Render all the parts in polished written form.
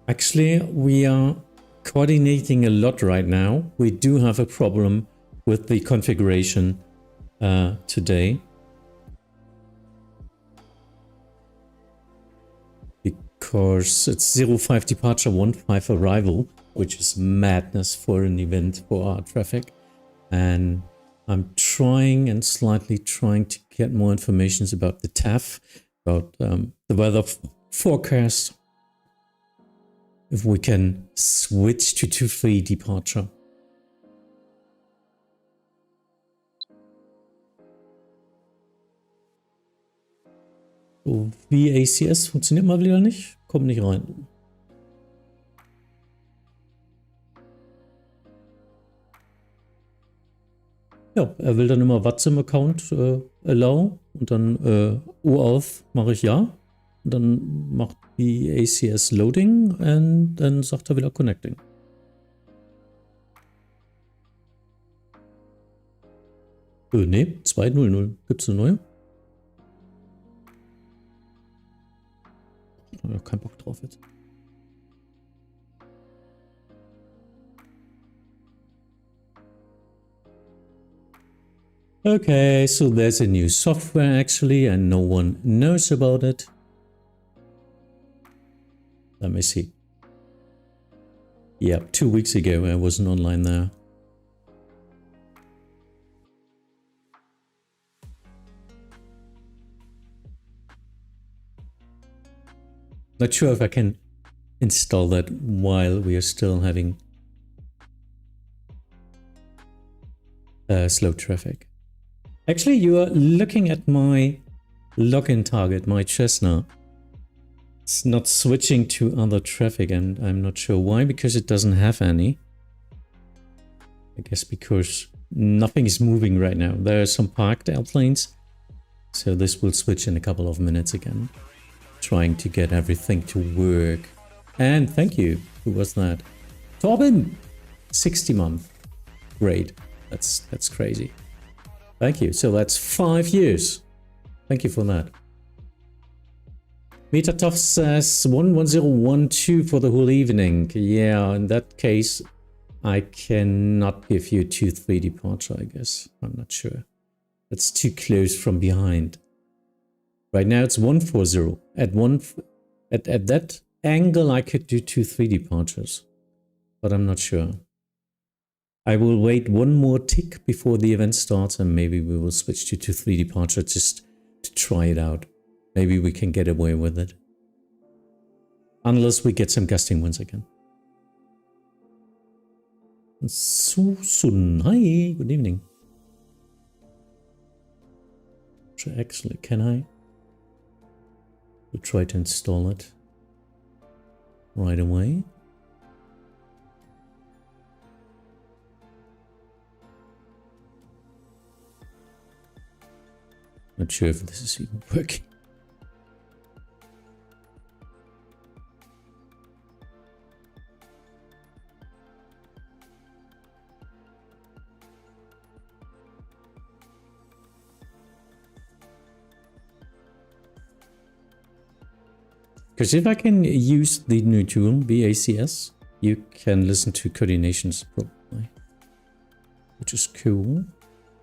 Actually, we are coordinating a lot right now. We do have a problem with the configuration today. Because it's 05 departure, 15 arrival, which is madness for an event for our traffic. And I'm trying and slightly trying to get more information about the TAF, about the weather forecast. If we can switch to 2-3 departure. So, VACS funktioniert mal wieder nicht. Kommt nicht rein. Ja, er will dann immer VATSIM Account allow und dann OAuth mache ich ja. Und dann macht die ACS Loading und dann sagt er wieder Connecting. Ne, 2.0.0. Gibt's eine neue? Ich habe keinen Bock drauf jetzt. Okay, so there's a new software actually and no one knows about it. Let me see. Yeah, 2 weeks ago I wasn't online there. Not sure if I can install that while we are still having slow traffic. Actually, you are looking at my login target, my Cessna. It's not switching to other traffic and I'm not sure why, because it doesn't have any. I guess because nothing is moving right now. There are some parked airplanes. So this will switch in a couple of minutes again. Trying to get everything to work. And thank you. Who was that? Torben! 60 month. Great. That's crazy. Thank you. So that's 5 years. Thank you for that. Metatov says 11012 for the whole evening. Yeah, in that case, I cannot give you 2-3 departure, I guess. I'm not sure. That's too close from behind. Right now it's 140. At that angle, I could do 2-3 departures, but I'm not sure. I will wait one more tick before the event starts and maybe we will switch to 2-3 departure just to try it out. Maybe we can get away with it. Unless we get some gusting winds again. Susun, hi, good evening. Excellent, can I? We'll try to install it right away. Not sure if this is even working. Because if I can use the new tool, VACS, you can listen to coordinations probably. Which is cool.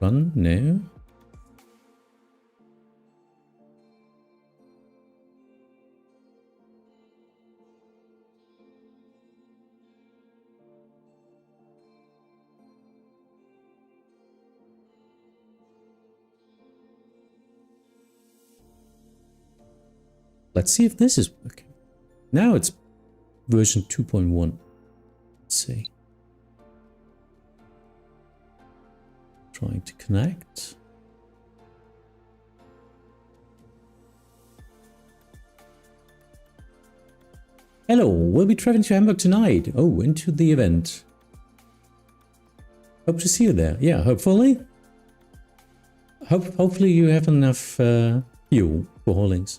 Run? No. Let's see if this is working. Now it's version 2.1. Let's see. Trying to connect. Hello, we'll be traveling to Hamburg tonight. Oh, into the event. Hope to see you there. Yeah, hopefully. Hopefully you have enough fuel for haulings.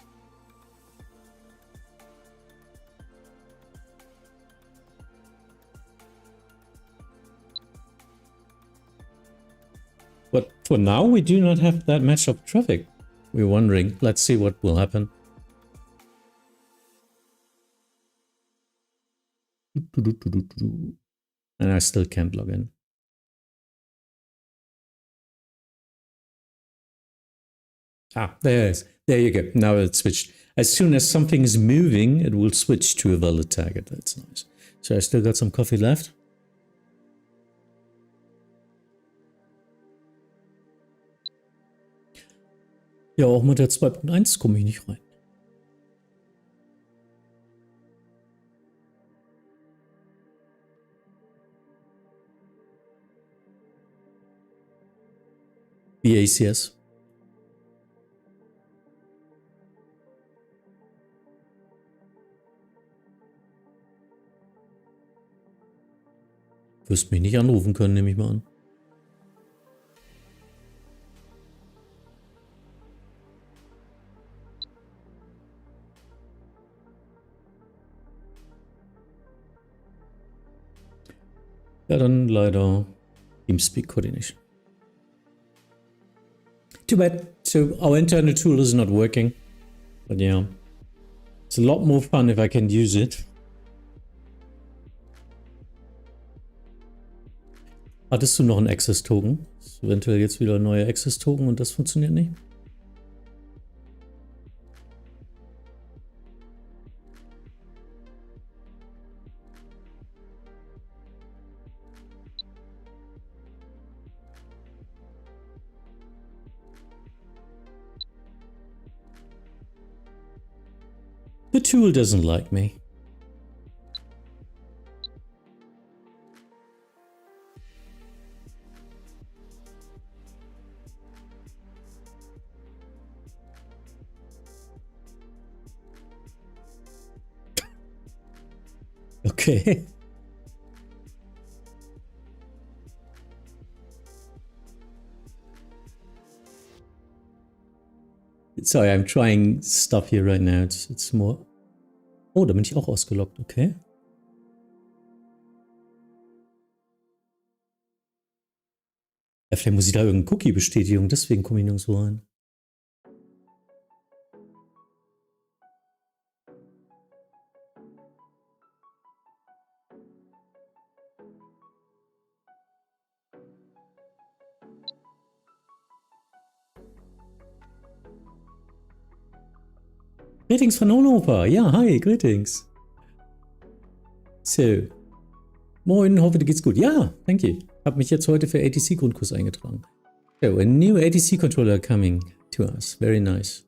But for now, we do not have that much of traffic. We're wondering. Let's see what will happen. And I still can't log in. Ah, there it is. There you go. Now it's switched. As soon as something is moving, it will switch to a valid target. That's nice. So I still got some coffee left. Ja, auch mit der 2.1 komme ich nicht rein. VACS. Wirst mich nicht anrufen können, nehme ich mal an. Ja, dann leider TeamSpeak Coordination. Too bad. So our internal tool is not working. But yeah, it's a lot more fun if I can use it. Hattest du noch einen Access-Token? Eventuell jetzt wieder ein neuer Access-Token und das funktioniert nicht? The tool doesn't like me. Okay. Sorry, I'm trying stuff here right now. It's more... Oh, da bin ich auch ausgeloggt, okay. Ja, vielleicht muss ich da irgendeine Cookie-Bestätigung, deswegen komme ich nirgendwo rein. Greetings von Europa. Ja, hi, greetings. So. Moin, hoffe dir geht's gut. Ja, thank you. Hab mich jetzt heute für ATC-Grundkurs eingetragen. So, a new ATC controller coming to us. Very nice.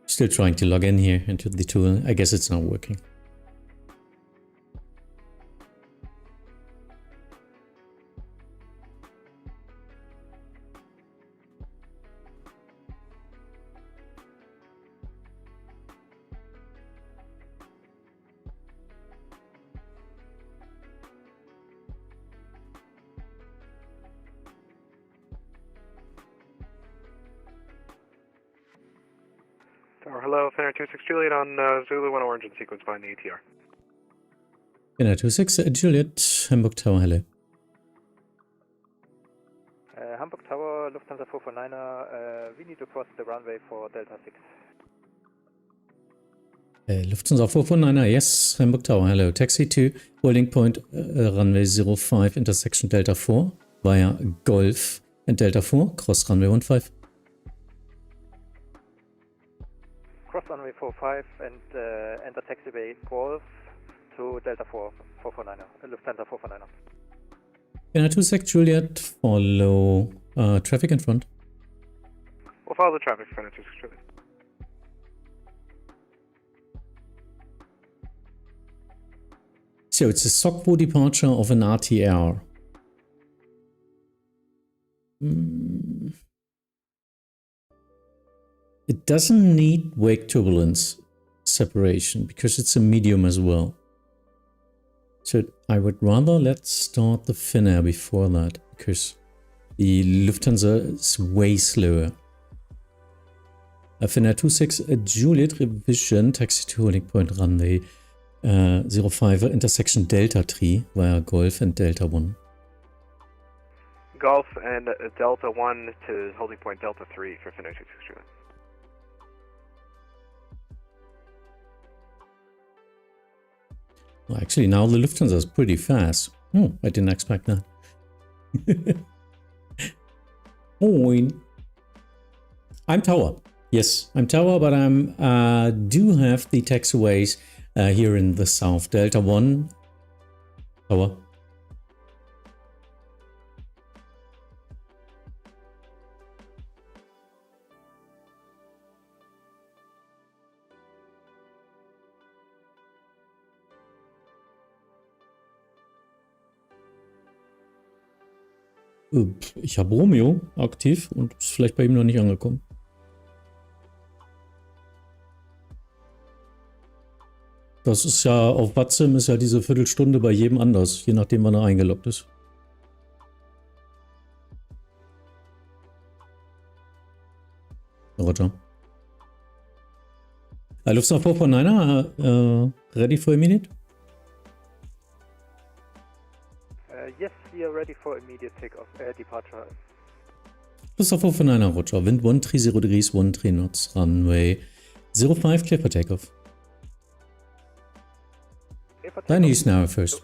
Still trying to log in here into the tool. I guess it's not working. Hello, Finnair 26 Juliet on Zulu 1 Orange and sequence behind the ATR. Finnair 26 Juliet, Hamburg Tower, hello. Hamburg Tower, Lufthansa 449er, we need to cross the runway for Delta 6. Lufthansa 449er, yes, Hamburg Tower, hello. Taxi to holding point runway 05 intersection Delta 4 via Golf and Delta 4, cross runway 15. Cross runway 45 and enter taxiway Golf to Delta 4, 449er, Lufthansa 449er. Finnair 26 Juliet, follow traffic in front. We'll follow the traffic, Finnair 26 Juliet. So it's a SOCVO departure of an RTR. It doesn't need wake turbulence separation because it's a medium as well. So I would rather let's start the Finnair before that because the Lufthansa is way slower. Finnair 26 Juliet revision taxi to holding point runway 05 intersection Delta 3 via Golf and Delta 1. Golf and Delta 1 to holding point Delta 3 for Finnair 26 Juliet. Well, actually, now the Lufthansa is pretty fast. Oh, I didn't expect that. Oh, I'm Tower. Yes, I'm Tower, but I'm do have the taxiways here in the south. Delta 1, Tower. Ich habe Romeo aktiv und ist vielleicht bei ihm noch nicht angekommen. Das ist ja auf VATSIM ist ja diese Viertelstunde bei jedem anders, je nachdem wann er eingeloggt ist. Roger. Lufthansa 449er, ready for immediate? Yes, we are ready for immediate takeoff, departure. Lufthansa 449er, Roger. Wind 130 degrees, 13 knots, runway 05, clear for takeoff. Then use now first.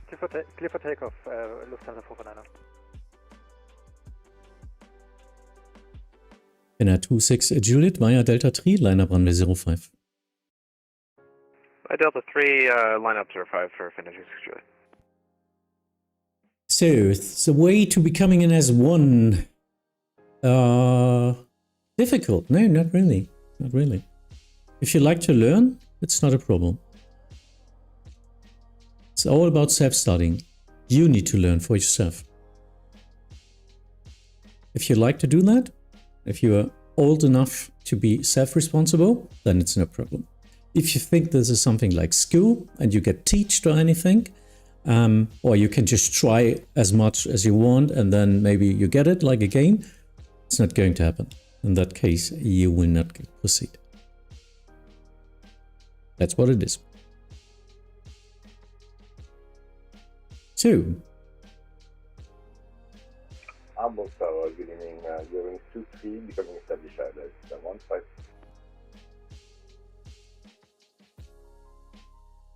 Clear for takeoff, Lufthansa 449er. Finnair 26 Juliet via Delta 3, lineup runway 05. By Delta 3, lineup 05 for Finnair 26 Juliet. So, the way to becoming an S1. Difficult? No, not really. Not really. If you like to learn, it's not a problem. It's all about self-studying. You need to learn for yourself. If you like to do that, if you are old enough to be self-responsible, then it's no problem. If you think this is something like school and you get taught or anything, or you can just try as much as you want and then maybe you get it like a game, it's not going to happen. In that case, you will not proceed. That's what it is. So, Hamburg Tower, good evening. Hearing 2-3, becoming established at 1-5.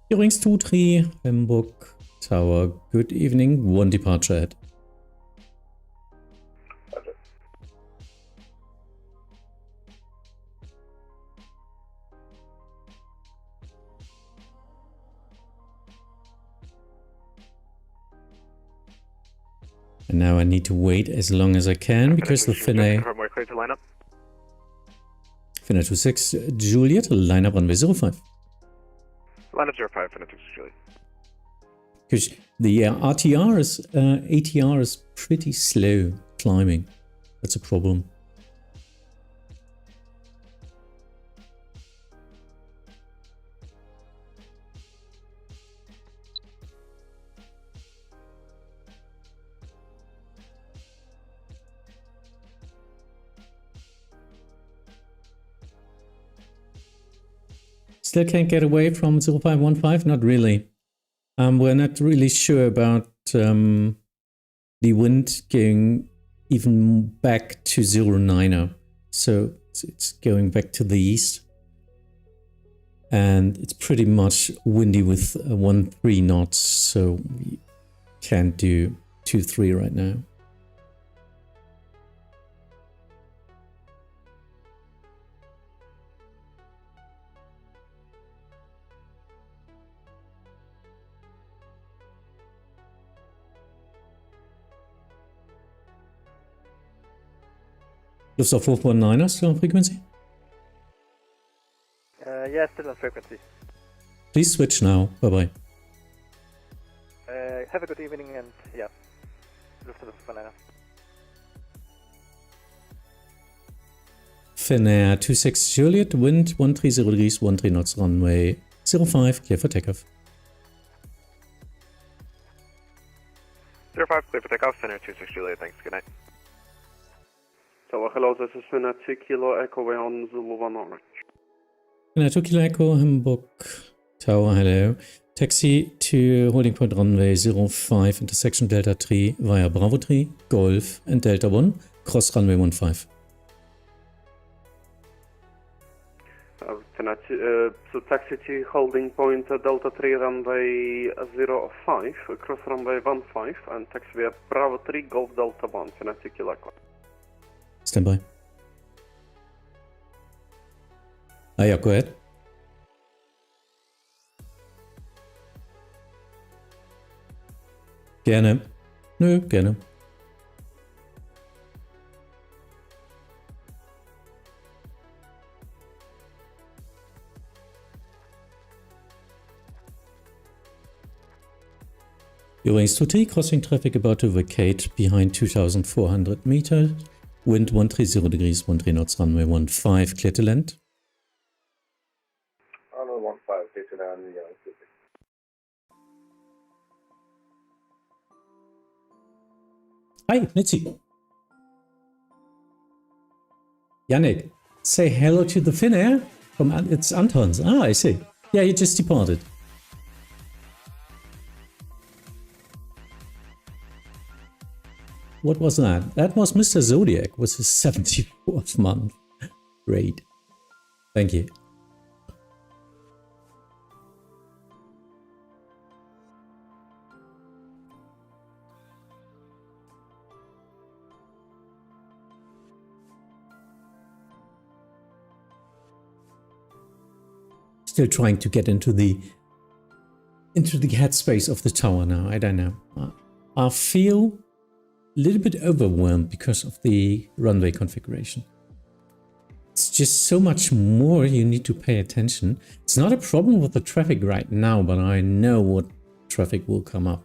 Hearings 2-3, Hamburg Tower, good evening, 1 departure ahead. Roger. And now I need to wait as long as I can because the Finnair 26 Juliet, lineup runway 05. Lineup 05 Finnair 26 Juliet. Because the RTR is, ATR is pretty slow climbing. That's a problem. Still can't get away from 0515? Not really. We're not really sure about the wind going even back to 09er. So it's going back to the east. And it's pretty much windy with 1-3 knots. So we can't do 2-3 right now. Lufthansa 449er still on frequency? Yeah, still on frequency. Please switch now. Bye-bye. Have a good evening and yeah, Lufthansa 449er. Finnair 26 Juliet, wind 130 degrees, 13 knots, runway 05, clear for takeoff. 05, clear for takeoff, Finnair 26 Juliet, thanks, good night. Tower, hello, this is Finnair 2 Kilo Echo, we're on Zulu 1 Orange. Finnair 2 Kilo Echo, Hamburg Tower, hello. Taxi to holding point runway 05, intersection Delta 3 via Bravo 3, Golf and Delta 1, cross runway 15. So taxi to holding point Delta 3 runway 05, cross runway 15, and taxi via Bravo 3, Golf Delta 1, Finati Kilo Echo. Stand by. Ah ja, go ahead. Gerne. Nö, gerne. Eurings 2T, crossing traffic about to vacate behind 2,400 meters. Wind 130 degrees, 13 knots, runway 15, clear to land. Runway 15, clear to land, Eurings 2T. Hi, Nitsi. Yannick, say hello to the Finnair from it's Anton's. Ah, I see. Yeah, he just departed. What was that? That was Mr. Zodiac with his 74th month. Great. Thank you. Still trying to get into the headspace of the tower now. I don't know. I feel a little bit overwhelmed because of the runway configuration. It's just so much more you need to pay attention. It's not a problem with the traffic right now, but I know what traffic will come up.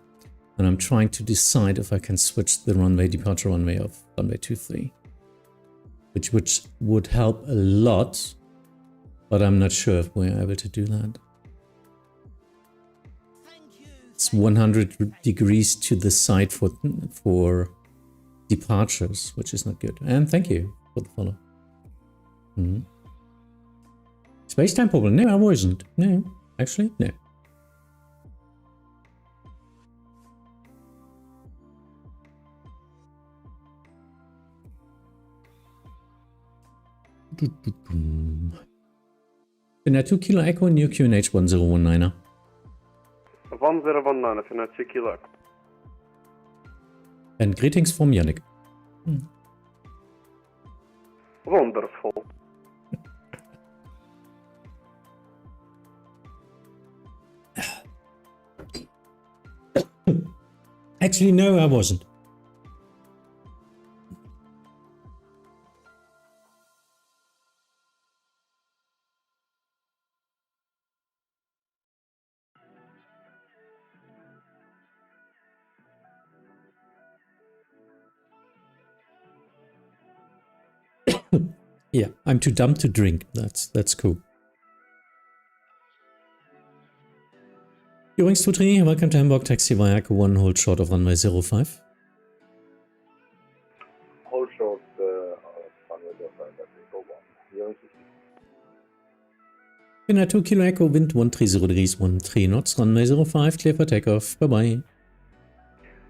And I'm trying to decide if I can switch the runway departure runway of runway 23, which would help a lot, but I'm not sure if we're able to do that. It's 100 degrees to the side for departures, which is not good. And thank you for the follow. Space-time problem? No, I wasn't. No, actually, no. Finnair 2 Kilo Echo, New QNH 1019er. 1019, Finati Kilo Echo. And greetings from Yannick. Wonderful. Actually, no, I wasn't. Yeah, I'm too dumb to drink. That's cool. Eurings 23, welcome to Hamburg, taxi via Echo 1, hold short of runway 05. Hold short of runway 05, that's Echo 1. Eurings 2T. Finnair 2 Kilo Echo, wind 130 degrees, 13 knots, runway 05, clear for takeoff. Bye-bye.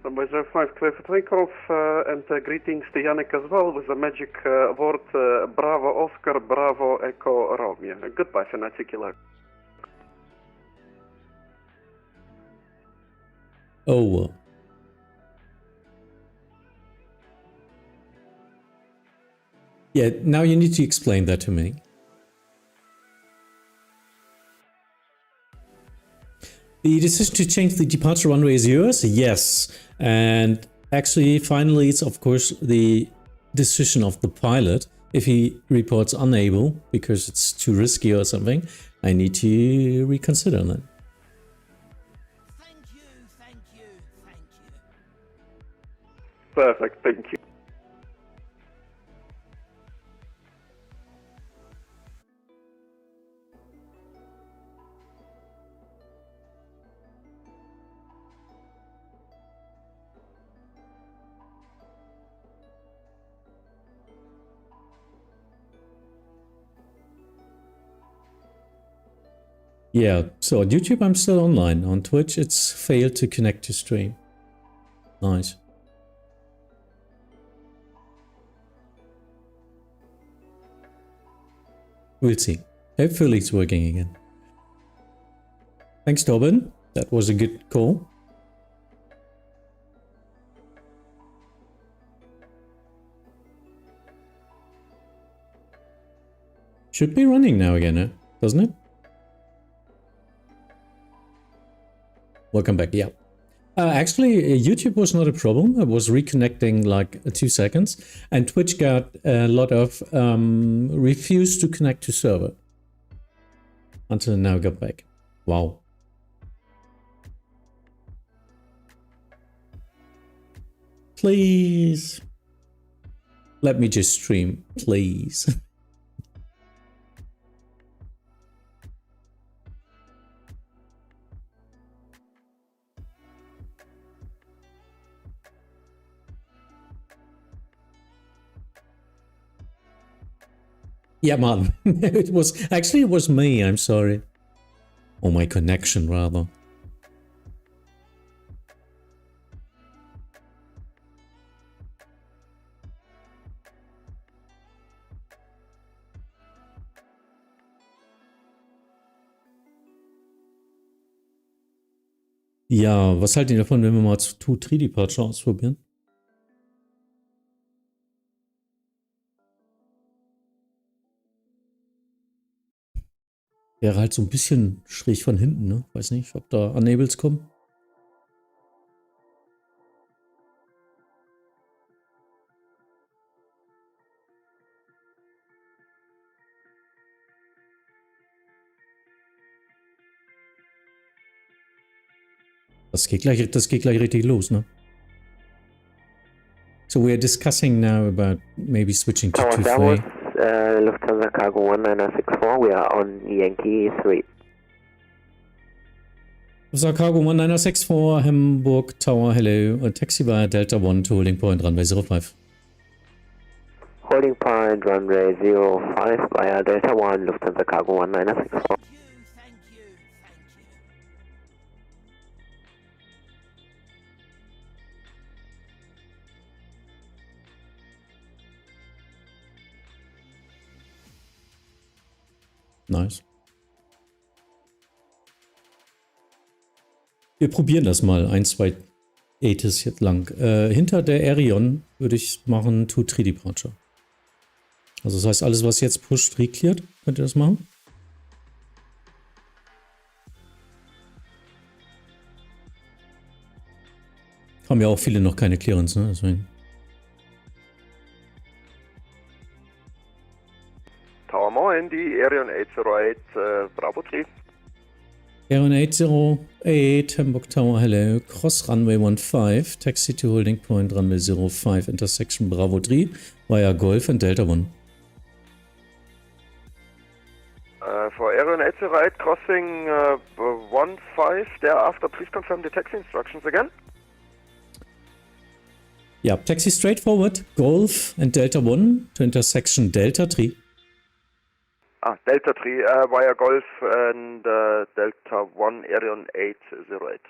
Runway 05, clear for takeoff, and greetings to Yannick as well with the magic word Bravo Oscar, Bravo Echo Romeo. Goodbye, Finati Kilo Echo. Oh. Yeah, now you need to explain that to me. The decision to change the departure runway is yours? Yes. And actually, finally, it's of course the decision of the pilot. If he reports unable because it's too risky or something, I need to reconsider that. Thank you, thank you, thank you. Perfect, thank you. Yeah, so on YouTube I'm still online. On Twitch it's failed to connect to stream. Nice. We'll see. Hopefully it's working again. Thanks, Tobin. That was a good call. Should be running now again, doesn't it? Welcome back, yeah. Actually, YouTube was not a problem. I was reconnecting like 2 seconds, and Twitch got a lot of refused to connect to server. Until now got back. Wow. Please. Let me just stream, please. Yeah, man. It was me, I'm sorry. Or my connection, rather. Ja, was haltet ihr davon, wenn wir mal zu 3D-Departure ausprobieren? Wäre halt so ein bisschen schräg von hinten, ne? Weiß nicht, ob da Enables kommen. Das geht gleich richtig los, ne? So we are discussing now about maybe switching to two-way. Lufthansa Cargo 1964, we are on Yankee 3. Lufthansa Cargo 1964, Hamburg Tower, hello. Taxi via Delta 1 to holding point runway 05. Holding point runway 05 via Delta 1, Lufthansa Cargo 1964. Thank you. Nice. Wir probieren das mal. 1, 2 ATIS jetzt lang. Hinter der Arion würde ich machen 2-3 Departure. Also das heißt, alles was jetzt pusht, recleared. Könnt ihr das machen? Haben ja auch viele noch keine Clearance, ne? Deswegen. Tower Moin, die Arion 808 Bravo 3. Arion 808, Hamburg Tower, hello. Cross runway 15, taxi to holding point runway 05, intersection Bravo 3, via Golf and Delta 1. For Arion 808 crossing 15 thereafter, please confirm the taxi instructions again. Yeah, taxi straight forward, Golf and Delta 1 to intersection Delta 3. Delta 3 via Golf and Delta 1, Arion 808.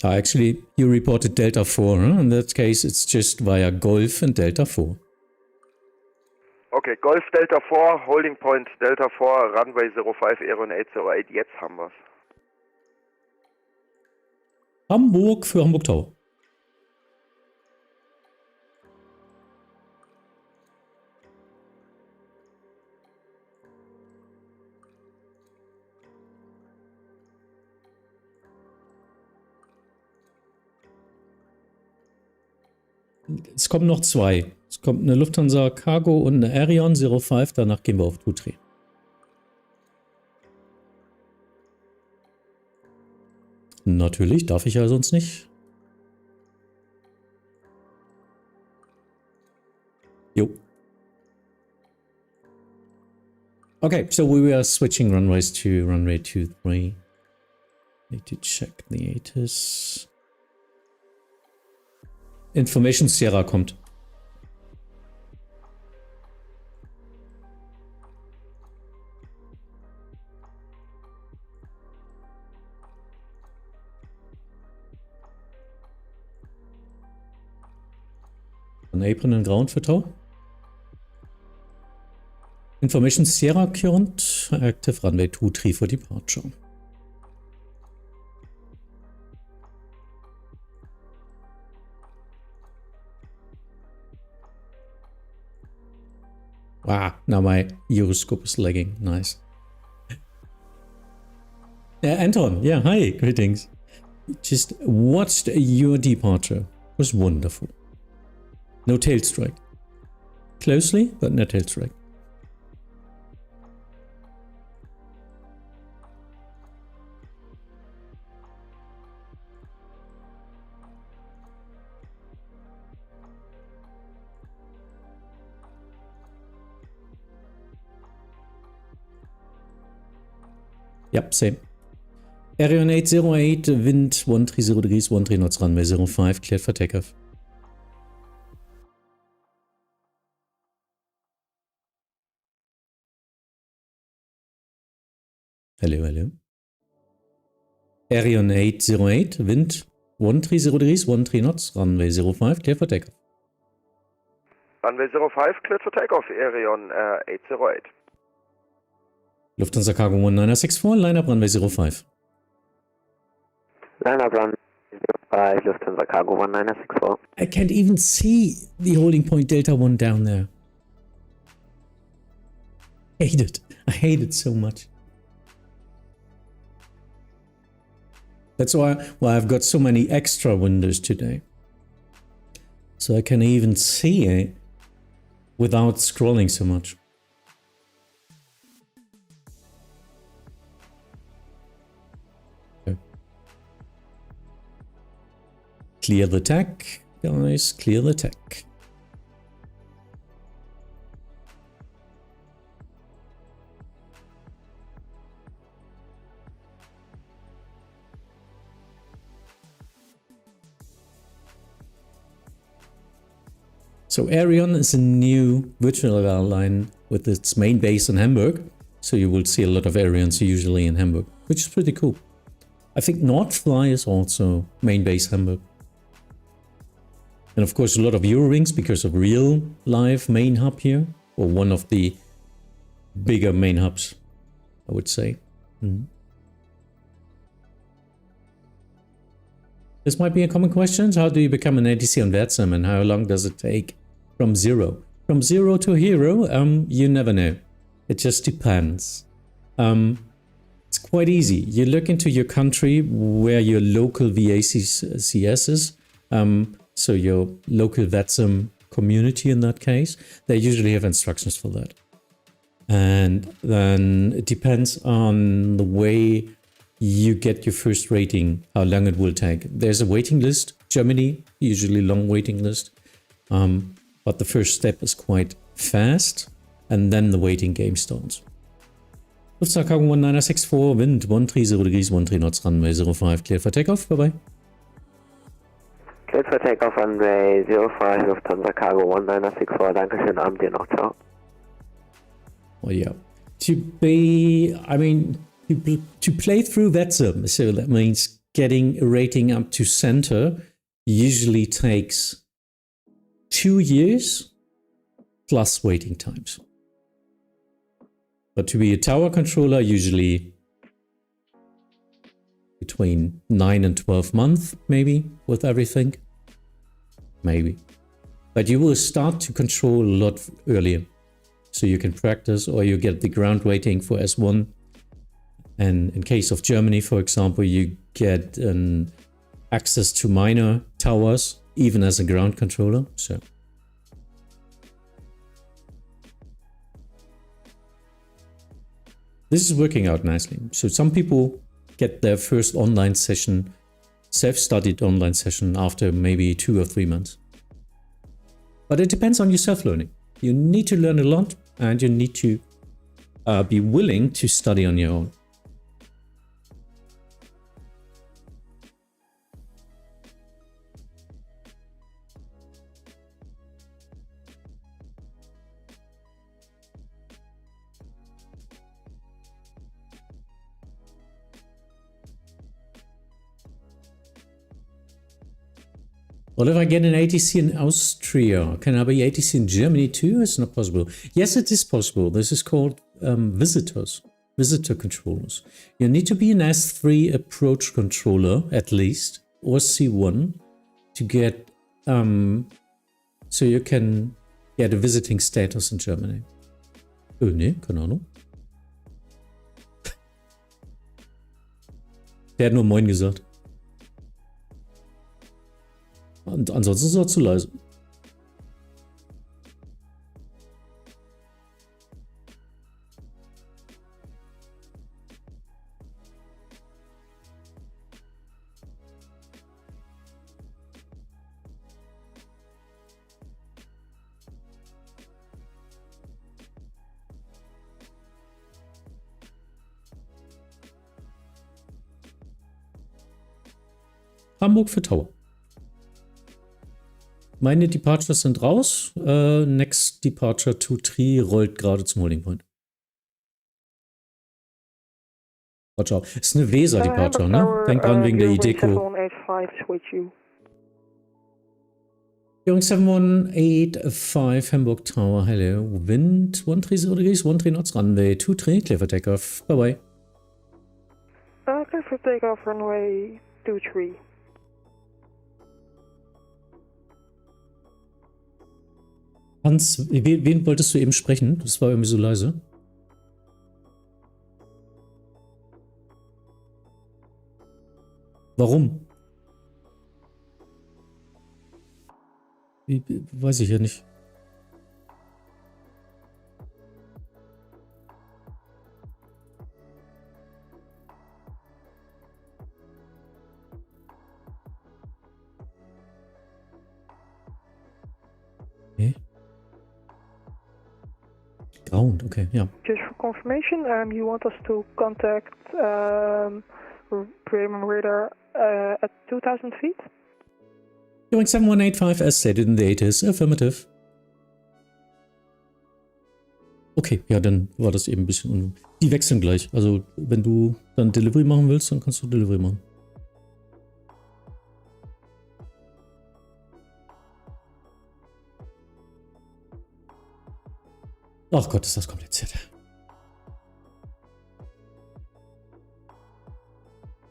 Actually, you reported Delta 4, huh? In that case, it's just via Golf and Delta 4. Okay, Golf Delta 4, holding point Delta 4, runway 05, Arion 808, jetzt haben wir's. Hamburg für Hamburg Tower. Es kommen noch 2. Es kommt eine Lufthansa Cargo und eine Arion 05. Danach gehen wir auf 2-3. Natürlich, darf ich ja sonst nicht. Jo. Okay, so we were switching runways to runway 23. Need to check the ATIS. Information Sierra kommt. Apron and ground für Tau. Information Sierra current, active runway 23 for departure. Ah, now my gyroscope is lagging. Nice. Anton, yeah, hi, greetings. Just watched your departure. It was wonderful. No tail strike. Closely, but no tail strike. Yep, same. Arion 808, wind 130 degrees, 13 knots, runway 05, cleared for takeoff. Hello, hello. Arion 808, wind 130 degrees, 13 knots, runway 05, cleared for takeoff. Runway 05, cleared for takeoff, Arion 808. Lufthansa Cargo 1964, line up runway 05. Line up runway 05, Lufthansa Cargo 1964. I can't even see the holding point Delta 1 down there. Hate it. I hate it so much. That's why I've got so many extra windows today. So I can even see it without scrolling so much. Clear the tech, guys, clear the tech. So Arion is a new virtual airline with its main base in Hamburg. So you will see a lot of Arions usually in Hamburg, which is pretty cool. I think Nordfly is also main base Hamburg. And of course a lot of Eurowings because of real live main hub here, or one of the bigger main hubs, I would say. This might be a common question. How do you become an ATC on VATSIM and how long does it take from zero? From zero to hero, you never know. It just depends. It's quite easy. You look into your country where your local VACS is. So your local VATSIM community in that case, they usually have instructions for that. And then it depends on the way you get your first rating, how long it will take. There's a waiting list. Germany, usually long waiting list. But the first step is quite fast. And then the waiting game starts. Lufthansa Cargo 1964, wind 130 degrees, 13 knots, runway 05, cleared for takeoff. Bye-bye. Cleared for takeoff, runway 05, Lufthansa Cargo 1964. Dankeschön, Abend dir noch, ciao. Well, yeah. To play through VATSIM, so that means getting a rating up to center, usually takes 2 years plus waiting times. But to be a tower controller, usually between 9 and 12 months, maybe, with everything. Maybe. But you will start to control a lot earlier. So you can practice, or you get the ground rating for S1. And in case of Germany, for example, you get an access to minor towers, even as a ground controller. So this is working out nicely. So some people get their first online session, self-studied online session, after maybe 2 or 3 months. But it depends on your self-learning. You need to learn a lot, and you need to be willing to study on your own. What if I get an ATC in Austria? Can I be ATC in Germany too? It's not possible. Yes, it is possible. This is called visitor controllers. You need to be an S3 approach controller at least, or C1 to get, so you can get a visiting status in Germany. Nee, keine Ahnung. Der hat nur Moin gesagt. Und ansonsten ist er zu leise. Hamburg für Tower. Meine Departures sind raus. Next Departure 2-3 rollt gerade zum Holding Point. Watch out. Ist eine Weser-Departure, ne? Denk dran wegen der Ideco. Going 7185 Hamburg Tower. Hello. Wind 13 degrees, 13 knots runway 23. Clear for takeoff. Bye bye. Clear for takeoff runway 23. Hans, wen wolltest du eben sprechen? Das war irgendwie so leise. Warum? Weiß ich ja nicht. Okay. Ground, okay, ja. Just for confirmation, you want us to contact Bremen radar at 2000 feet? Going 7185 as stated in the ATIS. Affirmative. Okay, ja, dann war das eben ein bisschen Die wechseln gleich. Also, wenn du dann Delivery machen willst, dann kannst du Delivery machen. Ach Gott, ist das kompliziert.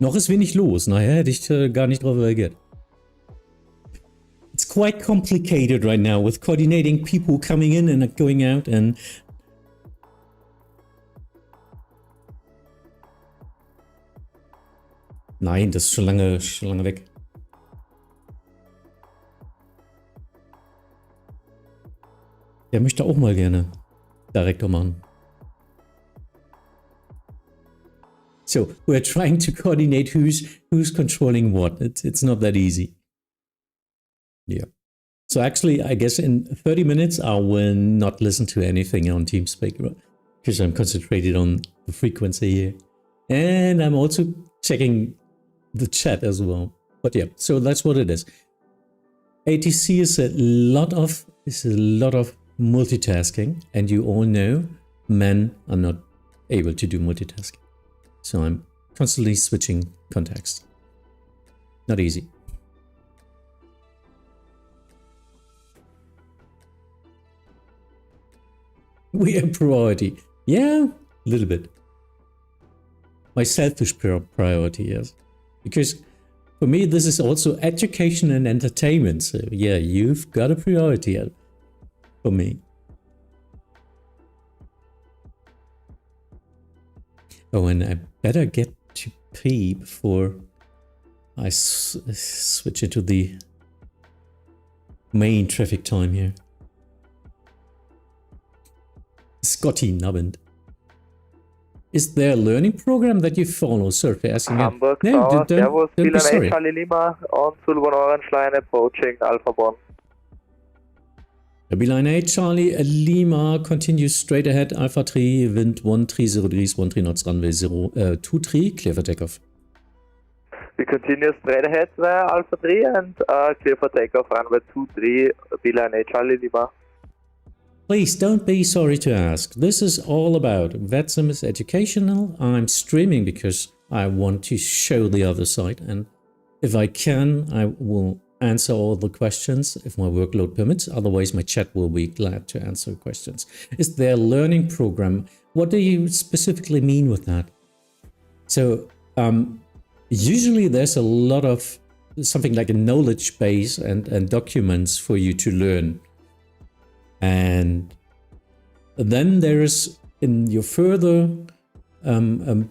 Noch ist wenig los. Nachher hätte ich gar nicht drauf reagiert. It's quite complicated right now with coordinating people coming in and going out and... Nein, das ist schon lange weg. Der möchte auch mal gerne Direktor machen. So, we're trying to coordinate who's controlling what. It's not that easy. Yeah. So actually, I guess in 30 minutes, I will not listen to anything on TeamSpeak because I'm concentrated on the frequency here. And I'm also checking the chat as well. But yeah, so that's what it is. ATC is a lot of multitasking, and you all know men are not able to do multitasking. So I'm constantly switching contexts. Not easy. We have priority. Yeah, a little bit. My selfish priority, yes. Because for me, this is also education and entertainment. So yeah, you've got a priority for me. Oh, and I better get to pee before I switch into the main traffic time here. Scotty Nubbin. Is there a learning program that you follow, sir? For asking Hamburg Tower, Servus, Villanay, Charlie Lima, on Zulu 1 Orange Line approaching Alpha Bonn. Villanay, Charlie Lima, continues straight ahead, Alpha 3, wind 130 degrees, 13 knots, runway 23, clear for takeoff. We continue straight ahead via Alpha 3 and clear for takeoff, runway 23, Villanay, Charlie Lima. Please don't be sorry to ask. This is all about VATSIM is educational. I'm streaming because I want to show the other side, and if I can, I will answer all the questions if my workload permits. Otherwise, my chat will be glad to answer questions. Is there a learning program? What do you specifically mean with that? So usually there's a lot of something like a knowledge base and documents for you to learn. And then there is, in your further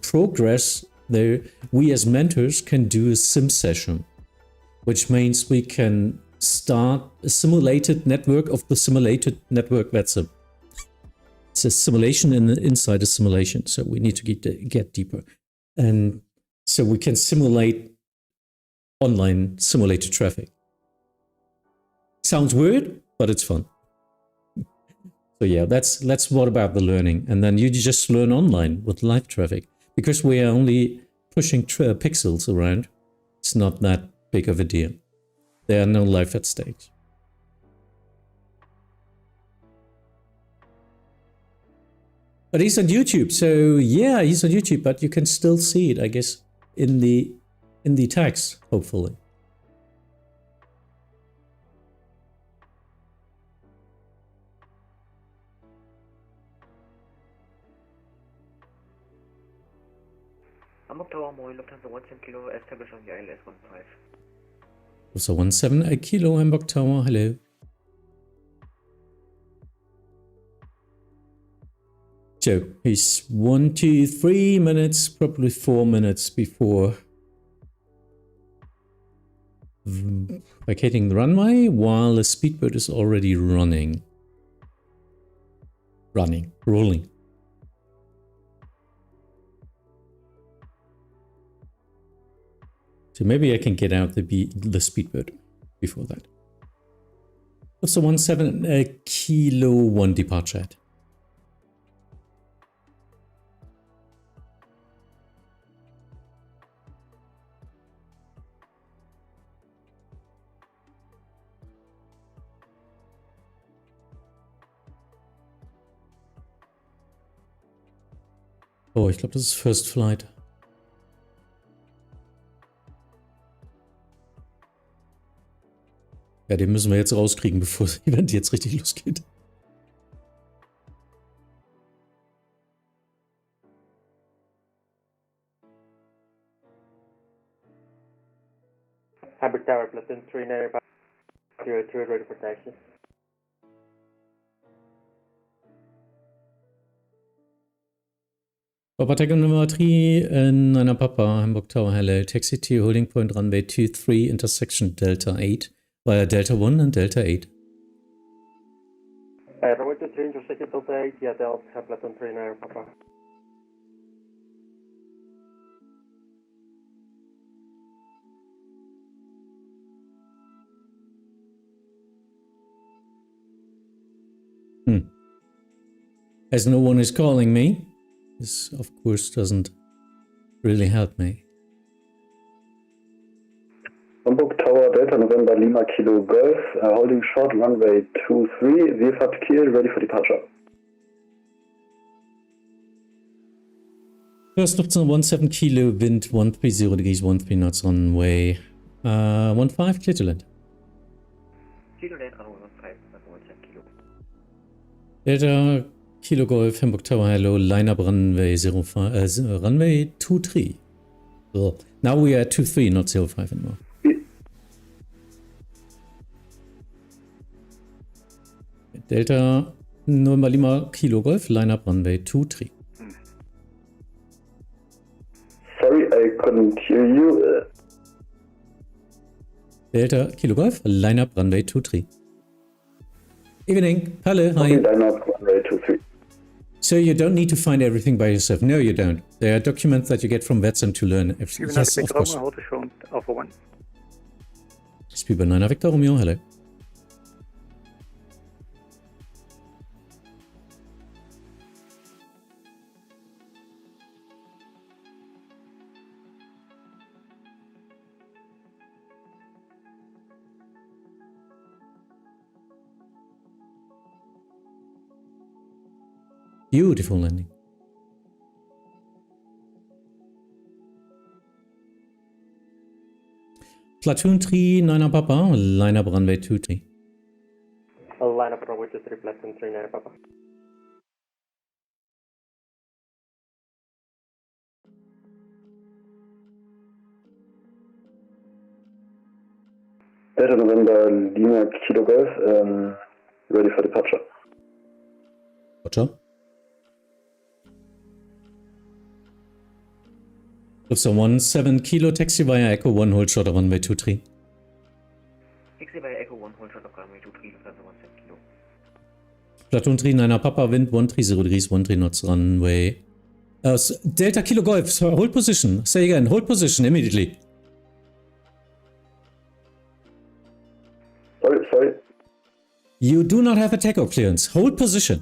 progress, we as mentors can do a sim session, which means we can start a simulated network of the simulated network VATSIM. It's a simulation inside a simulation, so we need to get deeper. And so we can simulate online simulated traffic. Sounds weird, but it's fun. So yeah, that's what about the learning. And then you just learn online with live traffic. Because we are only pushing pixels around, it's not that big of a deal. There are no live at stake. But he's on YouTube, so yeah, he's on YouTube, but you can still see it, I guess, in the text, hopefully. Hamburg Tower, Moin, Lufthansa 17 Kilo, establish on your ILS 15. So 17 Kilo, Hamburg Tower, hello. So he's 1, 2, 3 minutes, probably 4 minutes before vacating the runway, while the speedboat is already rolling. So maybe I can get out the speedboat before that. Also 17 Kilo 1 departure. Oh, ich glaube, das ist First Flight. Ja, den müssen wir jetzt rauskriegen, bevor das Event jetzt richtig losgeht. Hamburg Tower, platoon 3 nearby. 02 ready for taxi. Papa Nummer 3 Niner Papa, Hamburg Tower, hello. Taxi to holding point runway 23, intersection Delta 8, via Delta 1 and Delta 8. Runway 23, intersection Delta 8, yeah, Delta, platoon 3 Niner Papa. As no one is calling me, this of course doesn't really help me. Hamburg Tower, Delta November Lima Kilo Golf, holding short runway 23, VFAT Kiel, ready for departure. First Lufthansa 17 Kilo, wind 130 degrees, 13 knots, runway 15, clear to land. Kilo land, runway 15, 17 Kilo. Delta Kilo Golf, Hamburg Tower, hello, line up runway 05, runway 23. Well, now we are at 23, not 05 anymore. Delta November Lima Kilo Golf, line up runway 23. Sorry, I couldn't hear you. Delta Kilo Golf, line up runway 23. Evening, hello, hi. Okay, line up runway 23. So you don't need to find everything by yourself. No, you don't. There are documents that you get from VATSIM to learn everything. Yes, of course. Alpha 1. Speedboat 9 Victor Romeo, hello. Beautiful landing. Platoon 3, 9 Papa, line up runway 23. Line up runway 23, Platoon 3, 9 Papa. Delta November Lima Kilo Golf, ready for departure. Roger. Lufthansa 17 Kilo, taxi via Echo 1, hold short of runway 23. Taxi via Echo 1, hold short of runway 23, Lufthansa 17 Kilo. Platoon 3, 9 Papa, wind 130 degrees, 13 knots, runway. Delta Kilo Golf, hold position. Say again, hold position immediately. Sorry. You do not have a takeoff clearance. Hold position.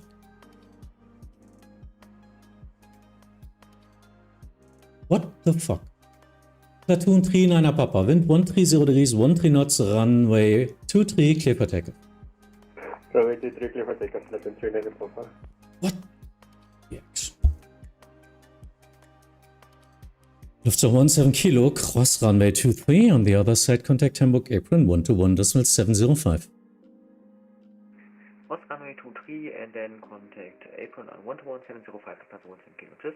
What the fuck? Platoon 3, 9 Papa, wind 130 degrees, 13 knots, runway 23, clear for takeoff. Runway 23, clear for takeoff, Platoon 3, 9 Papa. What? Yes. Lufthansa 17 Kilo, cross runway 23, on the other side contact Hamburg apron 121.705. Cross runway 23 and then contact apron on 121.705, Lufthansa 17 Kilo. Tschüss.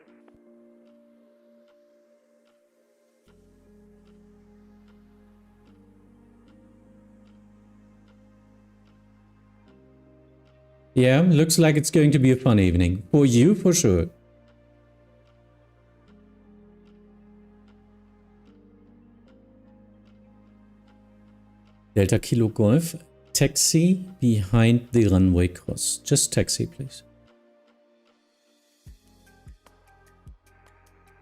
Yeah, looks like it's going to be a fun evening. For you, for sure. Delta Kilo Golf, taxi behind the runway cross. Just taxi, please.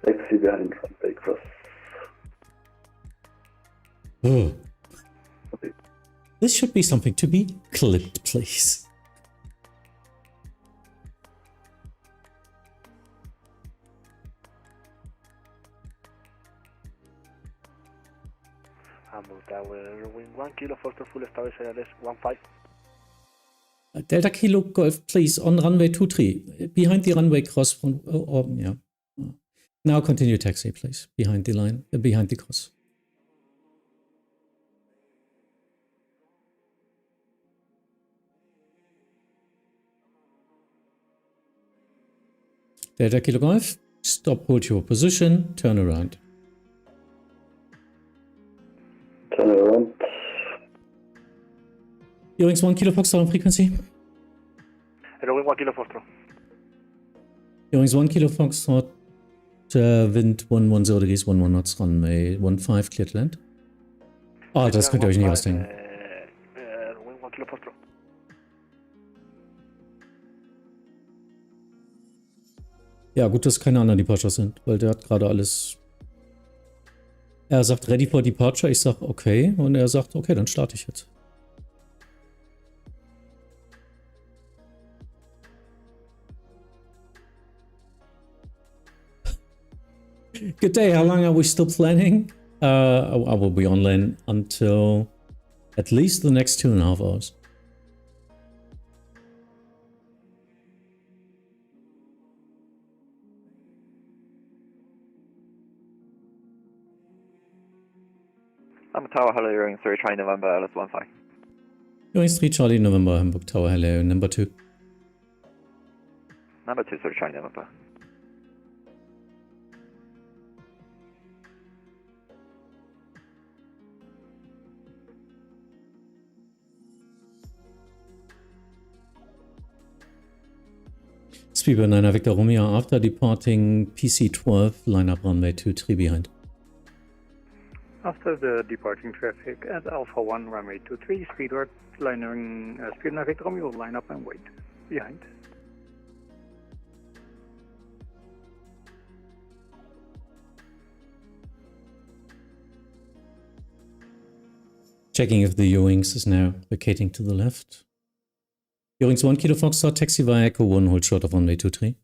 Taxi behind runway cross. Oh. This should be something to be clipped, please. Hamburg Tower, wing 1 Kilo Foster, full establish ILS 15. Delta Kilo Golf, please, on runway 23, behind the runway cross. From, yeah. Now continue taxi, please, behind the line, behind the cross. Delta Kilo Golf, stop, hold your position, turn around. Turn around. Earrings 1 Kilo Foxtrot on frequency. Wing 1 Kilo Foxtrot. Earrings 1 Kilo Foxtrot, wind 110 degrees, 11 knots, runway 15, clear to land. Ah, das könnt ihr euch nicht ausdenken. Wing 1 Kilo Foxtrot. Ja, gut, dass keine anderen Departures sind, weil der hat gerade alles. Er sagt ready for departure, ich sag okay und er sagt okay, dann starte ich jetzt. Good day, how long are we still planning? I will be online until at least the next 2.5 hours. Hamburg Tower, hello, Earring 3, Charlie November, LS 15. Earring 3, Charlie November, Hamburg Tower, hello, number 2. Number 2, sorry, Charlie November. Speedbird 9 Victor Romeo, after departing PC-12, line up runway 23 behind. After the departing traffic at Alpha 1, runway 23, Speedbird, Speedbird 9 Victor Romeo, line up and wait behind. Checking if the U-Wings is now vacating to the left. U-Wings 1 Kilo Foxtrot, taxi via Echo 1, hold short of runway 23.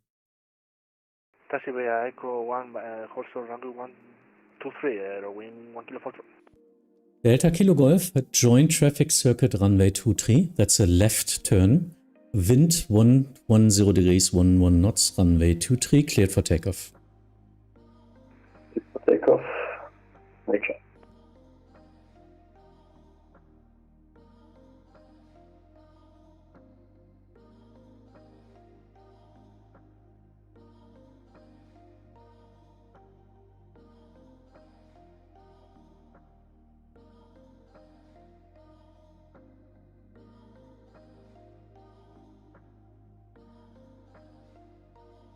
Taxi via Echo 1, hold short runway 123, wing 1 Kilo Foxtrot. Delta Kilo Golf, join traffic circuit runway 23, that's a left turn. Wind 110 degrees, 11 knots, runway 23, cleared for takeoff. Takeoff. Make sure.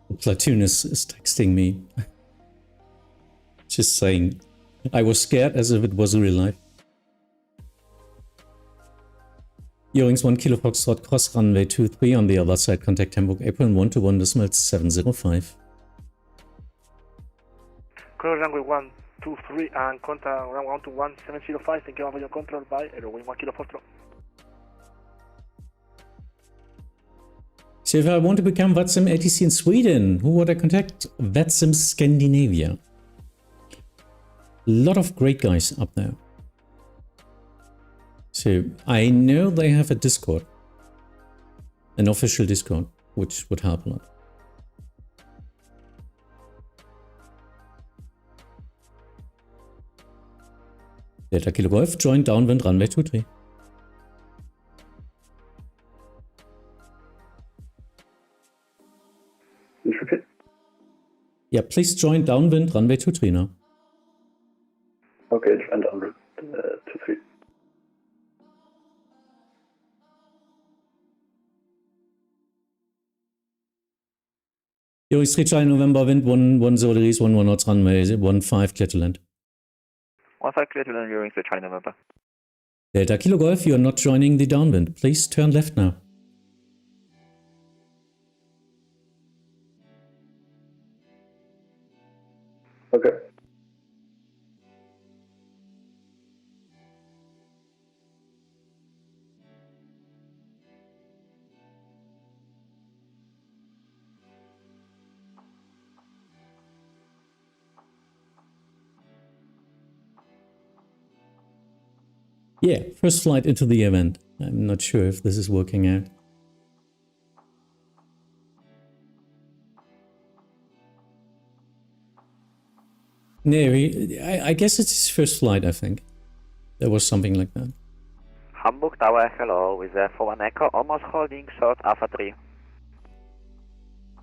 The platoon is texting me. Just saying. I was scared as if it was real life. Eurings 1 Kilo Foxtrot cross runway 23 on the other side. Contact Hamburg Apron 121.705. Cross runway 123 and contact runway 121.705. Thank you for your control by Airwing 1 Kilo Foxtrot. So if I want to become VATSIM ATC in Sweden, who would I contact? VATSIM Scandinavia. A lot of great guys up there. So I know they have a Discord. An official Discord, which would help a lot. Delta Kilo Golf, join downwind runway 23. Yeah, please join downwind runway 23 now. Okay, join downwind 23. Eurings 3 Charlie November, wind 110 degrees, 11 knots, runway 15, clear to land. 15 clear to land, Eurings 3 Charlie November. Delta Kilo Golf, you are not joining the downwind. Please turn left now. Okay. Yeah, first flight into the event. I'm not sure if this is working out. No, I guess it's his first flight, I think. There was something like that. Hamburg Tower, hello, with for 1 Echo, almost holding short Alpha 3.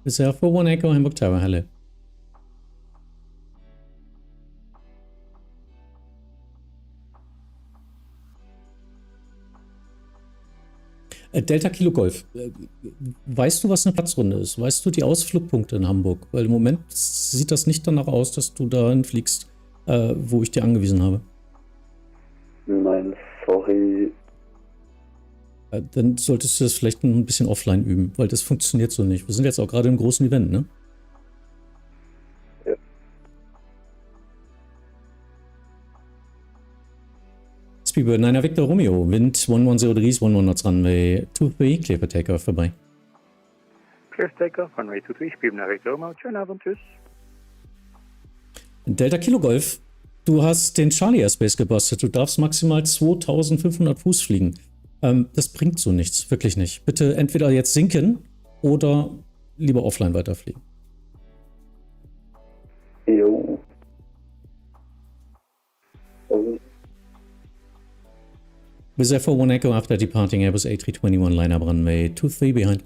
Is there for 1 Echo, Hamburg Tower, hello. Delta Kilo Golf, weißt du, was eine Platzrunde ist? Weißt du die Ausflugpunkte in Hamburg? Weil im Moment sieht das nicht danach aus, dass du dahin fliegst, wo ich dir angewiesen habe. Nein, sorry. Dann solltest du das vielleicht ein bisschen offline üben, weil das funktioniert so nicht. Wir sind jetzt auch gerade im großen Event, ne? Ja. Speedbird 9 Victor Romeo, Wind 110 degrees, 11 knots, runway 23, clear for takeoff, vorbei. Clear for takeoff, runway 23, Speedbird 9 Victor Romeo, schönen Abend, tschüss. Delta Kilo Golf, du hast den Charlie Airspace gebastelt, du darfst maximal 2500 Fuß fliegen. Das bringt so nichts, wirklich nicht. Bitte entweder jetzt sinken oder lieber offline weiterfliegen. Jo. Visa for 1 Echo after departing Airbus A321 line-up runway 23 behind.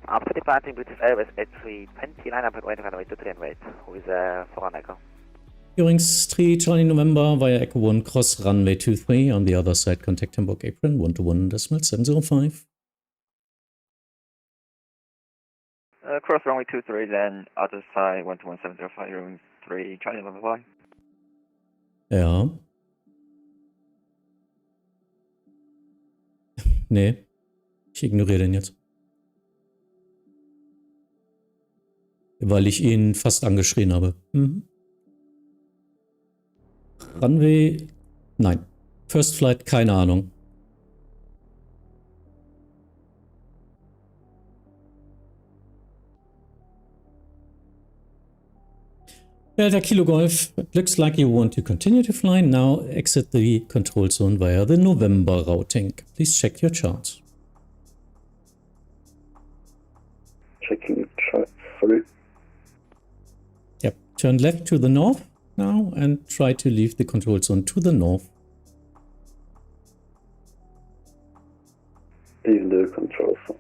After departing British Airways A320 line-up at waiting runway 23 and wait, with for 1 Echo. Eurings 3 Charlie November via Echo 1 cross runway 23 on the other side, contact Hamburg Apron 121.705. Cross runway 23, then other side 121.705, Eurings 3 Charlie November. Ja. Nee, ich ignoriere den jetzt. Weil ich ihn fast angeschrien habe. Runway, nein. First Flight, keine Ahnung. Delta Kilo Golf, it looks like you want to continue to fly. Now exit the control zone via the November routing. Please check your charts. Checking chart, sorry. Yep, turn left to the north now and try to leave the control zone to the north. Leave the control zone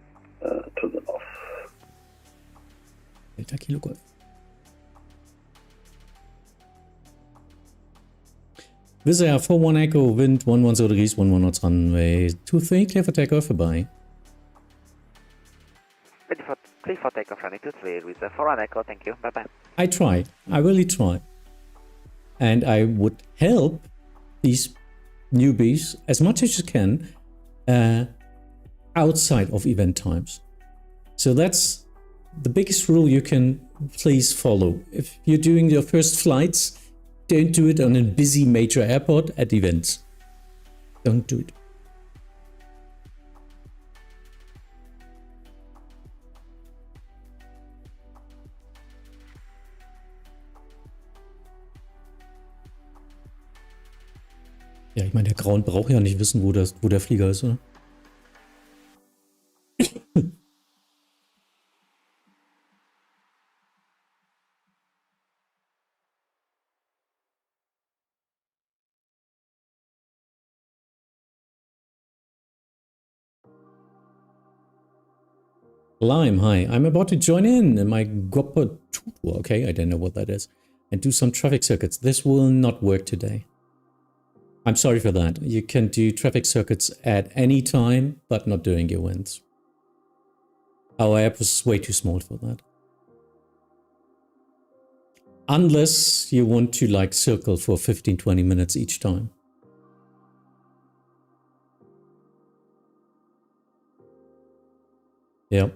to the north. Delta Kilo Golf. Wizz Air 41 Echo, wind 110 degrees, 11 knots, runway 23, clear for takeoff, goodbye. Clear for takeoff runway 23 with a 4 echo, thank you, bye bye. I try. I really try. And I would help these newbies as much as you can outside of event times. So that's the biggest rule you can please follow. If you're doing your first flights, don't do it on a busy major airport at events. Don't do it. Ja, ich meine, der Grauen braucht ja nicht wissen, wo der Flieger ist, oder? Lime, hi. I'm about to join in my Gopper tour, okay? I don't know what that is. And do some traffic circuits. This will not work today. I'm sorry for that. You can do traffic circuits at any time, but not during your events. Our app was way too small for that. Unless you want to like circle for 15-20 minutes each time. Ja.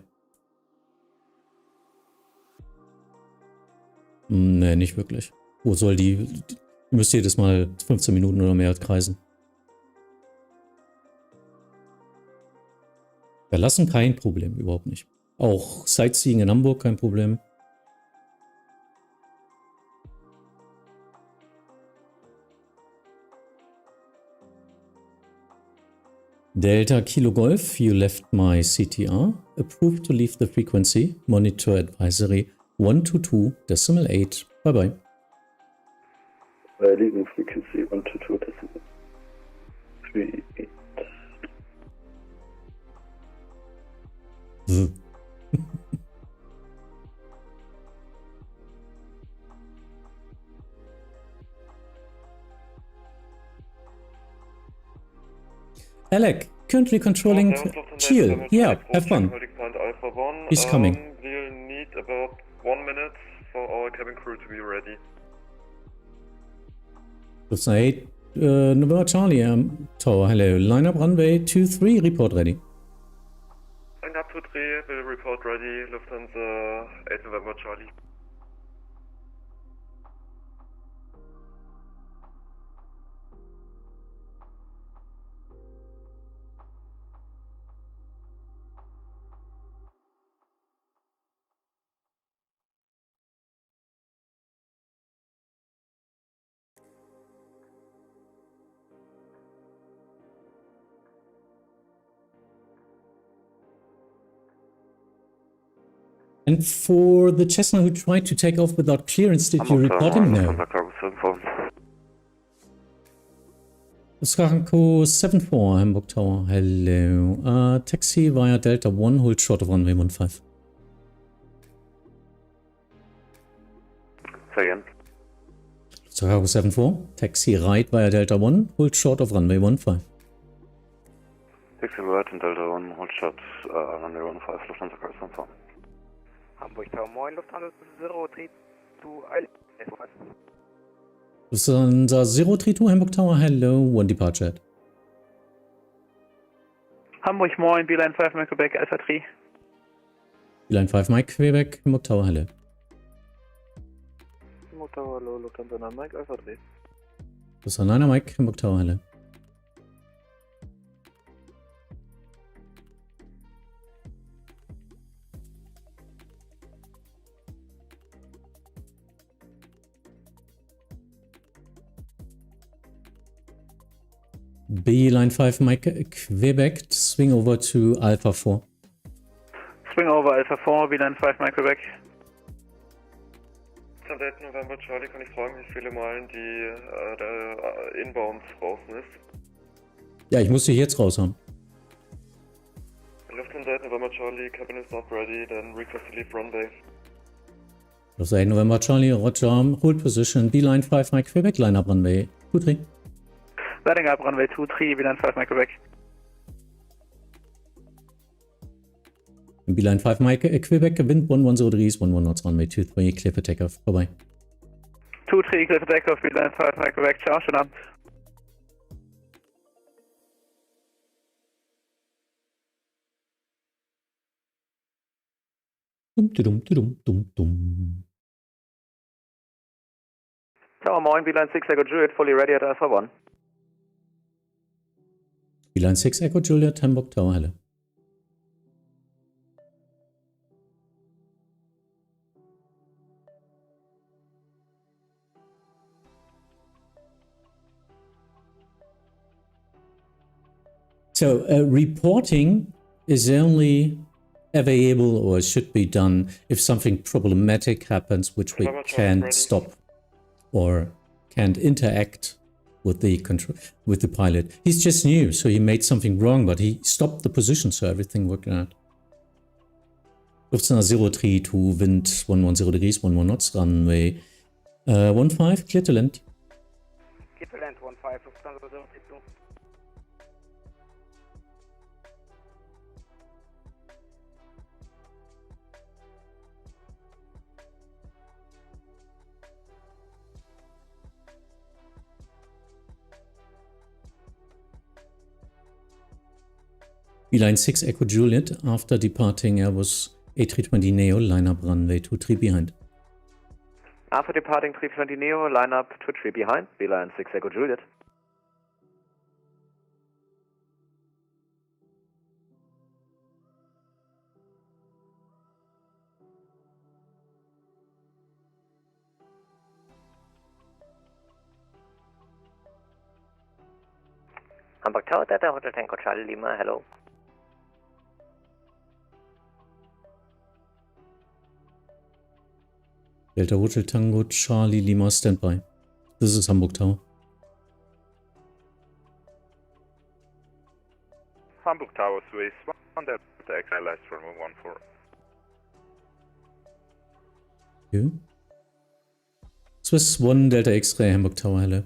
Nee, nicht wirklich. Wo soll die müsst jedes Mal 15 Minuten oder mehr kreisen. Verlassen kein Problem, überhaupt nicht. Auch Sightseeing in Hamburg kein Problem. Delta Kilo Golf, you left my CTR. Approved to leave the frequency. Monitor advisory 122.8. Bye bye. Leaving frequency 122.38. Alec, currently controlling Chill. Yeah, have fun. He's coming. We'll need about 1 minute for our cabin crew to be ready. Let's say November Charlie, Tower, hello. Line up runway 23, report ready. Line up 23, will report ready. Lufthansa 8 November Charlie. And for the Cessna who tried to take off without clearance, did you report him? No. Oscar 74, Hamburg Tower, hello. Taxi via Delta 1, hold short of runway 15. Say again. Oscar 74, taxi right via Delta 1, hold short of runway 15. Taxi right in Delta 1, hold short runway 15, Lufthansa 74. Hamburg Tower, moin, Lufthansa 032 Lufthansa 032, Hamburg Tower, hello, 1 departure at. Hamburg, moin, Beeline 5, Mike Quebec, Alpha 3. Beeline 5, Mike Quebec, Hamburg Tower, hello. Hamburg Tower, hello, Lufthansa 9, Mike, Alpha 3. Lufthansa 9, Mike, Hamburg Tower, hello. Beeline 5, Mike Quebec, swing over to Alpha 4. Swing over Alpha 4, Beeline 5, Mike Quebec. Zum 8. November Charlie, kann ich fragen, wie viele Meilen der Inbound draußen ist? Ja, ich muss dich jetzt raus haben. Lufthansa 8 November Charlie, cabin is not ready, then request to leave runway. Lufthansa 8 November Charlie, Roger, hold position, Beeline 5, Mike Quebec, line up runway 23. Lining up runway 23, Beeline 5, Mike Quebec. Beeline 5 Mike, Quebec, wind 110 degrees, 11 knots, runway 23, clear for takeoff. Bye-bye. 23, clear for takeoff, Beeline 5 Mike, Quebec, ciao, schönen Abend. Tower Moin, Beeline 6 Echo Juliet, fully ready at Alpha 1. Beeline 6 Echo Juliet, Hamburg Tower, hello. So reporting is only available or should be done if something problematic happens which we can't stop or can't interact with the pilot. He's just new, so he made something wrong, but he stopped the position, so everything worked out. Lufthansa 032, wind 110 degrees, 11 knots, runway 15, clear to land. Clear to land, 15, Lufthansa 032. Beeline 6 Echo Juliet, after departing Airbus A320neo, line up runway 23 behind. After departing 320neo, line up 23 behind, Beeline 6 Echo Juliet. Hamburg Tower, Delta Hotel Tango Charlie Lima, hello. Delta Hotel Tango Charlie Lima, standby. This is Hamburg Tower. Hamburg Tower, Swiss 1, Delta XL, last runway 14. You? Swiss 1, Delta X-Ray, Hamburg Tower, hello.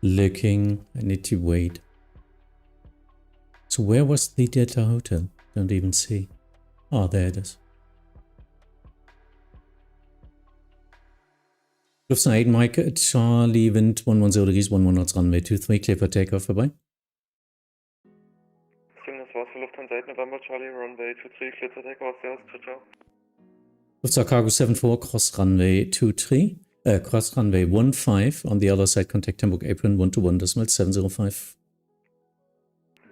Looking, I need to wait. So where was the Delta Hotel? Don't even see. Oh, there it is. Lufthansa 8 Mike, Charlie, wind 110 degrees, 11 knots, runway 23, clear for takeoff, bye-bye. Das war's für Lufthansa 8 November, Charlie, runway 23, clear for takeoff, servus, ciao, ciao. Lufthansa Cargo 74, cross runway 23. Cross runway 15, on the other side contact Hamburg apron 121.705.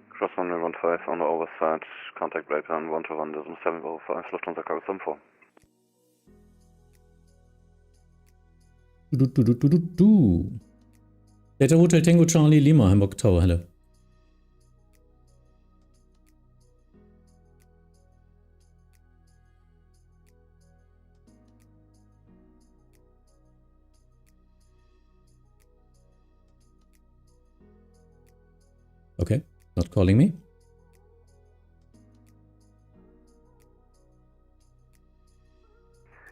Cross runway 15, on the overside contact apron 121.705, Lufthansa Cargo 74. Delta Hotel Tango Charlie Lima, Hamburg Tower, hello. Okay, not calling me.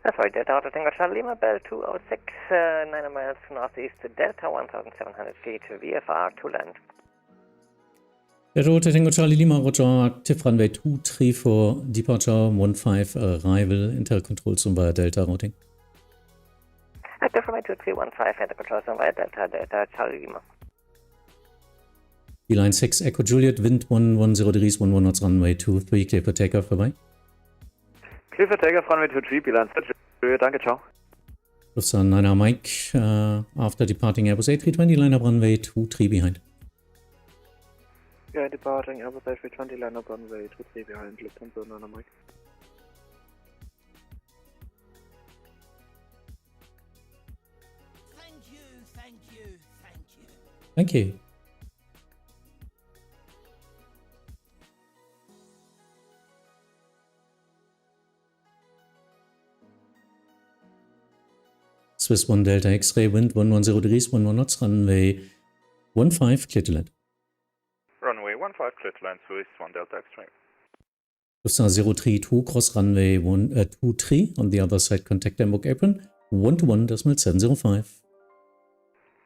That's right, Delta Hotel Tango Charlie Lima, Bell 206, 9 miles northeast to Delta, 1,700 feet, VFR to land. Delta Hotel Tango Charlie Lima, roger, active runway 23 for departure, 15 arrival, inter control zone via Delta routing. Active runway 2315, enter control zone via Delta Charlie Lima. Beeline 6 Echo Juliet, wind 110 degrees, 11 knots, runway 23, clear for takeoff, bye-bye. Clear for takeoff, runway 23, Beeline 6 Juliet, danke, ciao. Lufthansa 9 Mike, after departing Airbus A320, line up runway 23 behind. Yeah, departing Airbus A320, line up runway 23 behind, Lufthansa 9 Mike. Thank you, thank you, thank you. Thank you. Swiss 1 Delta X-Ray, wind 110 degrees, 11 knots, runway 15, clear to land. Runway 15, clear to land, Swiss 1 Delta X-Ray. Lufthansa 032, cross runway 23, on the other side, contact Hamburg apron, 121.705.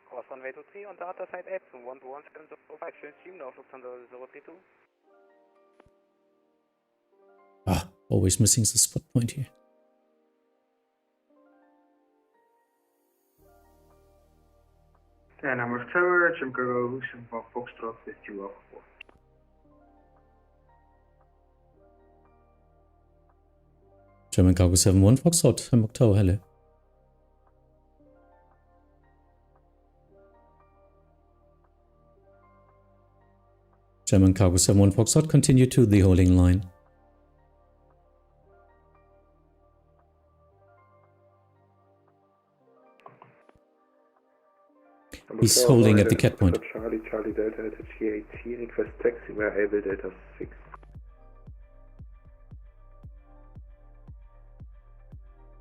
Cross runway 23 on the other side, apron 121.705, schön 7 auf Lufthansa 032. Ah, always missing the spot point here. And Hamburg Tower, Jim Cargo, Simple Foxtrot with you over 4. German Cargo 71 Foxtrot, Hamburg Tower, hello. German Cargo 71 Foxtrot, continue to the holding line. He's holding at the cat point. Charlie Delta LTG 18, request taxi where able Delta 6.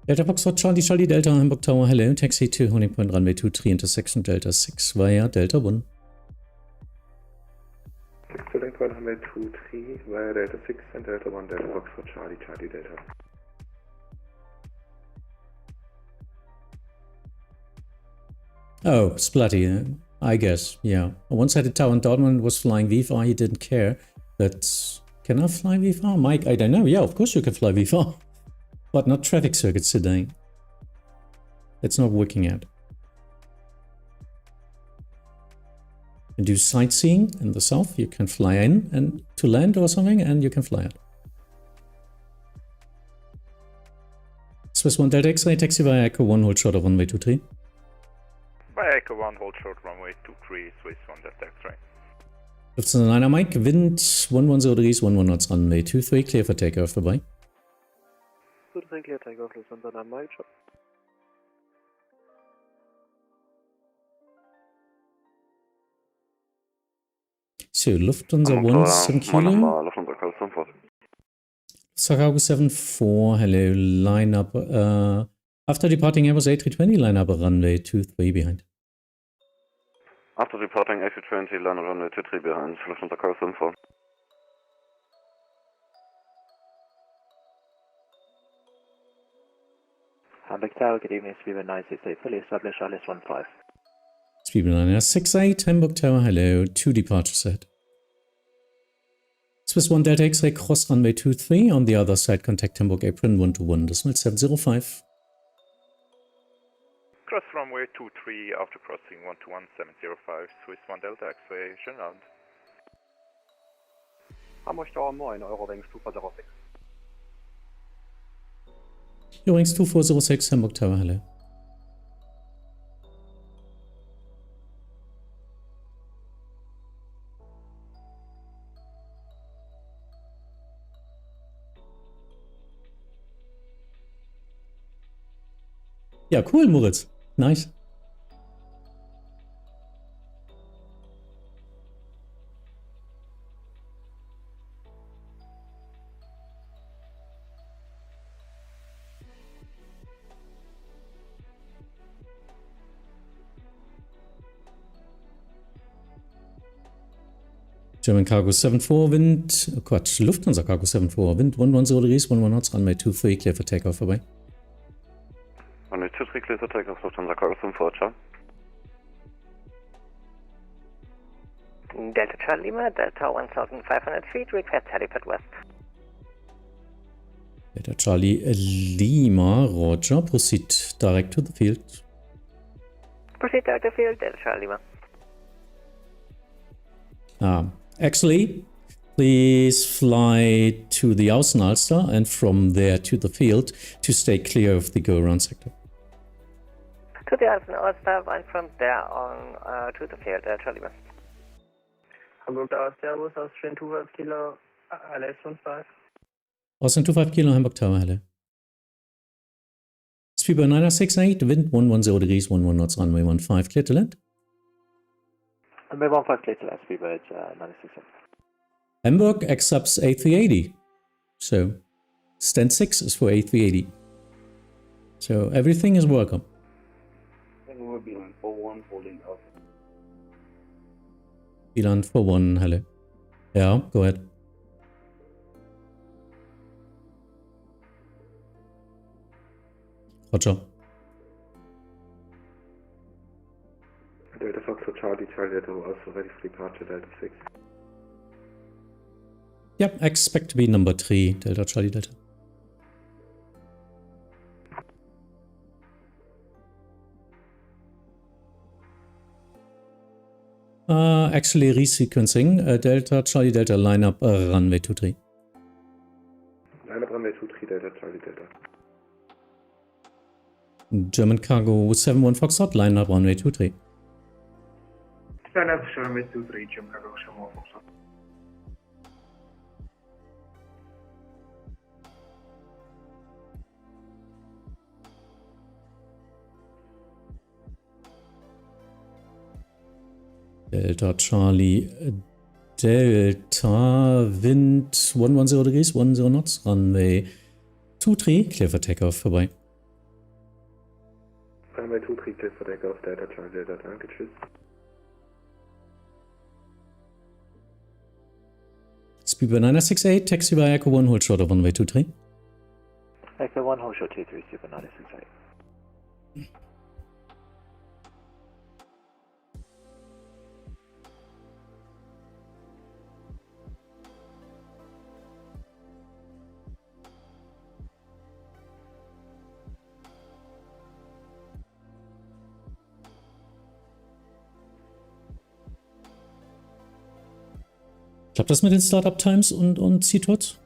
Delta Foxtrot, Charlie Delta, Hamburg Tower, hello, taxi to holding point runway 23, intersection Delta 6 via Delta 1. Holding point runway 23 via Delta 6 and Delta 1, Delta Foxtrot, Charlie Delta. Oh, Splatty, I guess, yeah. Once I had a tower and Dortmund was flying VFR, he didn't care. But can I fly VFR? Mike, I don't know. Yeah, of course you can fly VFR. But not traffic circuits today. It's not working out. And do sightseeing in the south, you can fly in and to land or something, and you can fly out. Swiss 1 Delta X-ray, taxi via Echo 1, hold short of runway 23. By Echo 1, hold short runway 23, Swiss 1 Delta X-ray. Lufthansa 9 Mike, wind 110 degrees, 11 knots, runway 23, clear for takeoff, vorbei. 23 clear takeoff, Lufthansa 9 Mike. So, Lufthansa 17 kilo. Lufthansa Cargo 74. Cargo 74, hello, line up. After departing Airbus A320, line up runway 23 behind. After departing A320, line up runway 23 behind, Lufthansa Cargo 74. Hamburg Tower, good evening, Speedbird 968, fully established, ILS 15. Speedbird 968, Hamburg Tower, hello, 2 departures ahead. Swiss 1 Delta X-ray, cross runway 23, on the other side, contact Hamburg apron 121.705. Cross runway 23 after crossing 121.705, Swiss 1 Delta X-ray, schönen Abend. Hamburg Tower 9, Eurowings 2406. Eurowings 2406, Hamburg Tower, hello. Ja, cool, Moritz. Nice. German Cargo 74, wind, oh Quatsch, Lufthansa Cargo 74, wind 110 degrees, 11 knots, runway 23, clear for takeoff, vorbei. Runway 23, clear for takeoff, Lufthansa Cargo 74, ciao. Delta Charlie Lima, Delta 1500 feet, request helipad west. Delta Charlie Lima, roger, proceed direct to the field. Proceed direct to the field, Delta Charlie Lima. Actually, please fly to the Außenalster and from there to the field to stay clear of the go-around sector. To the Außenalster and from there on to the field, Charlie Lima. Hamburg Tower, Servus, Austrian 25 Kilo, ILS 15. Austrian 25 Kilo, Hamburg Tower, hello. Speedbird 968, wind 110 degrees, 11 knots, runway 15, clear to land. Runway 15 clear to land, Speedbird 968. Hamburg accepts A380. So, stand 6 is for A380. So, everything is welcome. Then we'll be on 41 holding up. Beeline for 1, hello. Yeah, go ahead. Roger. Delta Fox for Charlie, Charlie Delta also ready for departure, Delta 6. Yep, expect to be number 3, Delta Charlie Delta. Actually resequencing, Delta Charlie Delta lineup runway 23. Lineup runway 23, Delta Charlie Delta. German Cargo 71 Foxtrot, lineup runway 23. Lineup runway 23, German Cargo 71 Foxtrot. Delta Charlie Delta, Wind 110 degrees, 10 knots, runway 23, clear for takeoff, vorbei. Runway 23, clear for takeoff, Delta Charlie Delta, danke, tschüss. Speedbird 968, taxi by Echo 1, hold short of runway 23. Echo 1, hold short 23, Super 968. Klappt das mit den Startup-Times und Seatots?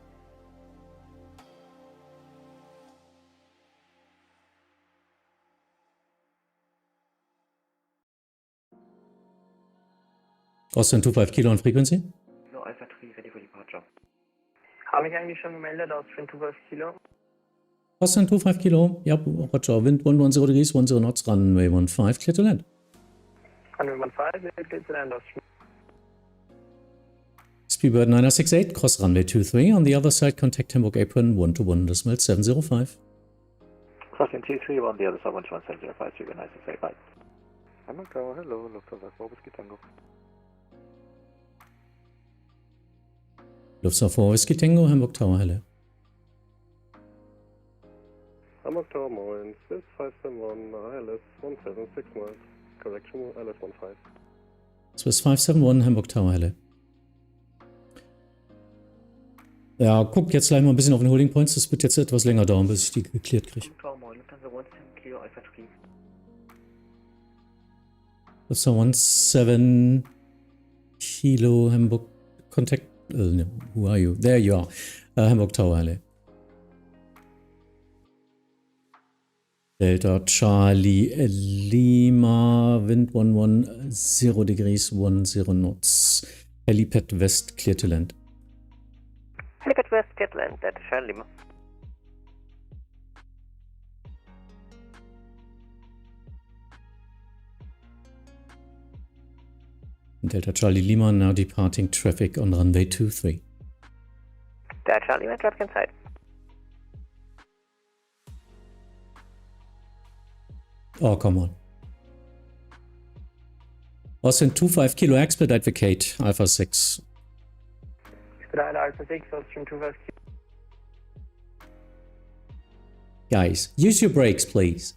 Austin 25 Kilo on frequency? No, Alpha 3, ready for departure. Habe ich eigentlich schon gemeldet aus 25 Kilo? Austin 25 Kilo, ja, Roger, Wind 110 degrees, 10 knots, runway 15, clear to land. Runway 15, clear to land aus. Speedbird 968, cross runway 23, on the other side contact Hamburg apron 121.705. Crossing 23, on the other side 11705, Super 968, bye. Hamburg Tower, hello, Lufthansa 4 Whiskey Tango. Lufthansa 4 Whiskey Tango, Hamburg Tower, hello. Hamburg Tower, moin, Swiss 571, ILS 1769, correction, ILS 15. Swiss 571, Hamburg Tower, hello. Ja, guck jetzt gleich mal ein bisschen auf den Holding Points. Das wird jetzt etwas länger dauern, bis ich die geklärt kriege. Das war 17 Kilo Hamburg Contact. No, who are you? There you are. Hamburg Tower, hello. Delta Charlie Lima, Wind 110 degrees, 10 knots. Helipad West, clear to land. Helipad West, clear to land, Delta Charlie Lima. Delta Charlie Lima now departing traffic on runway 23. Delta Charlie Lima, traffic inside. Oh, come on. Austin 25 Kilo expedite vacate, Alpha 6. Expedite Alpha 6, Austrian 25 Kilo. Guys, use your brakes, please.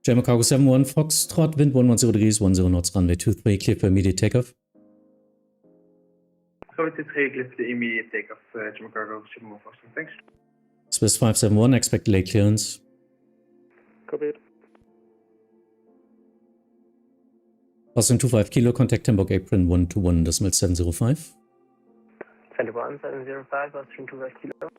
German Cargo 71 Foxtrot, wind 110 degrees, 10 knots, runway 23, clear for immediate takeoff. Runway 23, clear for the immediate takeoff, German Cargo 71 Foxtrot, thanks. Swiss 571, expect late clearance. Copied. Austin 25 Kilo, contact Hamburg apron 121.705. 21705, Austrian 25 Kilo.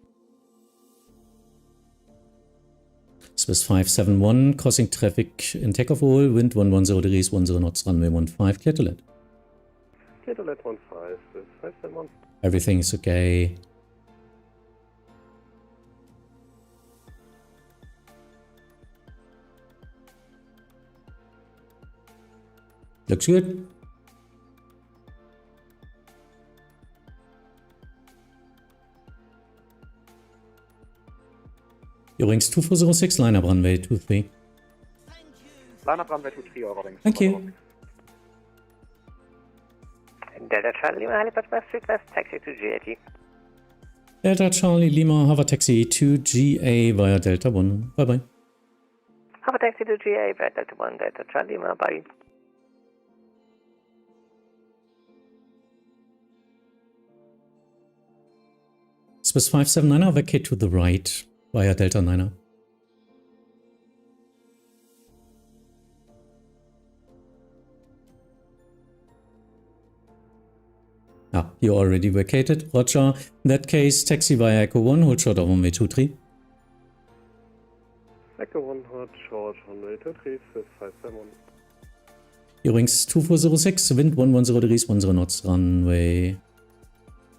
Swiss 571, crossing traffic in takeoff hole, wind 110 degrees, 10 knots, runway 15, clear to land. Clear to land 15, Swiss 571. Everything is okay. Looks good. Eurowings 2406, line up runway 23. Line up runway 23, Eurowings. Thank you. Delta Charlie Lima, helipad west request, taxi to GAT. Delta Charlie Lima, hover taxi to GA via Delta 1. Bye bye. Hover taxi to GA via Delta 1, Delta Charlie Lima, bye. Swiss 579er, vacate to the right via Delta 9er. Ah, you already vacated. Roger. In that case, taxi via Echo 1, hold short of runway 23. Echo 1 hot short runway 23, Swiss 571. Eurowings 2406, wind 110 degrees, 10 knots, runway.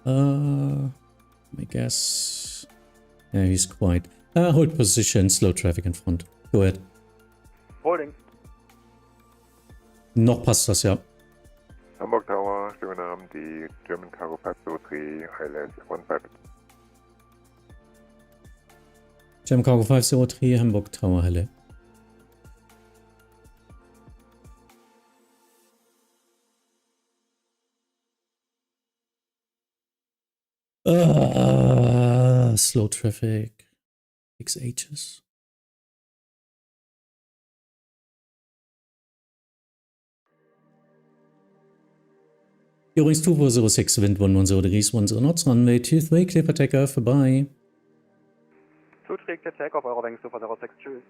I guess. Yeah, he's quite. Hold position, slow traffic in front. Go ahead. Holding. Noch passt das, ja. Hamburg Tower, schönen Abend, die German Cargo 503, ILS 15. German Cargo 503, Hamburg Tower, Halle. Slow traffic. 6 H's. Eurowings 2406, wind 110 degrees, 10 knots, runway 23, clear for takeoff, bye. 23, clear takeoff, Eurowings 2406, tschüss.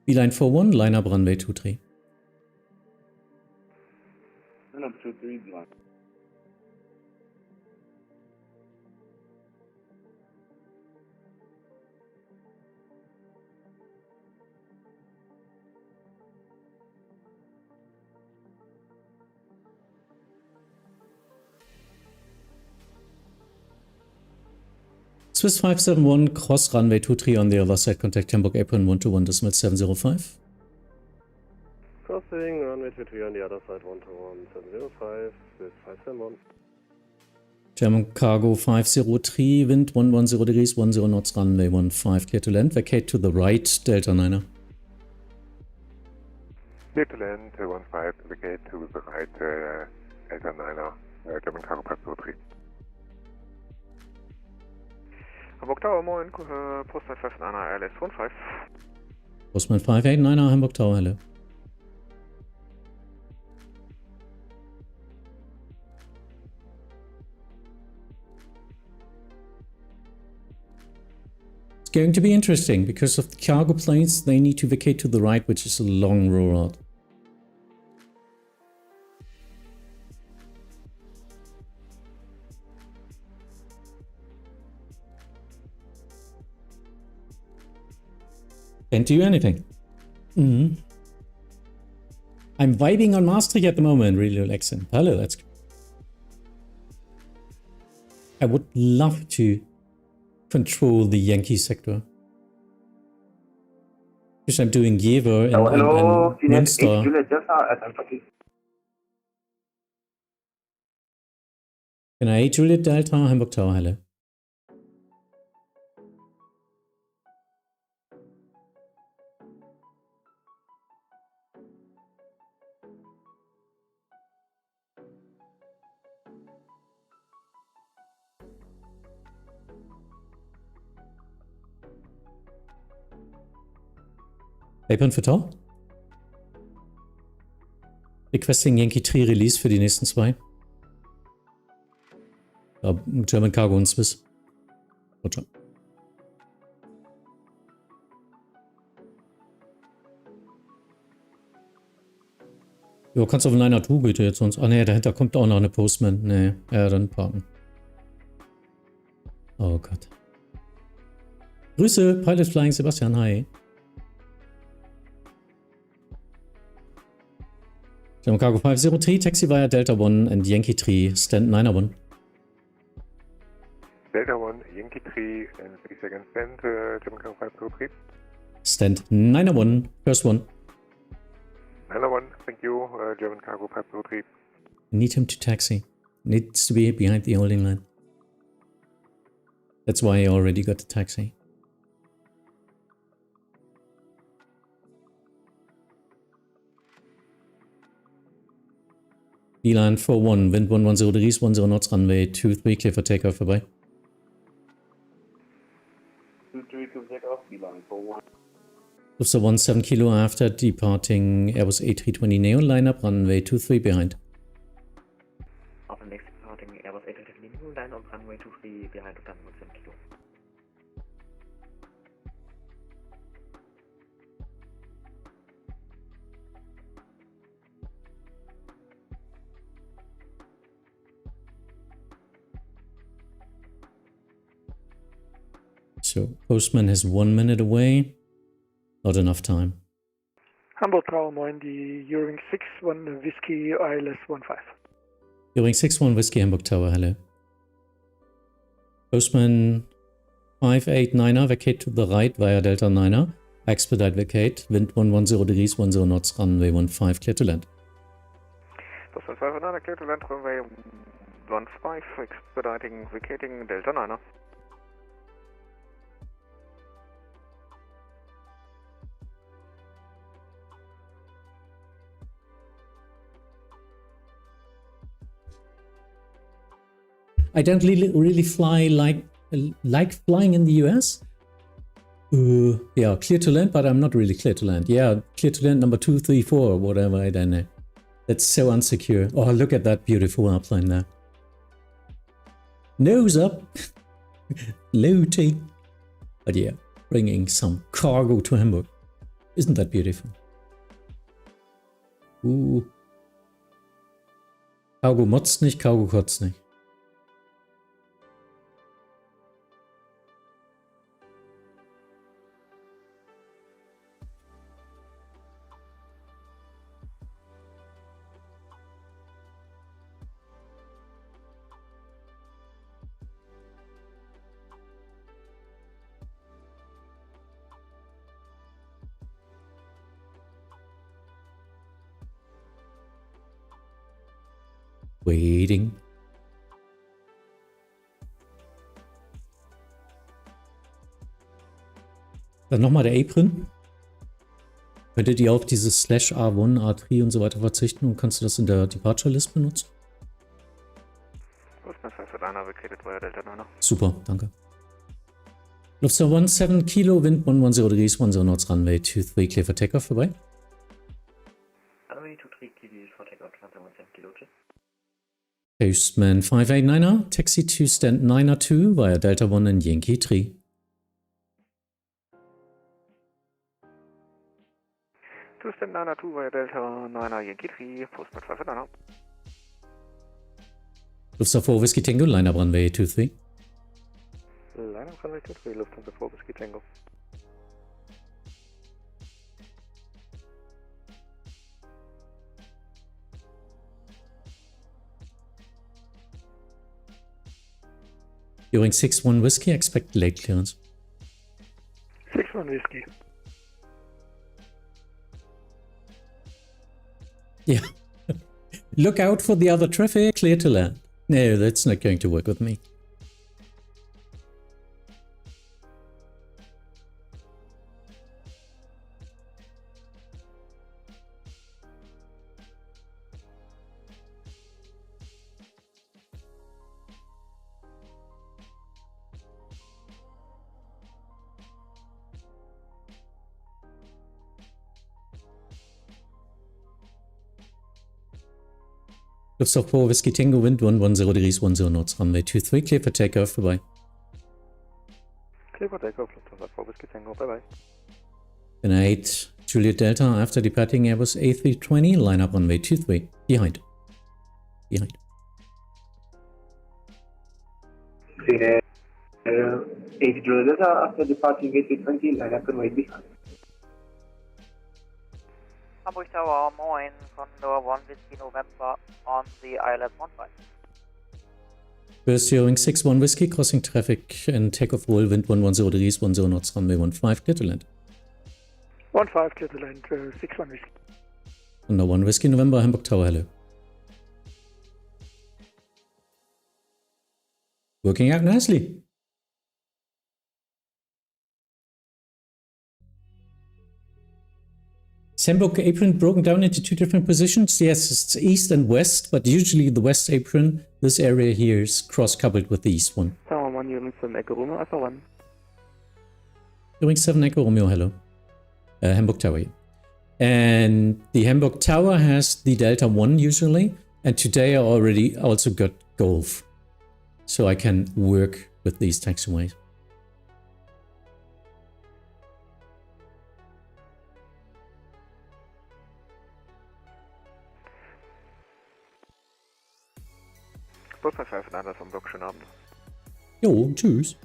Beeline 41, line up runway 23. Line up 23, line. Swiss 571, cross runway 23 on the other side, contact Hamburg apron 121.705. Crossing runway 23 on the other side, 121.705, Swiss 571. German Cargo 503, wind 110 degrees, 10 knots, runway 15, clear to land, vacate to the right, Delta 9er. Clear to land, 15, vacate to the right, Delta 9er, German Cargo 503. Hamburg Tower, moin, Postman 589, ILS 15. Postman 589er, Hamburg Tower, Halle. It's going to be interesting because of the cargo planes, they need to vacate to the right, which is a long rollout. Can't do anything. I'm vibing on Maastricht at the moment, really relaxing. Hello, that's good. I would love to control the Yankee sector. Because I'm doing Jever and Münster. Can I 8 Juliet Delta, Hamburg Tower, Halle? Apron für Tau? Requesting Yankee 3 Release für die nächsten 2. German Cargo und Swiss. Roger. Jo, kannst du auf einen 9er2 bitte jetzt sonst. Ah ne, dahinter kommt auch noch eine Postman. Ne, ja, dann parken. Oh Gott. Grüße, Pilot Flying Sebastian, hi. German Cargo 503, taxi via Delta 1 and Yankee 3, stand 9er 1. Delta 1, Yankee 3, and 30 seconds stand, German Cargo 503. Stand 9er 1, first one. 9er 1, thank you, German Cargo 503. Need him to taxi. Needs to be behind the holding line. That's why I already got the taxi. Beeline 41, wind 110 degrees, 10 knots, runway 23, clear for takeoff, vorbei. 23 to take off, Beeline 41. Lufthansa 17 kilo after departing Airbus A320 Neo, line up, runway 23 behind. After next departing Airbus A320 Neo, line up, runway 23 behind Lufthansa 17 kilo. So, postman is 1 minute away. Not enough time. Hamburg Tower 9, die Eurowing 61 Whiskey ILS 15. Eurowing 61 Whiskey Hamburg Tower, hello. Postman 589er, vacate to the right via Delta 9er. Expedite vacate, wind 110 degrees, 10 knots, runway 15, clear to land. Postman 589, clear to land, runway 15, expediting, vacating Delta 9er. I don't really fly like flying in the US. Yeah, clear to land, but I'm not really clear to land. Yeah, clear to land number 2, 3, 4, whatever, I don't know. That's so unsecure. Oh, look at that beautiful airplane there. Nose up. Floating. But yeah, bringing some cargo to Hamburg. Isn't that beautiful? Cargo motzt nicht, Cargo kotzt nicht. Waiting. Dann nochmal der Apron. Könntet ihr auf dieses Slash A1, A3 und so weiter verzichten und kannst du das in der Departure List benutzen? Super, danke. Lufthansa 17 Kilo, wind 110 degrees, 10 knots, runway 23, clear for takeoff, vorbei. Runway 23, clear for takeoff, 17 Kilo, tschüss. Postman 589er, taxi to stand 9er2 via Delta 1 and Yankee 3. To stand 9er2 via Delta 9er Yankee 3, Postman 589er. Lufthansa 4 Whiskey Tango, line up runway 23. Line up runway 23, Lufthansa 4 Whiskey Tango. During 6-1 Whiskey, expect late clearance. 6-1 Whiskey. Yeah. Look out for the other traffic, clear to land. No, that's not going to work with me. Lufthansa 4 Whiskey Tango, wind 110 degrees, 10 knots, runway 23, clear for takeoff, bye-bye. Clear for takeoff, Lufthansa 4 Whiskey Tango, bye-bye. Then 8 Juliet Delta, after departing Airbus A320, line up runway 23, behind. Behind. 8 Juliet Delta, after departing A320, line up runway behind. Hamburg Tower, moin, Condor 1 Whiskey November on the ILS 15. First Eurowing 6-1 Whiskey, crossing traffic and takeoff roll, wind 110 degrees, 10 knots, runway 15, clear to land. 15, clear to land, 6-1 Whiskey. Condor 1 Whiskey November, Hamburg Tower, hello. Working out nicely. Hamburg apron broken down into two different positions. Yes, it's east and west, but usually the west apron, this area here is cross-coupled with the east one. Tower 1, Unit 7 Echo Romeo, Alpha 1. Doing 7 Echo Romeo, hello. Hamburg Tower. And the Hamburg Tower has the Delta 1 usually, and today I already also got Golf. So I can work with these taxiways. Bus 55 Niners Hamburg, schönen Abend. Jo, tschüss.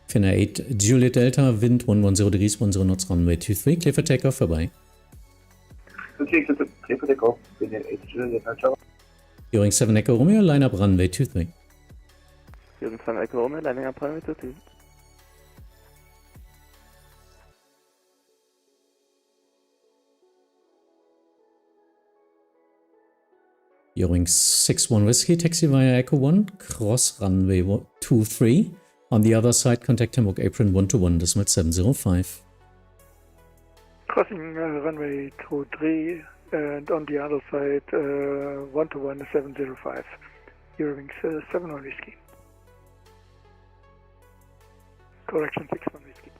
Finna 8 Juliet Delta, Wind 110 degrees, 10 knots, runway 23, clear for takeoff, vorbei. Okay, clear for takeoff, Finna 8 Juliet Delta. Hearing 7 Echo Romeo, line up runway 23. Hearing 7 Echo Romeo, lining up runway 23. Hearing 6-1 Whiskey, taxi via Echo 1, cross runway 23. On the other side, contact Hamburg apron 121, decimal 705. Crossing runway 23 and on the other side 121 705. Hearing 7-1 Whiskey. Correction 6-1 Whiskey.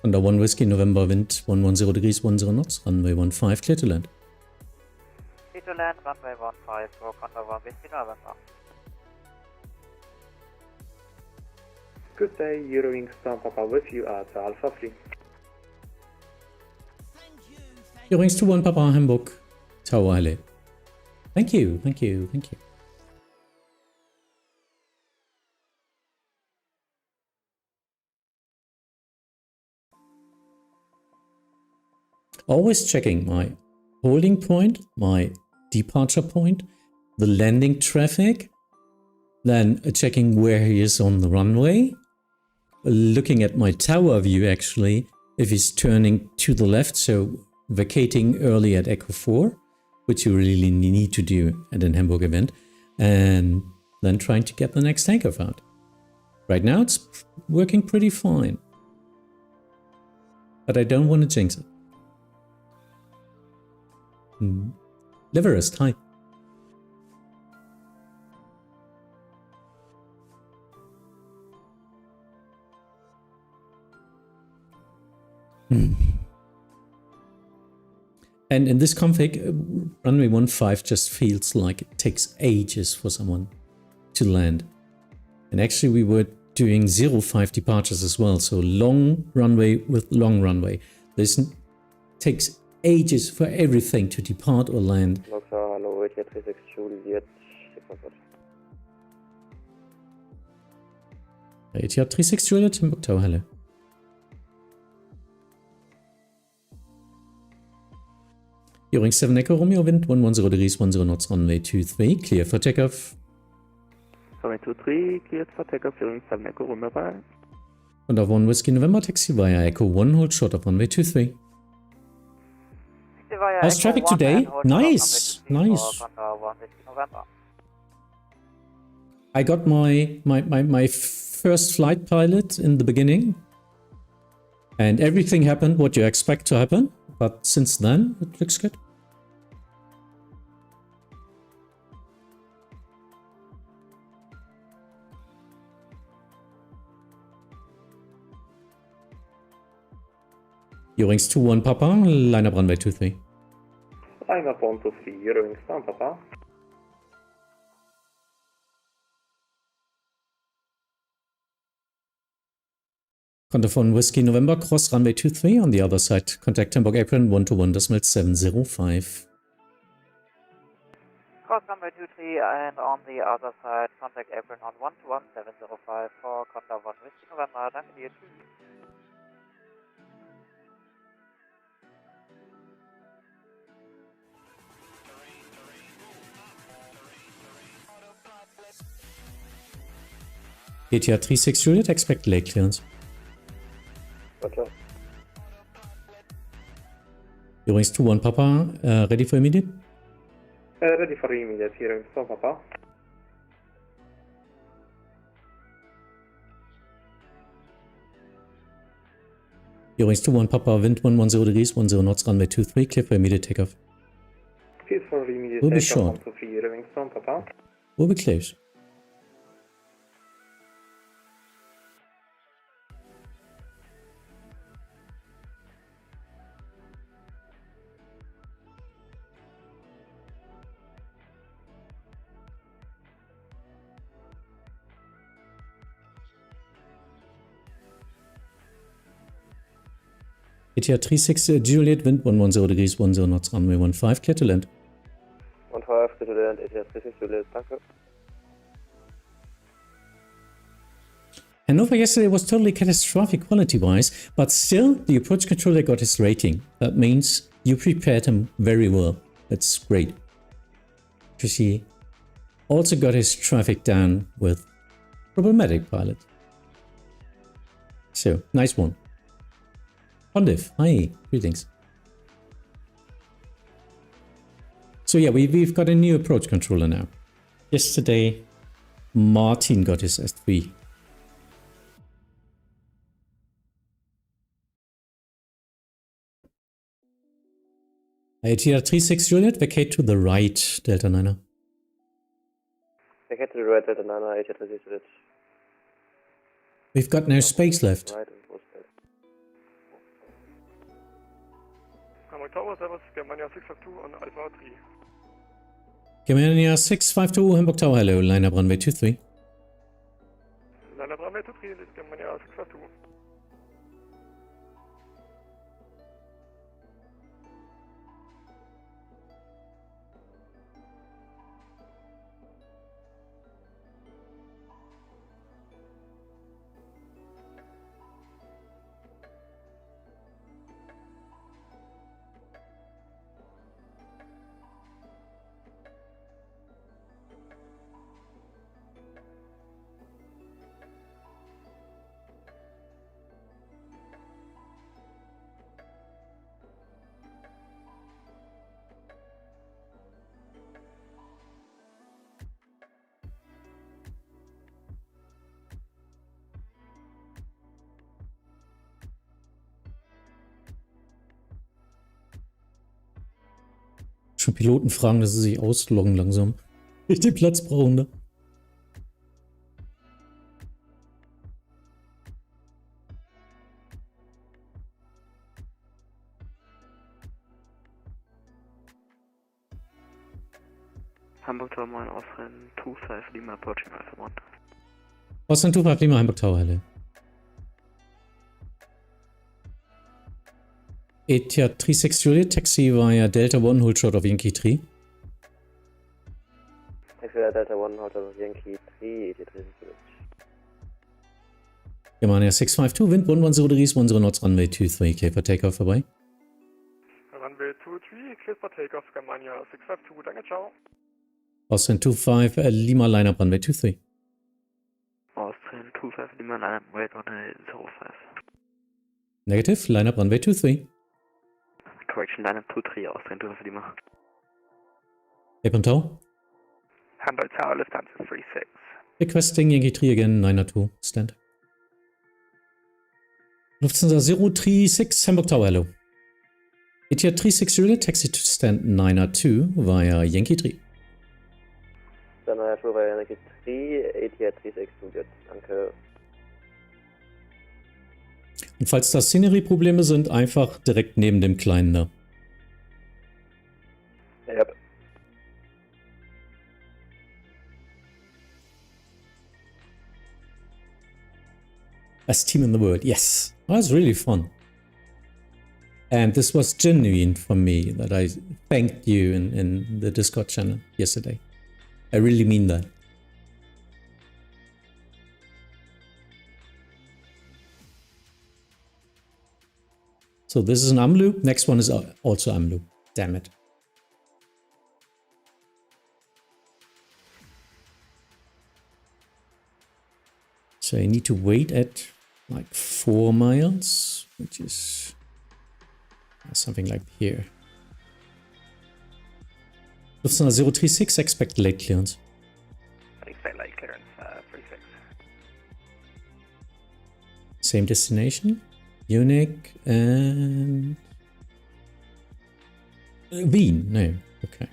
Under 1 Whiskey, November, wind 110 degrees, 10 knots, runway 15, clear to land. Clear to land, runway 15 for Condor 1 Whiskey, November. Good day, Eurowings Star Papa with you at Alpha 3. Eurowings 21 Papa, Hamburg, Tower LA. Thank you, thank you, thank you. Always checking my holding point, my departure point, the landing traffic, then checking where he is on the runway, looking at my tower view actually, if he's turning to the left, so vacating early at Echo 4, which you really need to do at an Hamburg event, and then trying to get the next takeoff out. Right now it's working pretty fine, but I don't want to jinx it. Liverist, hi. And in this config, runway 15 just feels like it takes ages for someone to land. And actually we were doing 05 departures as well, so long runway with long runway. This takes ages for everything to depart or land. Hello, ETA 36 Juliet. ETA 36 Juliet, Hamburg Tower, hello. Hearing 7 Echo Romeo, wind 110 degrees, 10 knots, runway 23, clear for takeoff. Runway 23, cleared for takeoff, hearing 7 Echo Romeo, bye. Und auf 1 Whiskey November, taxi via Echo 1, hold short of runway 23. How's traffic today? Nice, nice. I got my first flight pilot in the beginning, and everything happened what you expect to happen. But since then, it looks good. Eurowings 21 Papa, line up runway 23. Line up 123, Eurowings down Papa. Contact von Whiskey November, cross runway 23 on the other side. Contact Hamburg apron 121 decimal 705. Cross runway 23 and on the other side, contact apron on 121 705 for Condor 1 Whiskey November. Danke dir, tschüss. ETA 36 Juliet, expect lake clearance. Roger. Eurings 2-1 Papa, ready for immediate? Ready for immediate, hearing from Papa. Eurings 2-1 Papa, wind 110 degrees, 10 knots, runway 23, clear for immediate takeoff. Clear for immediate We'll be takeoff, short. 123, hearing from Papa. We'll be close. ATR 36 Juliet, wind 110 degrees, 10 knots, runway 15, clear to land. 15, clear to land, ATR 36 Juliet, danke. Hannover yesterday was totally catastrophic quality-wise, but still the approach controller got his rating. That means you prepared him very well. That's great. Because he also got his traffic down with problematic pilot. So, nice one. Pondiv, hi, greetings. So yeah, we've got a new approach controller now. Yesterday, Martin got his S3. ATR 36 Juliet, vacate to the right, Delta 9er. Vacate to the right, Delta 9er, ATR 36 Juliet. We've got no space left. Right, and full space. Hamburg Tower, Service, Germania 652 on Alpha 3. Germania 652, Hamburg Tower, hello, line up runway 23. Line up runway 23, this is Germania 652. Schon Piloten fragen, dass sie sich ausloggen langsam. Ich den Platz brauchen, ne? Hamburg Tower 9, Austrian 25 Lima, approaching Alpha 1. Austrian 25 Lima, Hamburg Tower, hello. ATR 36 Juliet, taxi via Delta 1, hold short of Yankee 3. Taxi via Delta 1, hold short of Yankee 3, ATR 36 Juliet. Germania 652, wind 110 degrees, 10 knots, runway 23, clear for takeoff vorbei. Runway 23, clear for takeoff, Germania 652, danke, ciao. Austrian 25 Lima, line up runway 23. Austrian 25 Lima, line up, wait runway 05. Negative, line up runway 23. Correction, line up 23, Austrian 25 Lima. Cape Tower. Hamburg Tower, Lufthansa 36. Requesting Yankee 3 again, 902, stand. Lufthansa 036, Hamburg Tower, hello. ATR 36 Juliet, taxi to stand 902 via Yankee 3. Dann 902 via Yankee 3, ATR 36 Juliet, danke. Und falls da Szenerie-Probleme sind, einfach direkt neben dem Kleinen da. Yep. Best team in the world, yes. That was really fun. And this was genuine for me that I thanked you in the Discord channel yesterday. I really mean that. So this is an AMLU. Next one is also AMLU. Damn it. So I need to wait at like 4 miles, which is something like here. Lufthansa 036, expect late clearance. Expect late clearance, 36. Same destination, Munich and Wien. No, okay.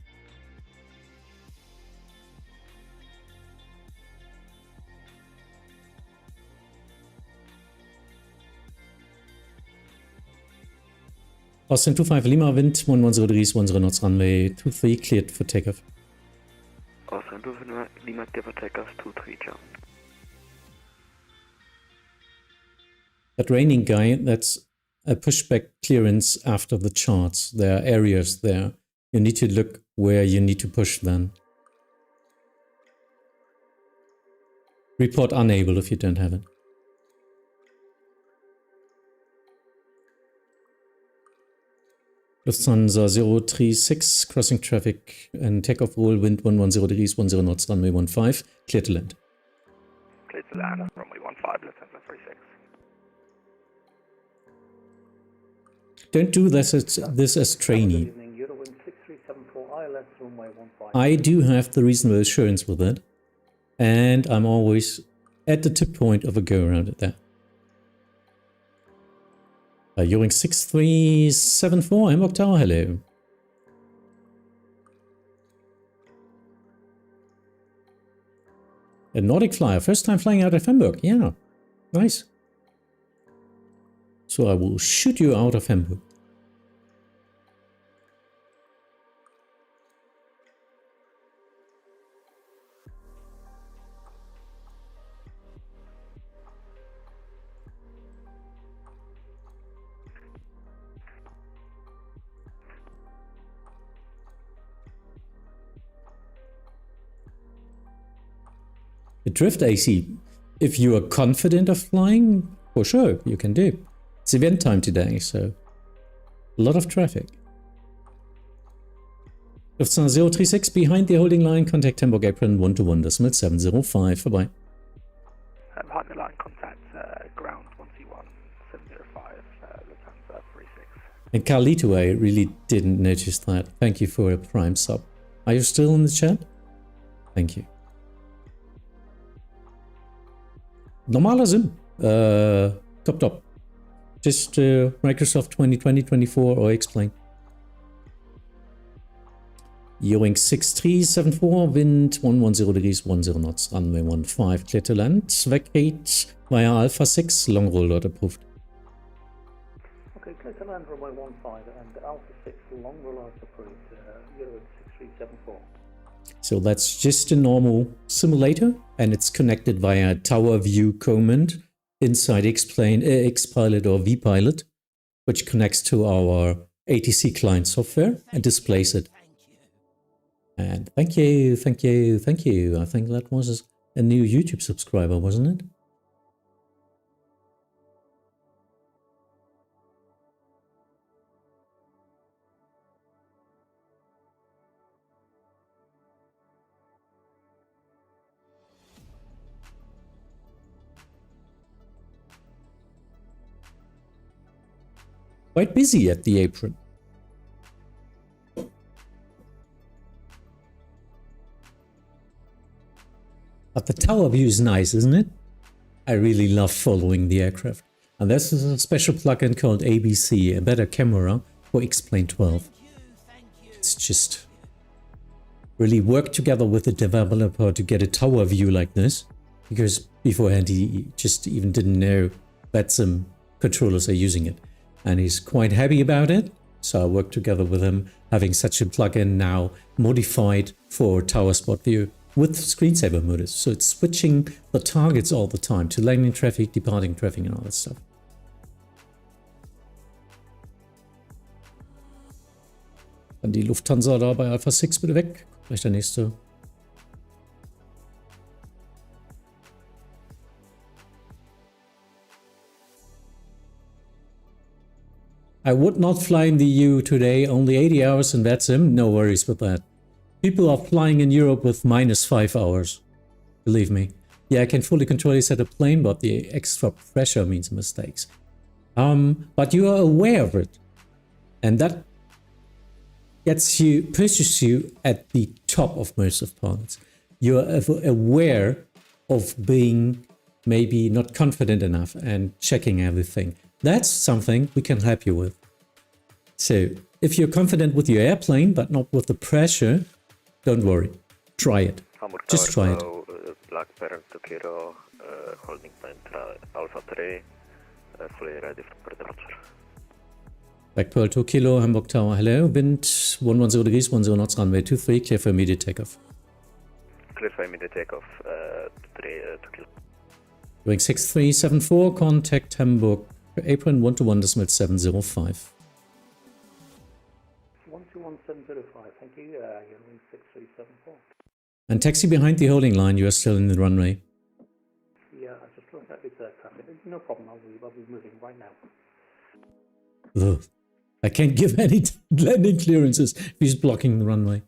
Austin 25 Lima, wind 110 degrees, 10 knots, runway 23, cleared for takeoff. Austin 25 Lima, clear for takeoff, 23, jump. That raining guy, that's a pushback clearance after the charts. There are areas there. You need to look where you need to push then. Report unable if you don't have it. Lufthansa 036, crossing traffic and takeoff roll, wind 110 degrees, 10 knots, runway 15, clear to land. Clear to land, runway 15, Lufthansa 36. Don't do this as trainee. I do have the reasonable assurance with it, and I'm always at the tip point of a go around at that. Eurowing 6374, Hamburg Tower, hello. A Nordic flyer, first time flying out of Hamburg, yeah, nice. So I will shoot you out of Hamburg. The drift AC, if you are confident of flying, for sure, you can do. It's event time today, so a lot of traffic. Lufthansa 036 behind the holding line, contact Hamburg apron 121.705, bye-bye. Behind the line, contact ground 121.705, Lufthansa 36. And Carlito, I really didn't notice that. Thank you for a prime sub. Are you still in the chat? Thank you. Normaler Sim. Top. Just Microsoft 2020-24 or explain. Eurowing 6374, wind 110 degrees, 10 knots, runway 15, clear to land. Vacate via Alpha 6, long roll not approved. Okay, clear to land, runway 15 and Alpha 6, long roll not approved, Eurowing 6374. So that's just a normal simulator, and it's connected via tower view command inside Xpilot or VPilot, which connects to our ATC client software and displays it. And thank you. I think that was a new YouTube subscriber, wasn't it? Quite busy at the apron. But the tower view is nice, isn't it? I really love following the aircraft. And this is a special plugin called ABC, a better camera for X-Plane 12. It's just really work together with the developer to get a tower view like this. Because beforehand he just even didn't know VATSIM controllers are using it. And he's quite happy about it. So I worked together with him, having such a plugin now modified for tower spot view with screensaver mode. So it's switching the targets all the time to landing traffic, departing traffic and all that stuff. Dann die Lufthansa da bei Alpha 6 bitte weg. Gleich der nächste. I would not fly in the EU today, only 80 hours in VATSIM, no worries with that. People are flying in Europe with -5 hours, believe me. Yeah, I can fully control set a plane, but the extra pressure means mistakes. But you are aware of it. And that pushes you at the top of most of pilots. You are aware of being maybe not confident enough and checking everything. That's something we can help you with. So if you're confident with your airplane, but not with the pressure, don't worry. Try it. Just try it. Black Parent to Kilo, holding point Alpha 3, fully ready for departure. Black Pearl 2 Kilo, Hamburg Tower, hello. Wind 110 degrees, 10 knots, runway 23, clear for immediate takeoff. Clear for immediate takeoff, 2 Kilo. Doing 6374, contact Hamburg apron 121.705. 121.705, thank you. You're doing 6374. And taxi behind the holding line, you are still in the runway. Yeah, I just looked at this traffic. No problem, I'll be moving right now. Ugh. I can't give any landing clearances if he's blocking the runway.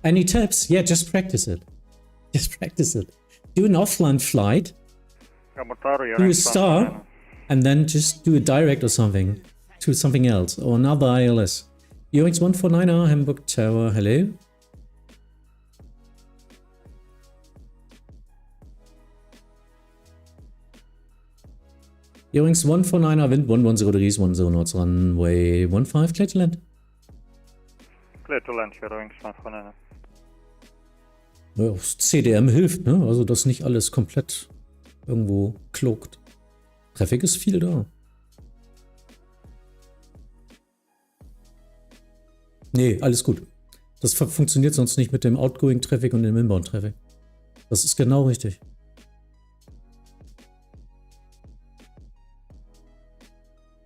Any tips? Yeah, just practice it. Just practice it. Do an offline flight. Do a star. And then just do a direct or something. To something else. Or another ILS. UX 149R, Hamburg Tower, hello. UX 149R, wind 110 degrees, 10 knots, runway 15, clear to land. Clear to land, UX 149R. Ja, CDM hilft, ne? Also, dass nicht alles komplett irgendwo klokt. Traffic ist viel da. Nee, alles gut. Das funktioniert sonst nicht mit dem Outgoing Traffic und dem Inbound Traffic. Das ist genau richtig.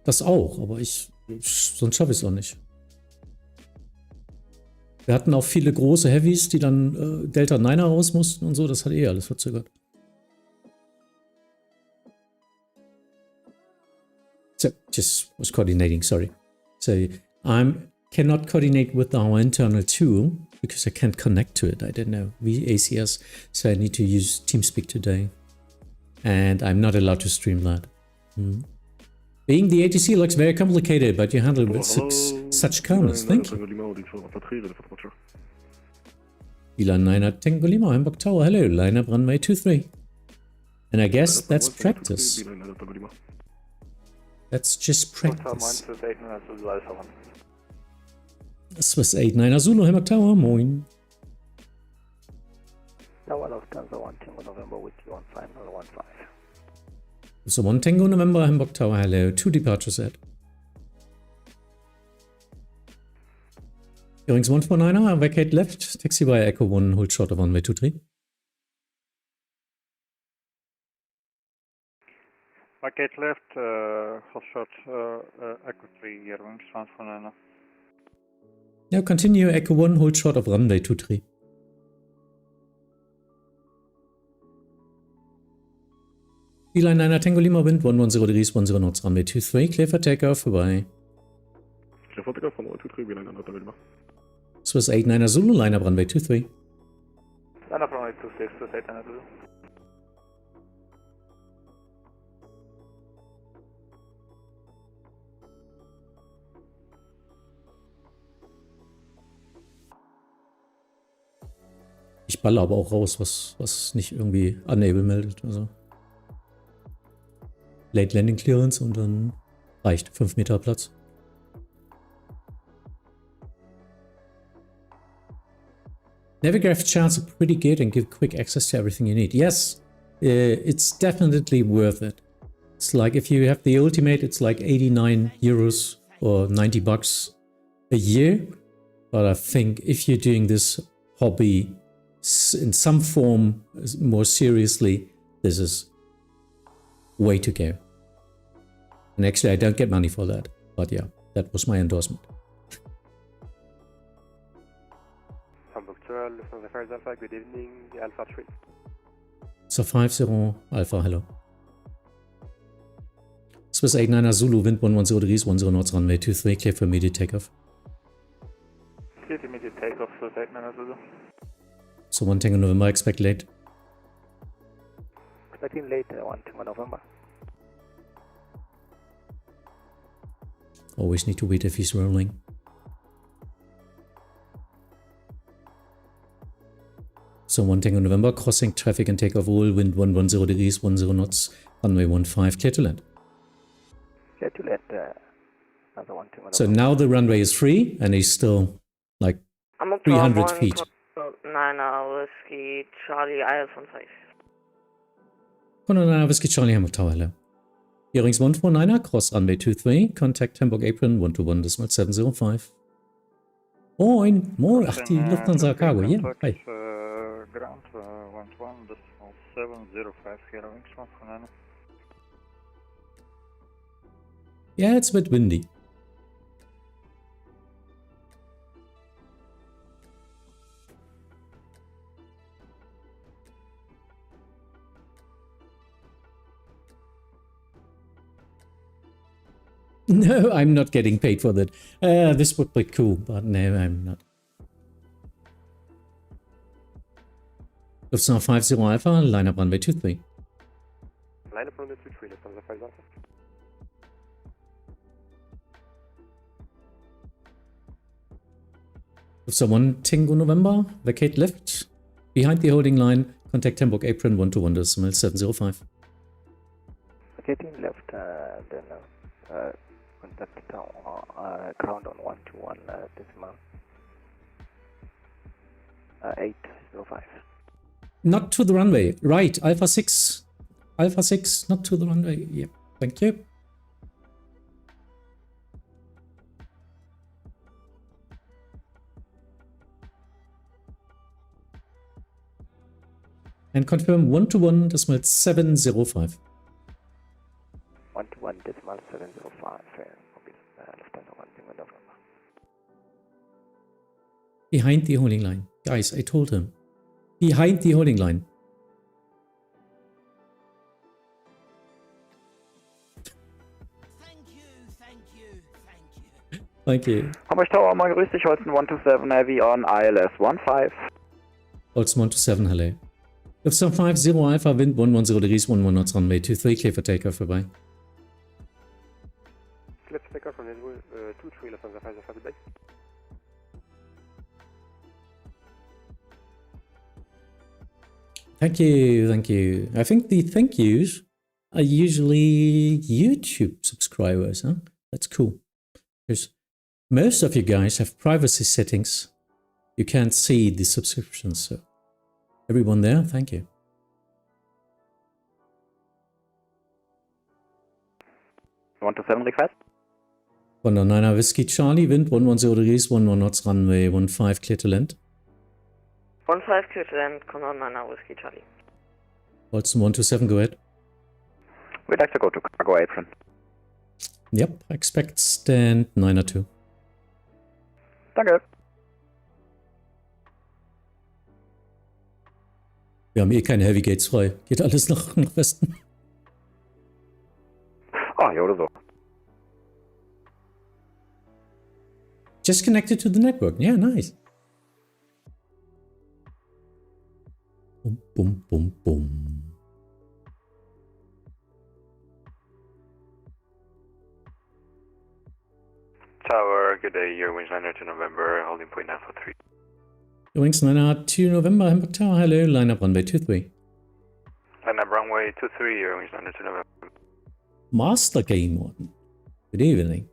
Das auch, aber sonst schaffe ich es auch nicht. Wir hatten auch viele große Heavys, die dann Delta 9er raus mussten und so. Das hat alles verzögert. So, just was coordinating, sorry. So, cannot coordinate with our internal tool because I can't connect to it. I don't know VACS, so I need to use TeamSpeak today. And I'm not allowed to stream that. Being the ATC looks very complicated, but you handle it with such calmness. Thank you. Elan 9 Tango Lima, Hamburg Tower, hello, line up runway 23. And I guess that's practice. That's just practice. Swiss 89er Zulu, Hamburg Tower, moin. Tower Lufthansa 1 Tango November with you on final 15. So 1 Tango November, Hamburg Tower, hello, 2 departures at. Bearings 149er, vacate left, taxi by Echo 1, hold short of runway 23. Vacate left, hold short, Echo 3, Bearings 149er. Now continue, Echo 1, hold short of runway 23. Beeline 9 Tango Lima, wind 110 degrees, 10 knots, runway 23, clear for takeoff, goodbye. Clear for takeoff, runway 23, Beeline 9 Tango Lima. Swiss 89er Zulu, line up runway 23. Line up runway 26, Swiss 89er Zulu. Ich baller aber auch raus, was nicht irgendwie Unable meldet. Also Late Landing Clearance und dann reicht 5 Meter Platz. Navigraph charts are pretty good and give quick access to everything you need. Yes, it's definitely worth it. It's like if you have the Ultimate, it's like 89 euros or 90 bucks a year. But I think if you're doing this hobby in some form more seriously, this is way to go. And actually I don't get money for that, but yeah, that was my endorsement. Hamburg Tower, Lufthansa Fires Alpha, good evening, Alpha 3. So 50 Alpha, hello. Swiss 89er Zulu, wind 110 degrees, 10 knots, runway 23, clear for immediate takeoff. Clear for immediate takeoff, Swiss 89er Zulu. So 1 Tango November, expect late. Expecting late, 1 Tango November. Always need to wait if he's rolling. So 1 Tango November, crossing traffic and takeoff all, wind 110 degrees, 10 knots, runway 15, clear to land. Clear to land, another 1 Tango November. So now the runway is free and he's still like 300 feet. 9 Whiskey Charlie IS15. Contact 9 Whiskey Charlie Hamburg Tower, hello. Hearings 149er, cross runway 23, contact Hamburg Apron 121.705. Moin, moin, ach die Lufthansa Cargo, ja, hi. Ground 11.705, hearings 149er. Yeah, it's a bit windy. No, I'm not getting paid for that. This would be cool, but no, I'm not. Lufthansa 50 Alpha, line up runway 23. Line up runway 23, Lufthansa 50 Alpha. Lufthansa 1 Tango November, vacate left. Behind the holding line, contact Hamburg Apron 121.705. Vacating left, then contact ground on 121 decimal 805. Not to the runway. Right, Alpha 6. Alpha 6, not to the runway. Yep, thank you. And confirm 121.705. 121.705. Lufthansa 1 Tango November. Behind the holding line. Guys, I told him. Behind the holding line. Thank you. Hamburg Tower, moin, grüß dich, Holsten 127 Heavy on ILS 15. Holsten 127, hello. Lufthansa 50 Alpha, wind 110 degrees, 11 knots, runway 23, clear for takeoff, goodbye. Clear for takeoff from runway 23, Lufthansa 50 Alpha, goodbye. Thank you, thank you. I think the thank yous are usually YouTube subscribers, huh? That's cool. Because most of you guys have privacy settings. You can't see the subscriptions, so everyone there, thank you. 127 request. 109er Whiskey Charlie, wind 110 degrees, 11 knots, runway 15, clear to land. 15 clear to land, Condor 9 Whiskey Charlie. Holsten 127, go ahead. We'd like to go to cargo apron. Yep, expect stand 902. Danke. Wir haben eh keine Heavy Gates frei. Geht alles nach Westen. Ah, ja, oder so. Just connected to the network. Yeah, nice. Boom, boom, boom, boom. Tower, good day, your wings 902 November, holding point 943. Wings 902 November, Hamburg Tower, hello, line up runway 23. Line up runway 23, your wings 902 November. Master Game One. Good evening.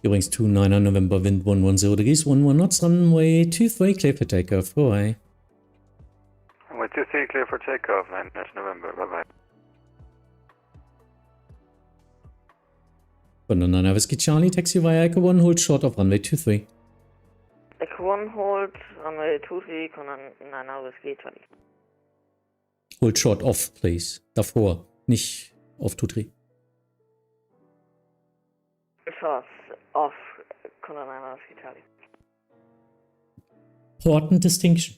Übrigens 29er November, wind 110 degrees, 11 knots, runway 23, clear for takeoff, bye. Runway 23, clear for takeoff, and that's November, bye-bye. 109er Whiskey Charlie, taxi via Echo 1, hold short of runway 23. Echo 1 hold, runway 23, Condor 9 Whiskey Charlie. Hold short off, please. Davor, nicht auf 23. Short off, Condor 9 Whiskey Charlie. important distinction.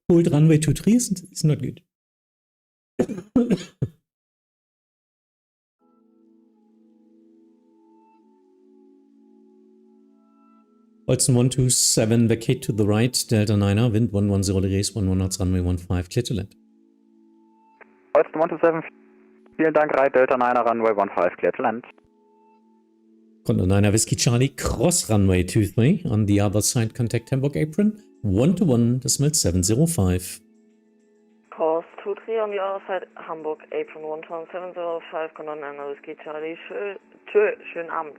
Hold runway 23 is not good. Holsten 127, vacate to the right, Delta 9er, wind 110 degrees, 11 knots, runway 15, clear to land. Holsten 127, vielen Dank, right, Delta 9er, runway 15, clear to land. Condor 9er, Whiskey Charlie, cross runway 23, on the other side, contact Hamburg apron, 121, decimal 705. Course 23 on the other side, Hamburg apron 11705, Condor 9er, Whiskey Charlie, schönen Abend.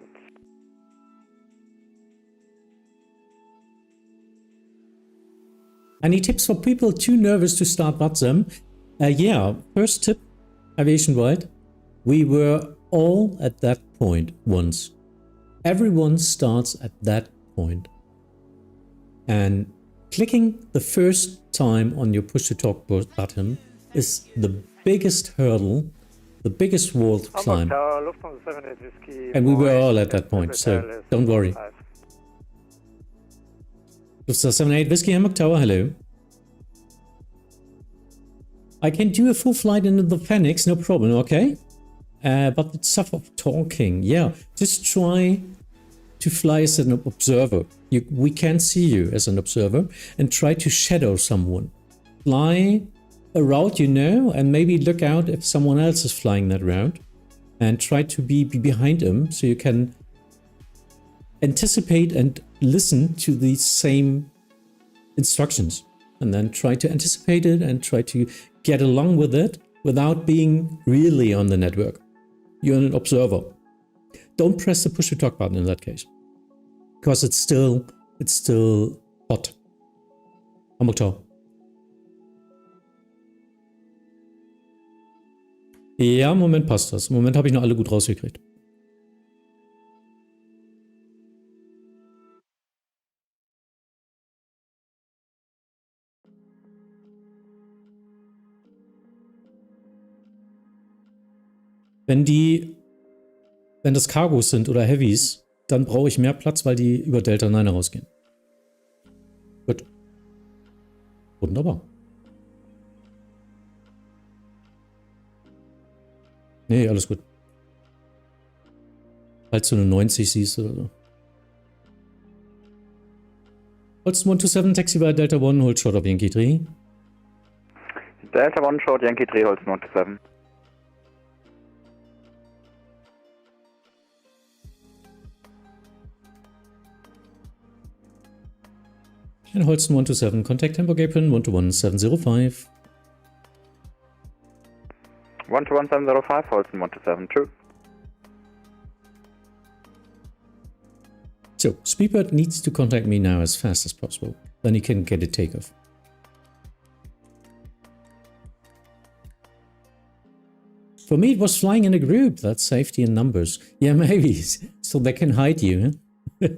Any tips for people too nervous to start VATSIM? Yeah, first tip, aviation wide. We were all at that point once. Everyone starts at that point. And clicking the first time on your push to talk button is the biggest hurdle, the biggest wall to climb. And we were all at that point, so don't worry. Lufthansa 78 Whiskey Hamburg Tower, hello. I can do a full flight into the Phoenix, no problem, okay? But the stuff of talking, yeah, just try to fly as an observer. We can see you as an observer and try to shadow someone. Fly a route you know and maybe look out if someone else is flying that route and try to be behind them so you can anticipate and listen to the same instructions and then try to anticipate it and try to get along with it without being really on the network. You're an observer. Don't press the push to talk button in that case because it's still hot. Hamburg Tower. Ja, im Moment passt das. Im Moment habe ich noch alle gut rausgekriegt. Wenn das Cargos sind oder Heavies, dann brauche ich mehr Platz, weil die über Delta 9 rausgehen. Gut. Wunderbar. Nee, alles gut. Falls du eine 90 siehst oder so. Holsten 127, Taxi by Delta 1, hold short of Yankee 3. Delta 1, short Yankee 3, Holsten 127. And Holsten 127, contact Hamburg apron 121-705. 121-705, Holsten 127, true. So, Speedbird needs to contact me now as fast as possible. Then he can get a takeoff. For me, it was flying in a group. That's safety in numbers. Yeah, maybe. So they can hide you. Huh?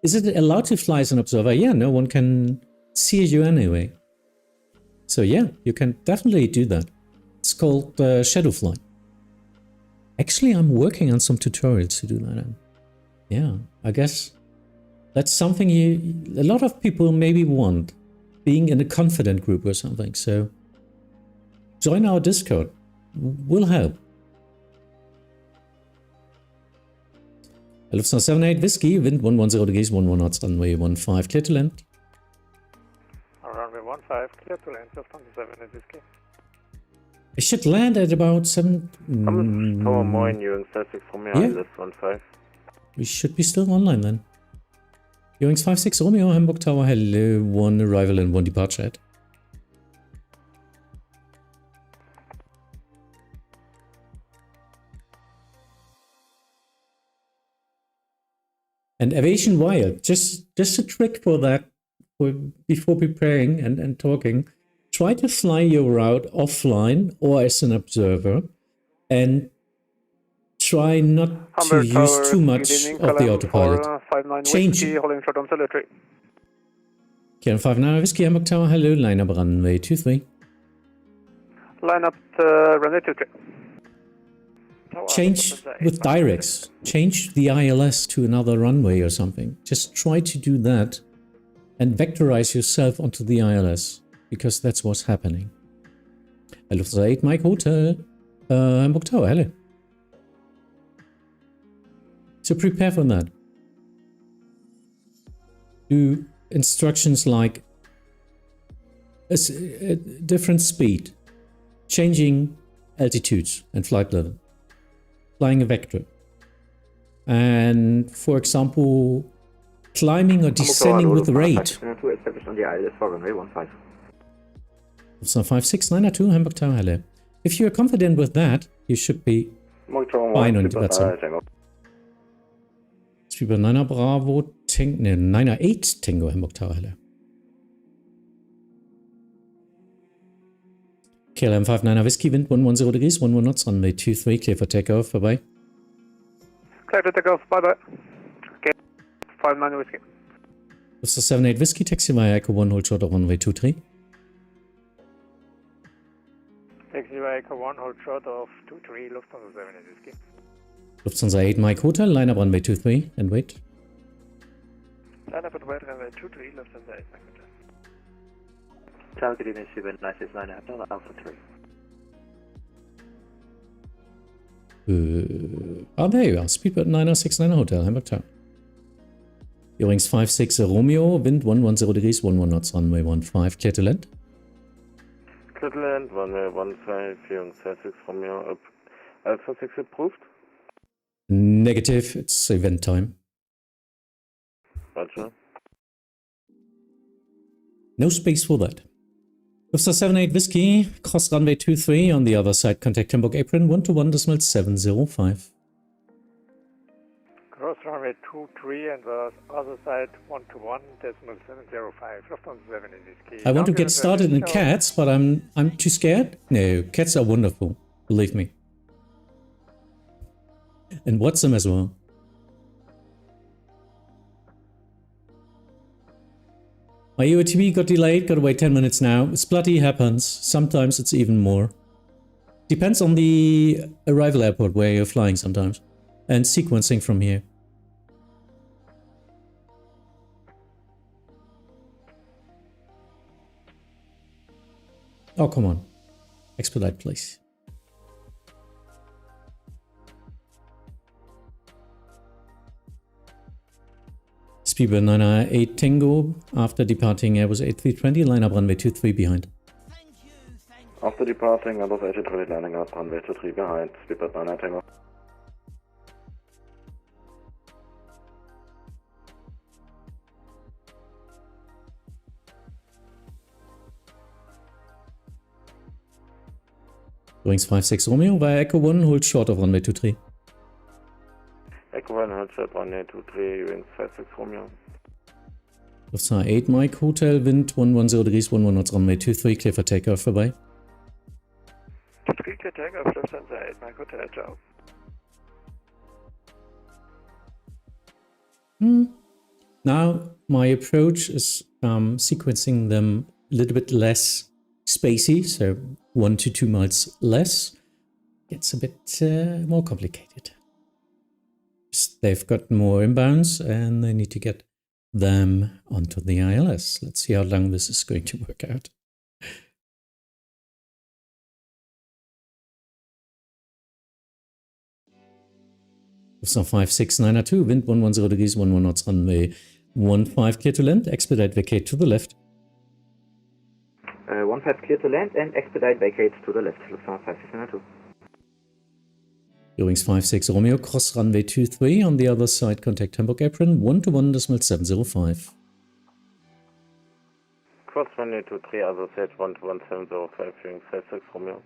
Is it allowed to fly as an observer? Yeah, no one can see you anyway. So yeah, you can definitely do that. It's called shadow flight. Actually, I'm working on some tutorials to do that. Yeah, I guess that's something a lot of people maybe want, being in a confident group or something. So join our Discord. Will help. Lufthansa 78 Whiskey, wind 110 degrees, 11 knots, runway 15, clear to land. Runway 15, clear to land, Lufthansa 78 Whiskey. I should land at about 7... Tower Moin, Ewing 56 Romeo, Isles 15. We should be still online then. Ewings 56 Romeo, Hamburg Tower, hello, 1 arrival and 1 departure at. And Aviation Wired, just a trick for that, before preparing and talking, try to fly your route offline or as an observer, and try not to use too much of the autopilot. Change. Holding short on Solitary. Karen 59 Whiskey, Hamburg Tower, hello, line up runway 23. Line up runway 23. change with directs. Change the ILS to another runway or something. Just try to do that and vectorize yourself onto the ILS, because that's what's happening. Lufthansa 8 Mike Hotel, Hamburg Tower, hello. So prepare for that. Do instructions like a different speed, changing altitudes and flight level, flying a vector, and for example, climbing or descending with rate. So 56902 Hamburg Tower, hello. If you are confident with that, you should be fine on the VATSIM. Speedbird 9er Bravo, 9er 8 Tango Hamburg Tower, hello. KLM 59er Whiskey, wind 110 degrees, 11 knots, runway 23, clear for takeoff, bye-bye. Clear to take off, bye-bye. Okay, 59er Whiskey. Lufthansa 78 Whiskey, taxi via Echo 1, hold short of runway 23. Taxi via Echo 1, hold short of 23, Lufthansa 78 Whiskey. Lufthansa 8 Mike Hotel, line up runway 23, and wait. Line up at wait, runway 23, Lufthansa 8 Mike Hotel. Tower, good evening, Speedbird 969, Alpha 3. There you are. Speedbird 969 Hotel, Hamburg Tower. Earrings 56 Romeo, wind 110 degrees, 11 knots, runway 15, clear to land. Clear to land, runway 15, Earrings 56 Romeo, Alpha 6 approved. Negative, it's event time. Roger. No space for that. Lufthansa 78 Whiskey, cross runway 23, on the other side, contact Hamburg apron 121.705. Cross runway 23 and the other side 121.705. Lufthansa 78 Whiskey. I want to get started in cats, but I'm too scared. No, cats are wonderful, believe me. And VATSIM as well. My UATB got delayed, gotta wait 10 minutes now. It's bloody happens. Sometimes it's even more. Depends on the arrival airport where you're flying sometimes. And sequencing from here. Oh, come on. Expedite, please. Speedbird 9er 8 Tango, after departing Airbus 8320, line up runway 23 behind. After departing Airbus 8320, lining up runway 23 behind, Speedbird 9er Tango. Wings 56 Romeo via Echo 1, hold short of runway 23. Echo 1, hold short runway 23, wings 56 Romeo. Lufthansa 8 Mike Hotel, wind 110 degrees, 11 knots, runway 23, clear for takeoff, vorbei. 23 clear takeoff, Lufthansa 8 Mike Hotel, ciao. Now, my approach is sequencing them a little bit less spacey, so 1 to 2 miles less. Gets a bit more complicated. They've got more inbounds and they need to get them onto the ILS. Let's see how long this is going to work out. So 56902, wind 110 degrees, 11 knots, runway 15, clear to land, expedite vacate to the left. 15 clear to land and expedite vacate to the left, Lufthansa 56902. Wings 56 Romeo, cross runway 23, on the other side, contact Hamburg apron 121.705. Cross runway 23, other side 121.705, Wings 56 Romeo.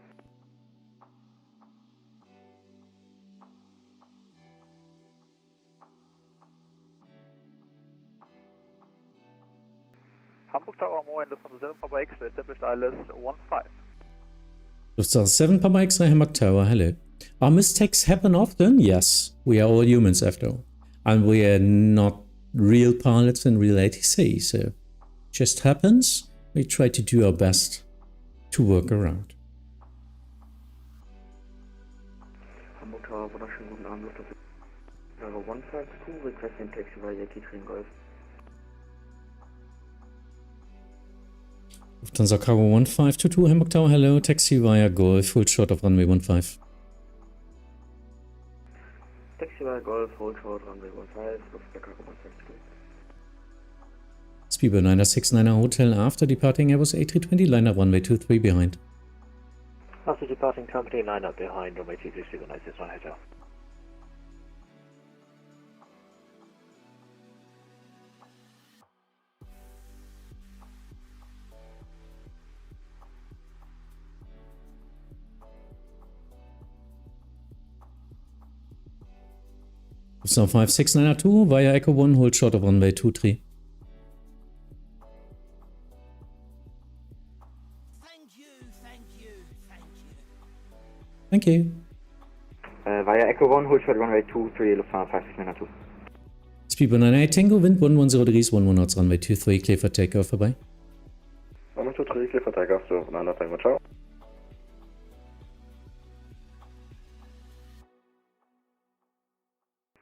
Hamburg Tower, more in Lufthansa 7 Papa X, established ILS 15. Lufthansa 7 Papa X-ray, Hamburg Tower, hello. Are mistakes happen often? Yes, we are all humans after all. And we are not real pilots in real ATC, so just happens. We try to do our best to work around. Hamburg Tower Lufthansa 152, requesting taxi via Yankee Train Golf. Lufthansa Cargo 1522, Hamburg Tower, hello, taxi via Golf, full short of runway 15. Taxi via Golf, hold short, runway 15, Lufthansa Cargo 152. Speedbird 969er Hotel after departing Airbus A320, line up runway 23 behind. After departing company, line up behind runway 23, synchronizes on hotel. So 5692 via Echo 1, hold short of runway 23. Thank you. Via Echo 1, hold short runway 23, Lufthansa 5692. Speedbird 98 Tango, wind 110 degrees, 11 knots, runway 23, clear for takeoff, vorbei. Runway 23, clear for takeoff to 9 Tango, ciao.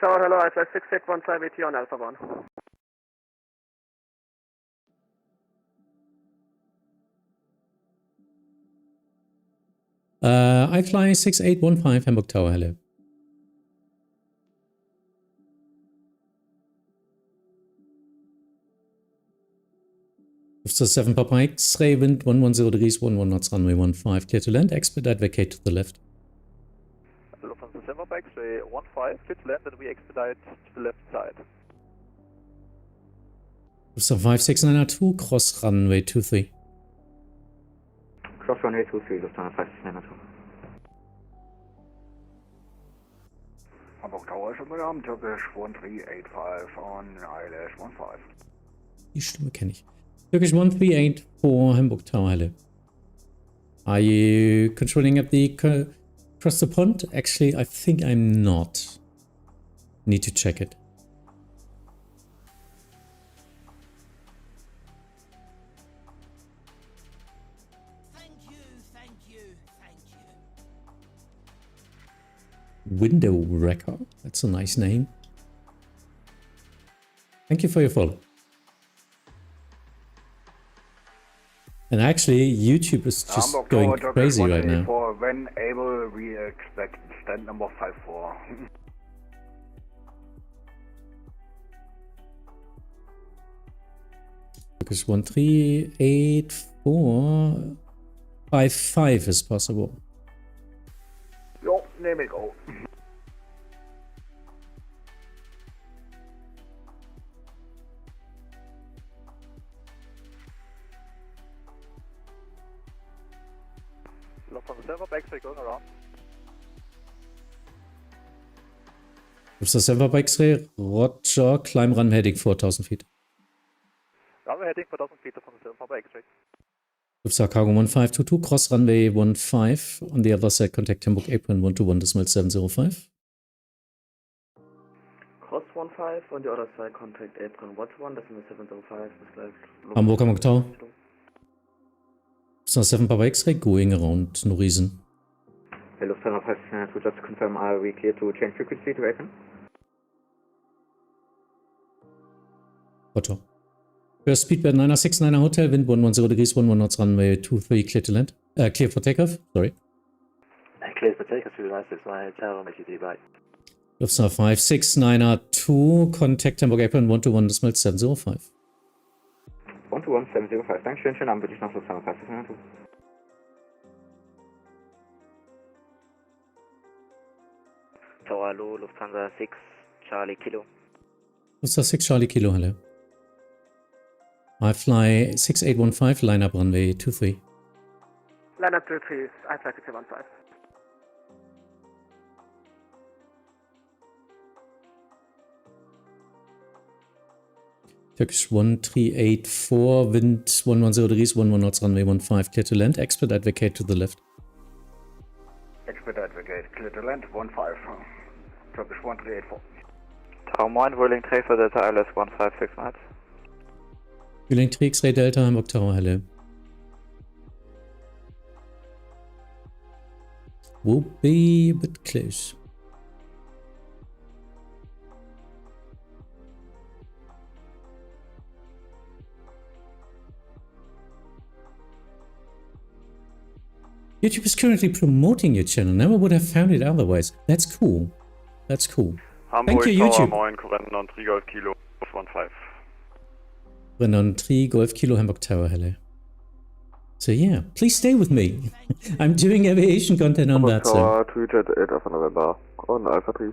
Tower, hello, I fly 6815 AT on Alpha 1. I fly 6815 Hamburg Tower, hello. Lufthansa 7 Papa X-ray, wind 110 degrees, 11 knots, runway 15, clear to land, expedite, vacate to the left. Lufthansa 7 Papa X-ray 15, clear to land, and we expedite to the left side. Lufthansa 5692, cross runway 23. Cross runway 23, Lufthansa 5692. Hamburg Tower, Schimmel, Turkish 1385 on ILS 15. Die Stimme kenne ich. Turkish 1384 Hamburg Tower, hello. Are you controlling up the across the pond? Actually, I think I'm not. Need to check it. Window Wrecker. That's a nice name. Thank you for your follow. And actually, YouTube is just Hamburg going Tower, crazy right now. When able, we expect stand number 54. Because 138455 is possible. Jo, nehme ich auch. Lufthansa 7 Papa X-ray going around. Lufthansa 7 Papa X-ray, Roger, climb run heading 4000 feet. Runway heading 4000 feet, Lufthansa 7 Papa X-ray. Lufthansa Cargo 1522, cross runway 15. On the other side, contact Hamburg Apron 121.705. Cross 15, on the other side, contact Apron 121.705, Hamburg Tower. Lufthansa 7 Papa X-ray, going around Norisen. Hey, Lufthansa 5692, just to confirm, are we clear to change frequency to Apron? Roger. First Speedbird 969er Hotel, wind 110 degrees, 11 knots, runway 23, clear to land. Clear for takeoff, sorry. Clear for takeoff, 296 hotel, on HTT, bye. Lufthansa 5692, contact Hamburg Apron 121.705. 121.705, Dankeschön, schönen Abend, bitte noch Lufthansa 5692. Tower, hallo, Lufthansa 6, Charlie Kilo. Lufthansa 6 Charlie Kilo, hello. I fly 6815, line up runway 23. Line up 23, I fly 6815. Turkish 1384, wind 110 degrees, 11 knots, runway 15, clear to land, expedite, vacate to the left. Expedite, vacate, clear to land, 15. Turkish 1384. Tower 1, Vueling 3 for Delta ILS 1569. Vueling 3 X-ray Delta, Hamburg Tower, hello. Will be a bit close. YouTube is currently promoting your channel. Never would have found it otherwise. That's cool. That's cool. Hamburg Thank you, Tower YouTube. 9, Corendon 3 Golf Kilo 15. Brennan 3 Golf Kilo Hamburg Tower, hello. So yeah, please stay with me. I'm doing aviation content on Hamburg VATSIM. Tower 2 Jet 8 Alpha November on Alpha 3.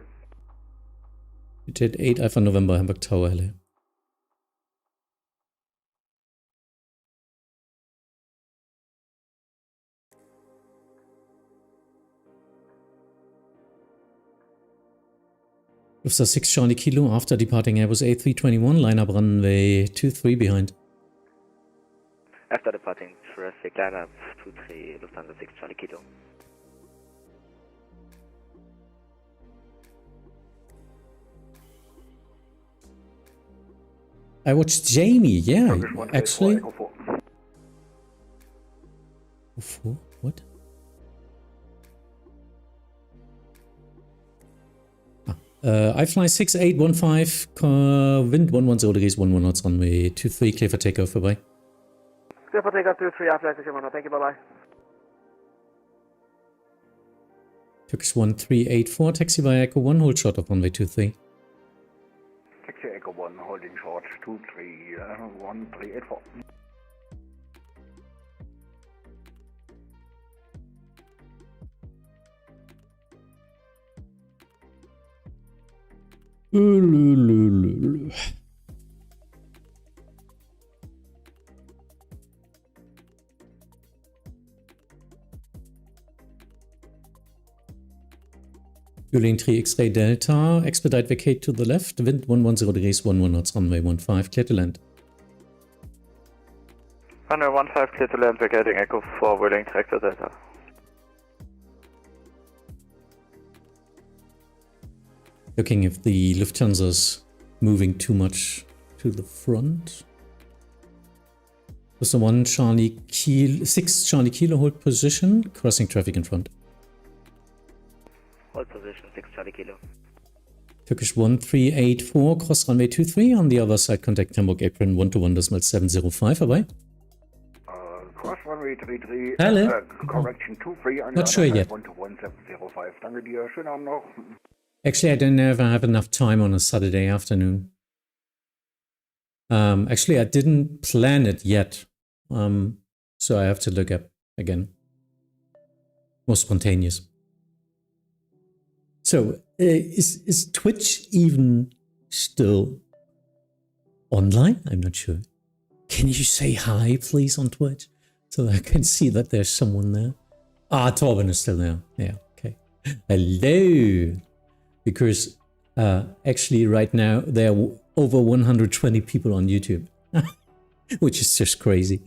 Jet 8 Alpha November Hamburg Tower, hello. Lufthansa 6 Charlie Kilo after departing Airbus A321, line up runway 23 behind. After departing traffic, line up 23, Lufthansa 6 Charlie Kilo. I watched Jamie, yeah, actually. What? I fly 6815, wind 110 degrees, 11 knots, runway 23, clear for takeoff, bye-bye. Clear for takeoff 23, after takeoff, thank you, bye-bye. Turkish 1384, taxi via Echo 1, hold short of runway 23. Taxi Echo 1, holding short, 23, 1384. Fueling 3 X-ray Delta, expedite vacate to the left, wind 110 degrees, 11 knots, runway 15, clear to land. Runway 15, clear to land, vacating Echo 4, Wheeling Tractor Delta. Looking if the Lufthansa's moving too much to the front. Was the 1 Charlie Kilo, 6 Charlie Kilo, hold position, crossing traffic in front. Hold position 6 Charlie Kilo. Turkish 1384, cross runway 23, on the other side contact Hamburg apron 121.705, bye-bye. Cross runway 33, Hello. correction 23, on Not sure yet. 121.705. Danke dir, schönen Abend noch. Actually, I don't know if I have enough time on a Saturday afternoon. Actually, I didn't plan it yet. So I have to look up again. More spontaneous. So, is Twitch even still online? I'm not sure. Can you say hi, please, on Twitch? So I can see that there's someone there. Ah, Torben is still there. Yeah, okay. Hello. Because actually right now there are over 120 people on YouTube, which is just crazy.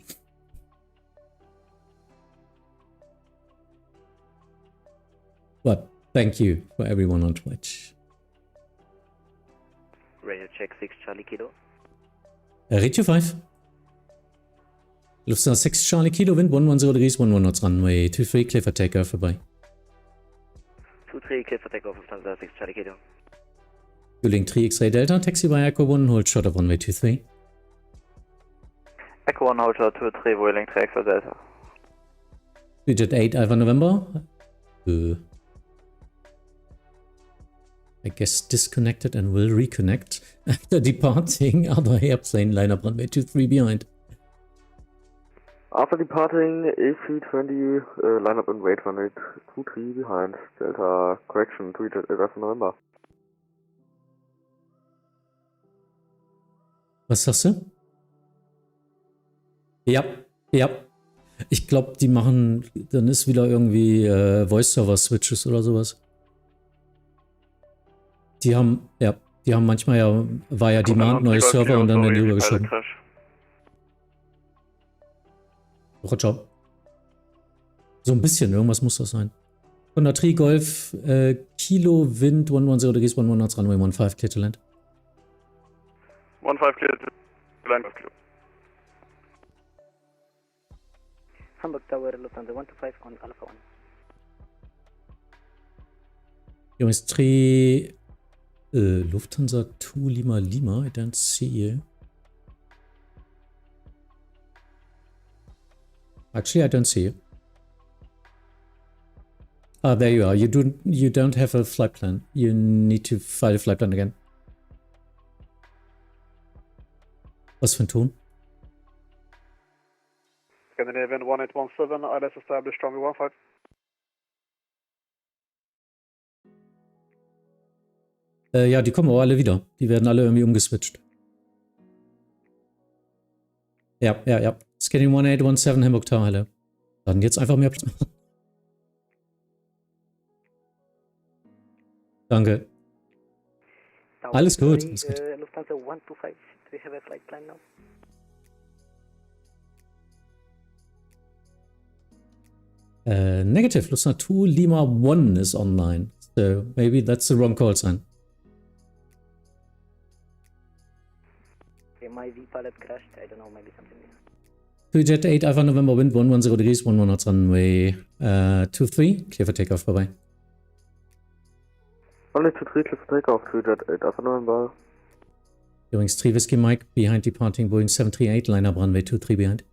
But thank you for everyone on Twitch. Radio check 6 Charlie Kilo. Radio 5. Lufthansa 6 Charlie Kilo, wind 110 degrees, 11 knots, runway 23, clear for takeoff, bye. 23, clear for takeoff, Lufthansa 6 Charlie Kilo. Fueling 3 X-ray Delta, taxi via Echo 1, hold short of runway 23. Echo 1, hold short 23, Wheeling Tractor Delta. Jet 8 Alpha November. I guess disconnected and will reconnect after departing other airplane lineup runway 23 behind. After departing AC-20, line up and wait runway 23 behind, Delta correction 3 Jet 8 Alpha November. Was sagst du? Ja, ja. Ich glaube, die machen, dann ist wieder irgendwie Voice-Server-Switches oder sowas. Die haben manchmal ja, war ja Demand, neue Server und dann werden die rübergeschoben. Roger. So ein bisschen, irgendwas muss das sein. 103 Golf, Kilo, Wind, 110 degrees, 11 knots, runway 15, clear to land. 15 clear to land, Kilo. Hamburg Tower, Lufthansa 125 on Alpha 1. Jungs, 3 Lufthansa 2 Lima Lima, I don't see you. Actually, I don't see you. Ah, there you are. You don't have a flight plan. You need to file a flight plan again. Was für ein Ton? Scandinavian 1817, ILS established, runway 15. Ja, die kommen auch alle wieder. Die werden alle irgendwie umgeswitcht. Ja. Scandinavian 1817, Hamburg Tower, hello. Dann jetzt einfach mehr Platz machen. Danke. Alles gut. Lufthansa 125, do you have a flight plan now? Negative. Lufthansa 2 Lima 1 is online. So maybe that's the wrong call sign. Okay, my V-pilot crashed. I don't know, maybe something new. 2Jet 8 Alpha November wind 110 degrees, 11 knots runway 23. Clear for takeoff, bye bye. Only 23, clear for takeoff, 2Jet 8 Alpha November. Wings 3 Whiskey Mike, behind departing Boeing 738, line up runway 23 behind.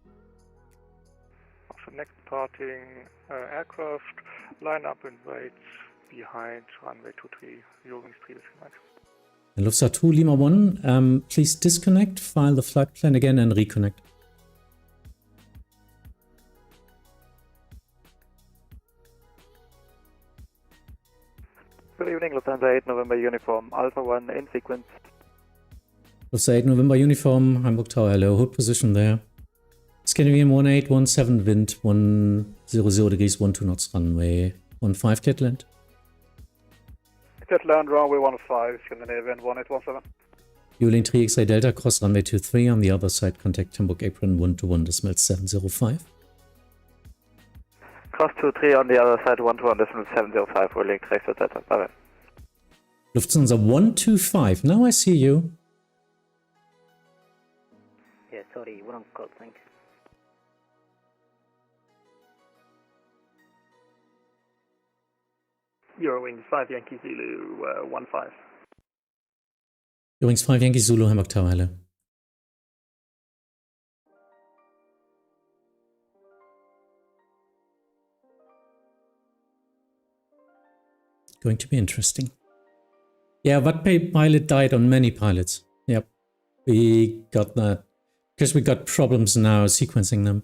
Also next departing aircraft, line up and wait behind runway 23, Wings 3 Whiskey Mike. Lufthansa 2 Lima 1, please disconnect, file the flight plan again and reconnect. Good evening, Lufthansa 8 November Uniform, Alpha 1 in sequence. Lufthansa 8 November Uniform, Hamburg Tower, hello, hold position there. Scandinavian 1817, wind 100 degrees, 12 knots, runway 15, clear to land. Clear to land, runway 15, Scandinavian 1817. Yuling 3 X-ray Delta, cross runway 23, on the other side, contact Hamburg apron 121, decimal 705. Cross 23 on the other side, 121, decimal 705, Yuling 3 X-ray Delta, bye bye. Lufthansa 125, now I see you. Yeah, sorry, wrong call, thanks. Eurowings 5 Yankee Zulu 15. Eurowings 5 Yankee Zulu, Hamburg Tower, hello. Going to be interesting. Yeah, that pilot died on many pilots. Yep, we got that. Because we got problems now sequencing them.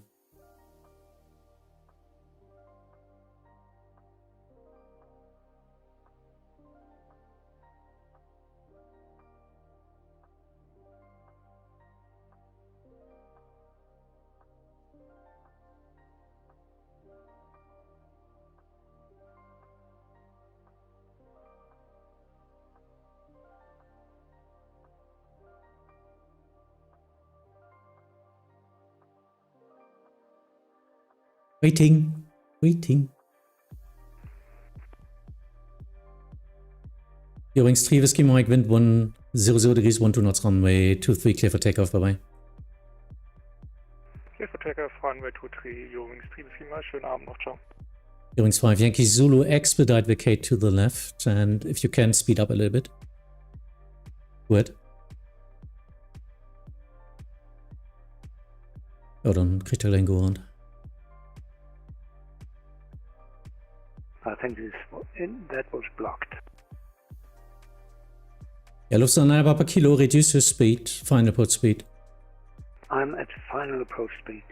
Waiting. Eurowings 3 Whiskey Mike, wind 100 degrees, 12 knots, runway 23, clear for takeoff, bye bye. Clear for takeoff, runway 23, Eurowings 3 Whiskey Mike, schönen Abend noch, ciao. Eurowings 5 Yankee Zulu, expedite vacate to the left, and if you can, speed up a little bit. Gut. Ja, dann kriegt er den Go-Round. I think that was blocked. Yeah, Lufthansa Papa Kilo, reduce your speed, final approach speed. I'm at final approach speed,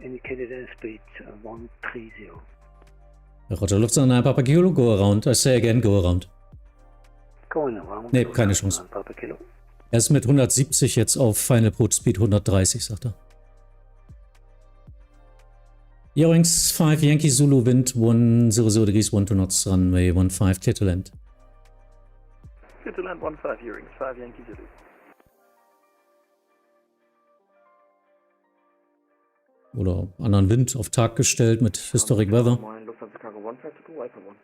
indicated airspeed 130. Roger, Lufthansa Papa Kilo, go around. I say again, go around. Going around. Nee, keine Chance. Papa Kilo. Er ist mit 170 jetzt auf final approach speed 130, sagt er. Eurowings 5 Yankee Zulu, wind 100 degrees, 12 knots, runway 15, clear to land. Clear to land 15, Eurowings 5 Yankee Zulu. Oder anderen Wind auf Tag gestellt mit Historic Weather. Lufthansa Cargo 152, Alpha 1.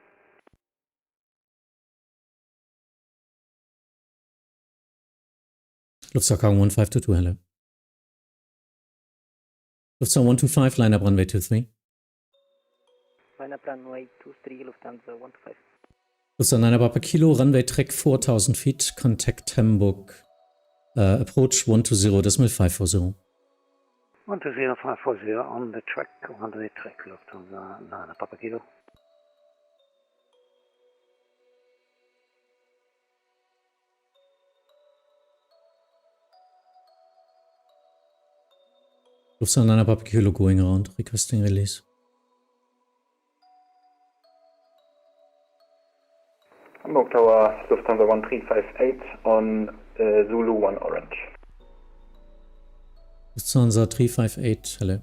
Lufthansa Cargo 1522, hello. Lufthansa 125, line up runway 23. Line up runway 23, Lufthansa 125. Lufthansa 9 Papa Kilo, runway track 4000 feet, contact Hamburg. Approach 120, decimal 540. 120, 540 on the track, Lufthansa 9 Papa Kilo. Lufthansa 9 Papa Kilo going around, requesting release. Hamburg Tower, Lufthansa 1358 on Zulu 1 Orange. Lufthansa 358, hello.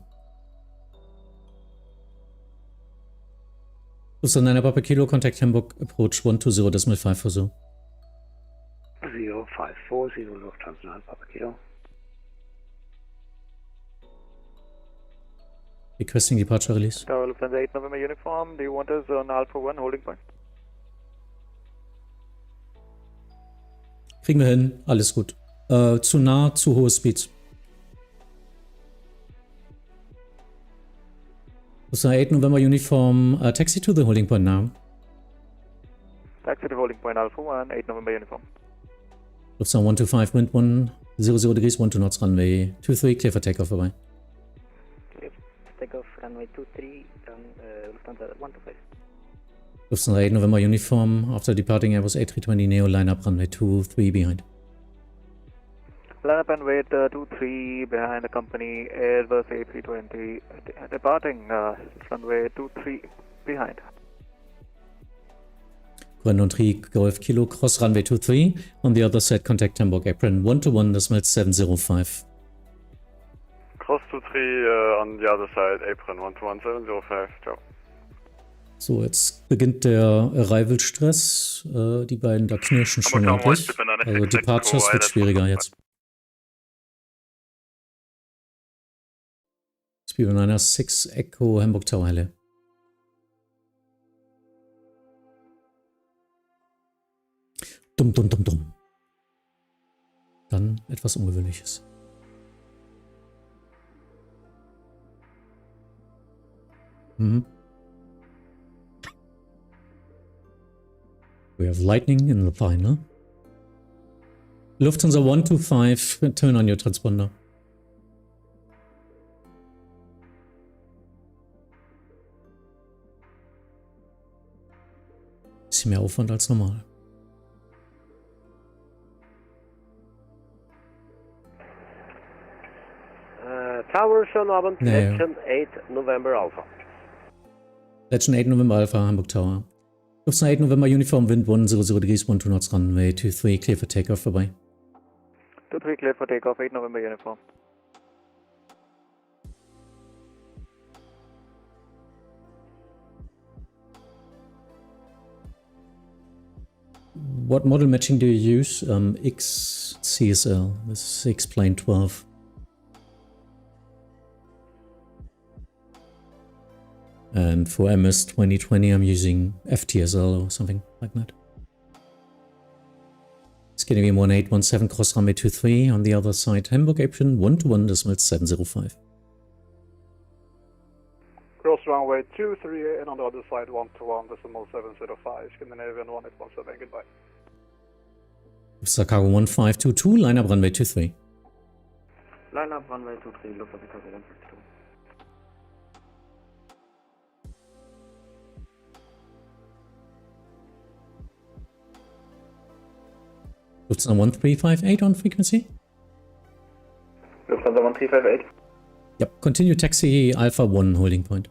Lufthansa 9 Papa Kilo, contact Hamburg, approach 120.5 for Zoo. 0540 Lufthansa 9 Papa Kilo. Requesting departure release. Tower Lufthansa 8 November uniform, do you want us on Alpha 1 holding point? Kriegen wir hin, alles gut. Zu nah, zu hohe Speeds. Lufthansa 8 November uniform, taxi to the holding point now. Taxi to holding point Alpha 1, 8 November uniform. Lufthansa 125, wind 100 degrees, 12 knots, runway 23, clear for takeoff, bye-bye. Clear, takeoff, runway 23, Lufthansa 125. Lufthansa 8 November uniform, after departing Airbus A320 Neo, line up runway 23 behind. Line up and wait 23 behind the company Airbus A320 departing runway 23 behind. Grand Trick Golf Kilo, cross runway 23. On the other side, contact Hamburg apron 121.705. Cross 23 on the other side, apron 121.705. Ciao. So, jetzt beginnt der Arrival-Stress. Die beiden da knirschen schon ordentlich. Also Departures wird schwieriger jetzt. Speedbird 9er 6 Echo Hamburg Tower Halle. Dumm. Dann etwas Ungewöhnliches. We have lightning in the final. Lufthansa 125, turn on your transponder. Bisschen mehr Aufwand als normal. Tower, schönen Abend. Nee. Legend 8 November Alpha. Legend 8 November Alpha, Hamburg Tower. Lufthansa 8 November Uniform, Wind 100 degrees, 12 knots, runway 23, clear for takeoff, vorbei. 23 clear for takeoff, 8 November uniform. What model matching do you use? XCSL, this is X-Plane 12. And for MS 2020, I'm using FTSL or something like that. It's going to be 1817 cross runway 23 on the other side. Hamburg apron 121.705. Cross runway 23 and on the other side 121.705. Scandinavian 1817, goodbye. Chicago 1522, line up runway 23. Line up runway 23, Lufthansa Chicago 152. Lufthansa 1358 on frequency. Lufthansa 1358. Yep, continue taxi Alpha 1 holding point.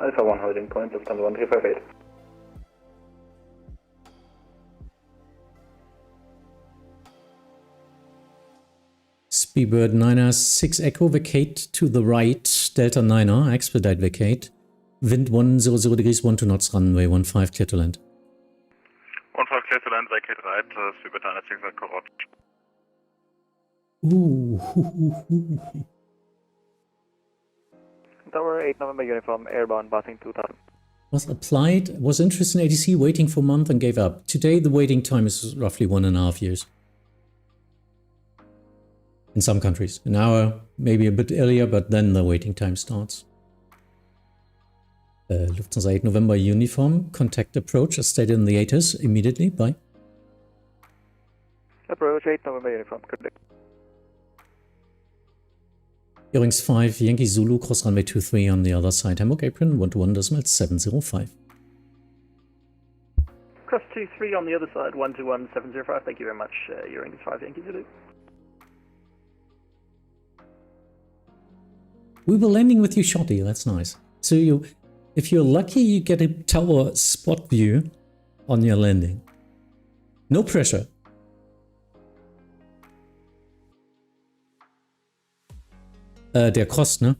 Alpha 1 holding point, Lufthansa 1358. Speedbird 9er 6 Echo, vacate to the right, Delta 9er, expedite vacate. Wind 100 degrees, 12 knots, runway 15, clear to land. 15 clear to land, vacate right, Speedbird 9er 6 Echo, rot. Tower 8 November uniform, airbound passing 2000. Was applied, was interested in ATC, waiting for a month and gave up. Today the waiting time is roughly 1.5 years. In some countries. An hour, maybe a bit earlier, but then the waiting time starts. Lufthansa 8 November uniform, contact approach, as stated in the ATIS, immediately, bye. Approach 8 November uniform, good day. Earrings 5, Yankee Zulu, cross runway 23 on the other side, Hamburg apron, 121.705. Cross 23 on the other side, 121.705, thank you very much. Earrings 5, Yankee Zulu. We were landing with you shortly, that's nice. So if you're lucky, you get a tower spot view on your landing. No pressure. Der Cross, ne?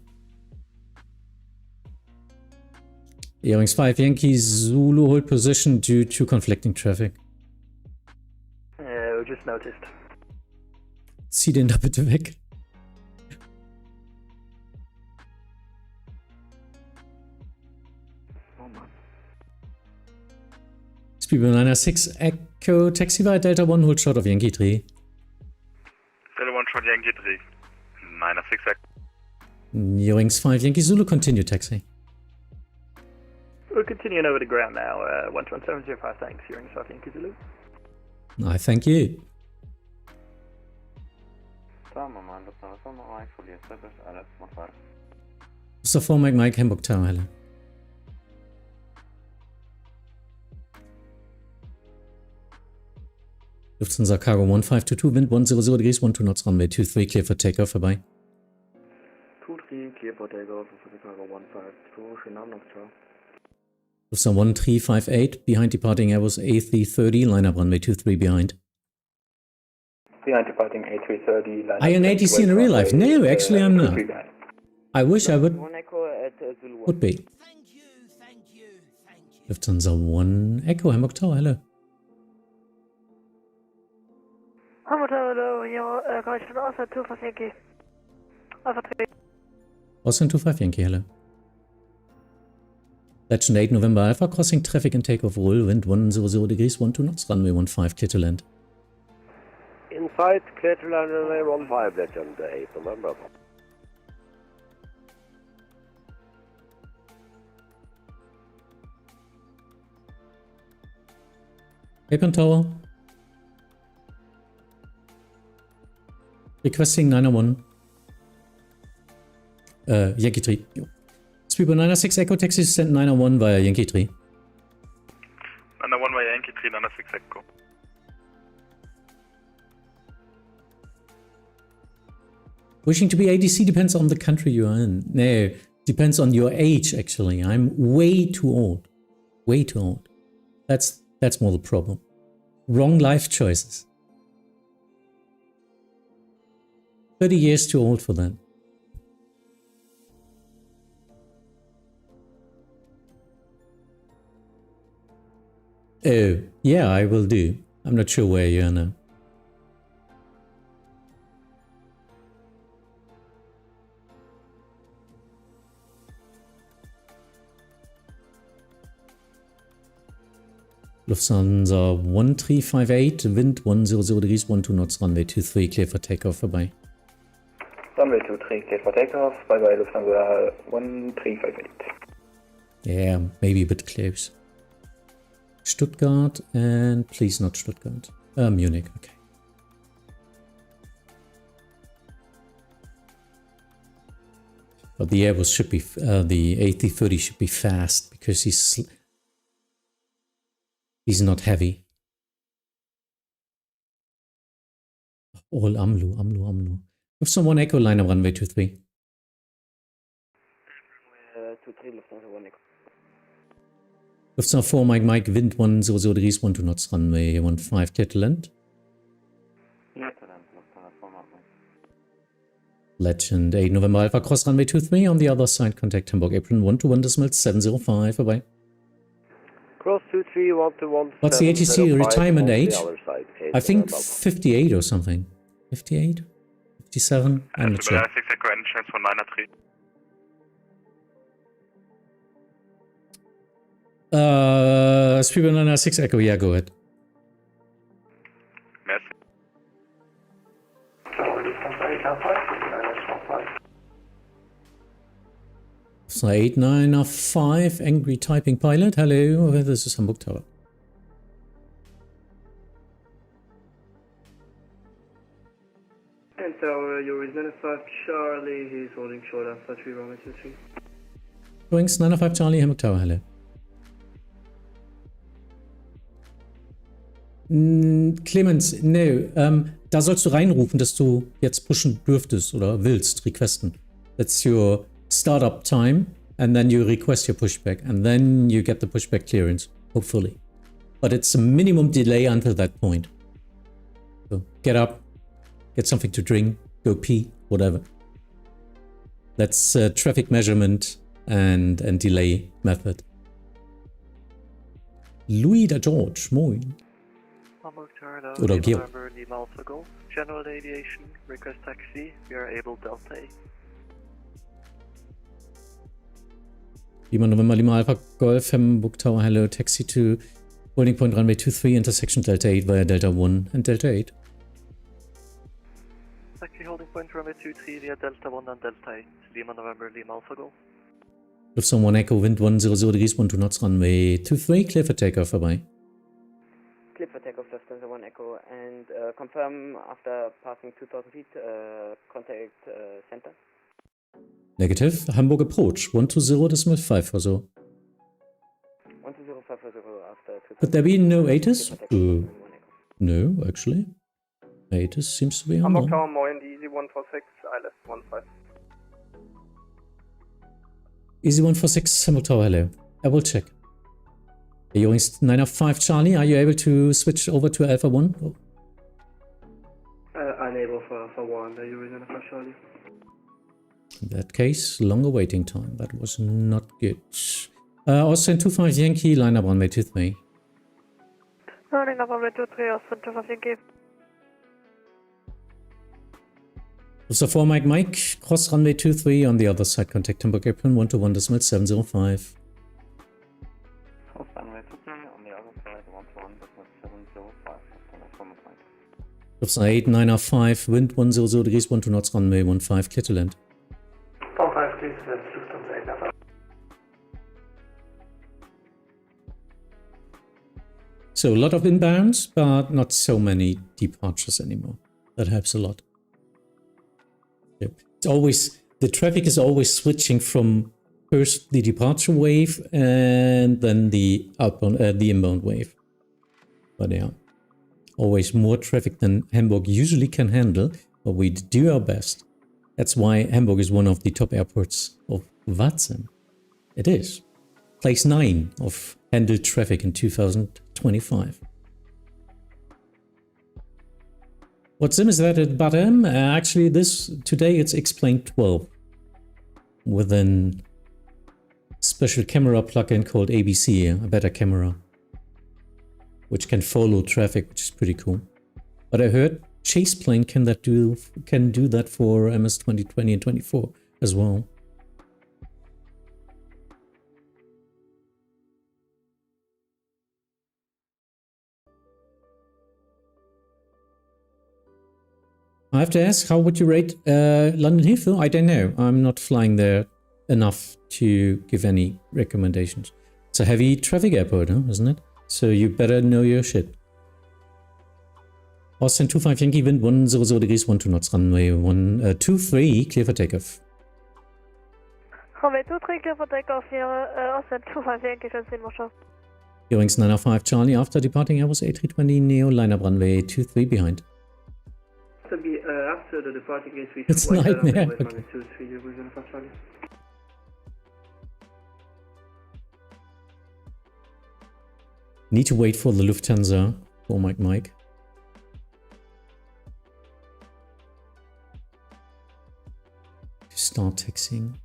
Earrings 5 Yankee Zulu hold position due to conflicting traffic. We just noticed. Zieh den da bitte weg. Speedbird 96 Echo Taxi by Delta 1 hold short of Yankee 3. Delta 1 short Yankee 3. 96 Echo. Earrings 5 Yankee Zulu continue taxi. We're continuing over the ground now. 11705, thanks. You're in South Yankee Zulu. I thank you. So 4 Mike Hamburg Tower, hello. Lufthansa Cargo 1522, wind 100 degrees, 12 knots, runway 23, clear for takeoff, vorbei. 23, clear for takeoff, Lufthansa Cargo 152, schönen Abend noch, ciao. Lufthansa 1358, behind departing Airbus A330, line up runway 23 behind. Behind departing A330, line up. Are you an ATC in real life? No, actually I'm not. I wish I would be. Lufthansa 1 Echo, Hamburg Tower, hello. Hamburg Tower, hello, you're going to Austin 25 Yankee. Alpha 3. Austin 25 Yankee, hello. Legend 8 November Alpha, crossing traffic and takeoff roll, wind 100 degrees, 12 knots, runway 15, clear to land. Inside, clear to land, runway 15, Legend 8 November. Apron Tower. Requesting 901. Yankee 3. Speedbird 906 Echo taxi send 901 via Yankee 3. 901 via Yankee 3, 906 Echo. Wishing to be ADC depends on the country you are in. No, depends on your age actually. I'm way too old. Way too old. That's more the problem. Wrong life choices. 30 years too old for that. Oh, yeah, I will do. I'm not sure where you are now. Lufthansa 1358, wind 100 degrees, 12 knots, runway 23, clear for takeoff, vorbei. Runway 23, clear for takeoff, bye bye Lufthansa 1358. Yeah, maybe a bit close. Stuttgart and please not Stuttgart. Munich, okay. But the Airbus should be, the A330 should be fast because he's not heavy. All AMLU. With someone Echo line up runway 23. 23, Lufthansa 1 Echo. Lufthansa 4 Mike, wind 100 degrees, 12 knots, runway 15, clear to land. Legend 8 November Alpha, cross runway 23, on the other side, contact Hamburg Apron 121.705, bye-bye. Cross 23, 121. What's the ATC retirement age? I think 58 or something. 58? 57? I'm not sure. Speedbird 906 Echo, yeah, go ahead. So 8905, angry typing pilot, hello, this is Hamburg Tower. And Tower, you're with 95 Charlie, he's holding short Alpha 3, runway 23. Wings 905 Charlie, Hamburg Tower, hello. Clemens, no, da sollst du reinrufen, dass du jetzt pushen dürftest oder willst, requesten. That's your startup time, and then you request your pushback, and then you get the pushback clearance, hopefully. But it's a minimum delay until that point. So get up, get something to drink, go pee, whatever. That's traffic measurement and delay method. Louis da George, moin. Hamburg Tower, Oder Geo. November, Lima Alpha Golf. General aviation, request taxi, we are able Delta A. Lima November, Lima Alpha Golf, Hamburg Tower, hello, taxi to holding point runway 23, intersection Delta 8 via Delta 1 and Delta 8. Taxi holding point runway 23 via Delta 1 and Delta 8, Lima November, Lima Alpha Golf. Lufthansa 1 Echo, wind 100 degrees, 12 knots, runway 23, clear for takeoff, vorbei. Clear for takeoff, Lufthansa 1 Echo, and confirm after passing 2000 feet, contact center. Negative, Hamburg approach, 120.5 or so. 120.5 after 2000. Could there be no ATIS? No, actually. ATIS seems to be on. Hamburg Tower, moin, Easy 146, ILS 15. Easy 146, Hamburg Tower, hello. I will check. You're 905 Charlie, are you able to switch over to Alpha 1? Oh. Unable for 1, you're in Alpha Charlie. In that case, longer waiting time. That was not good. Austin 25 Yankee, line up runway 23. Running up runway 23, Austin 25 Yankee. So 4 Mike, cross runway 23 on the other side, contact Hamburg apron 121.705. Cross runway 23 on the other side, 121.705. Lufthansa 8, 905, wind 100 degrees, 12 knots, runway 15, clear to land. 15 please, that's Lufthansa 8 now. So a lot of inbounds, but not so many departures anymore. That helps a lot. Yep. It's always, the traffic is always switching from first the departure wave and then the outbound, the inbound wave. But yeah, always more traffic than Hamburg usually can handle, but we do our best. That's why Hamburg is one of the top airports of VATSIM. It is. Place 9 of handled traffic in 2025. What sim is that at bottom? Actually, today it's explained 12 with a special camera plugin called ABC, a better camera, which can follow traffic, which is pretty cool. But I heard Chase Plane can do that for MS 2020 and 24 as well. I have to ask, how would you rate London Heathrow? I don't know. I'm not flying there enough to give any recommendations. It's a heavy traffic airport, huh, isn't it? So you better know your shit. Austin 25 Yankee, wind 100 degrees, 12 knots, runway 23, clear for takeoff. Runway 23, clear for takeoff here, Austin 25 Yankee, Transit Motion. Hearings 905 Charlie, after departing Airbus A320 Neo, line up runway 23 behind. After the departing gate, we It's nightmare. Okay. Need to wait for the Lufthansa for Mike. To start taxiing.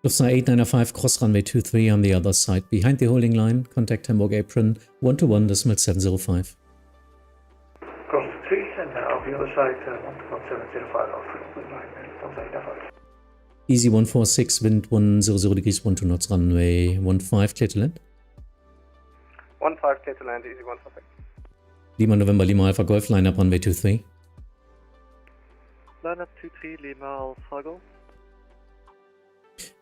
Lufthansa 8905, cross runway 23 on the other side. Behind the holding line, contact Hamburg apron 121.705. Cross 3 center on the other side, 11705 off Lufthansa 895. Easy 146, wind 100 degrees, 12 knots, runway 15, clear to land. 15 clear to land, easy 146. Lima November, Lima Alpha Golf, line up runway 23. Line up 23, Lima Alpha Golf.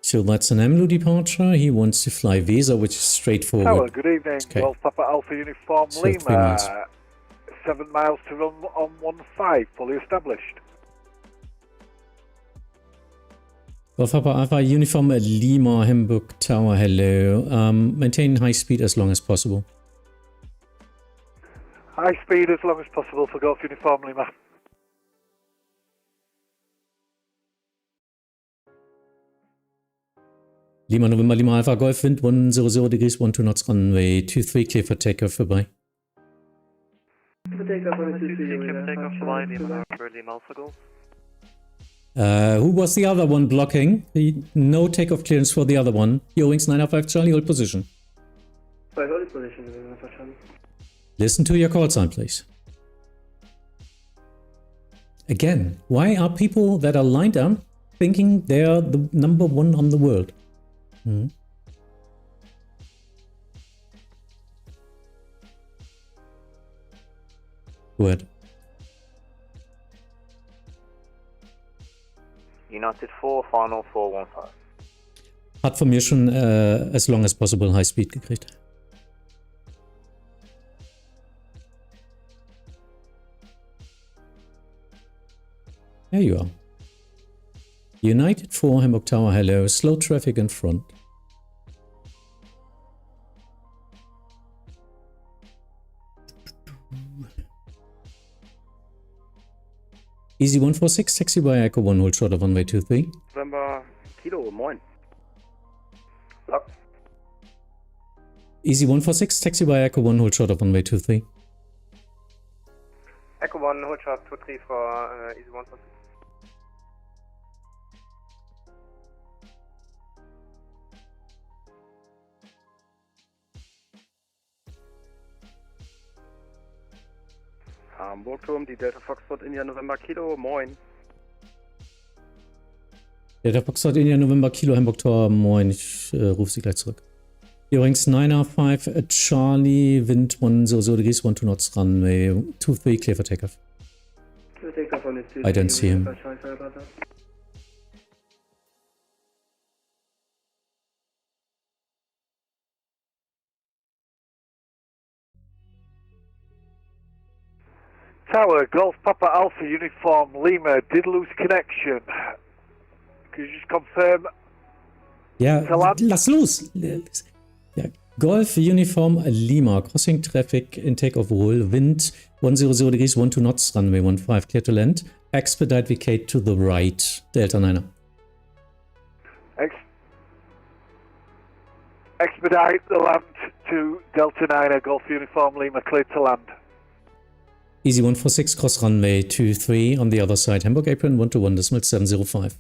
So that's an AMLO departure. He wants to fly Visa, which is straightforward. Hello, good evening. Okay. Golf Papa Alpha Uniform So 3 Lima. miles. 7 miles to run on 15, fully established. Golf Papa Alpha Uniform Lima Hamburg Tower, hello. Maintain high speed as long as possible. High speed as long as possible for Golf Uniform Lima. Lima November Lima Alpha Golf Wind 100 degrees 12 knots runway 23 clear for takeoff vorbei. Clear for takeoff vorbei, Lima Lima Alpha Golf. Who was the other one blocking? No takeoff clearance for the other one. Your wings 905 Charlie, hold position. Hold position, 905 Charlie. Listen to your call sign, please. Again, why are people that are lined up thinking they're the #1 on the world? Good. United 4, Final 415. Hat von mir schon as long as possible high speed gekriegt. There you are. United 4, Hamburg Tower, hello. Slow traffic in front. Easy 146, taxi by Echo 1, hold short of runway 23. November Kilo, moin. Lock. Easy 146, taxi by Echo 1, hold short of runway 23. Echo 1, hold short 23 for Easy 146. Hamburg Turm, die Delta Foxtrot India November Kilo, moin. Delta Foxtrot India November Kilo Hamburg Tower, moin, ich rufe Sie gleich zurück. Übrigens 905 Charlie, Wind 100 degrees 12 knots runway 23 clear for takeoff. I don't see him. Tower, Golf Papa Alpha Uniform Lima, did lose connection. Could you just confirm? Ja, lass los! Ja, Golf Uniform Lima, crossing traffic in takeoff roll, wind 100 degrees 12 knots, runway 15, clear to land, expedite vacate to the right, Delta 9er. Expedite the land to Delta 9er, Golf Uniform Lima, clear to land. Easy 146, cross runway 23 on the other side, Hamburg apron 121.705.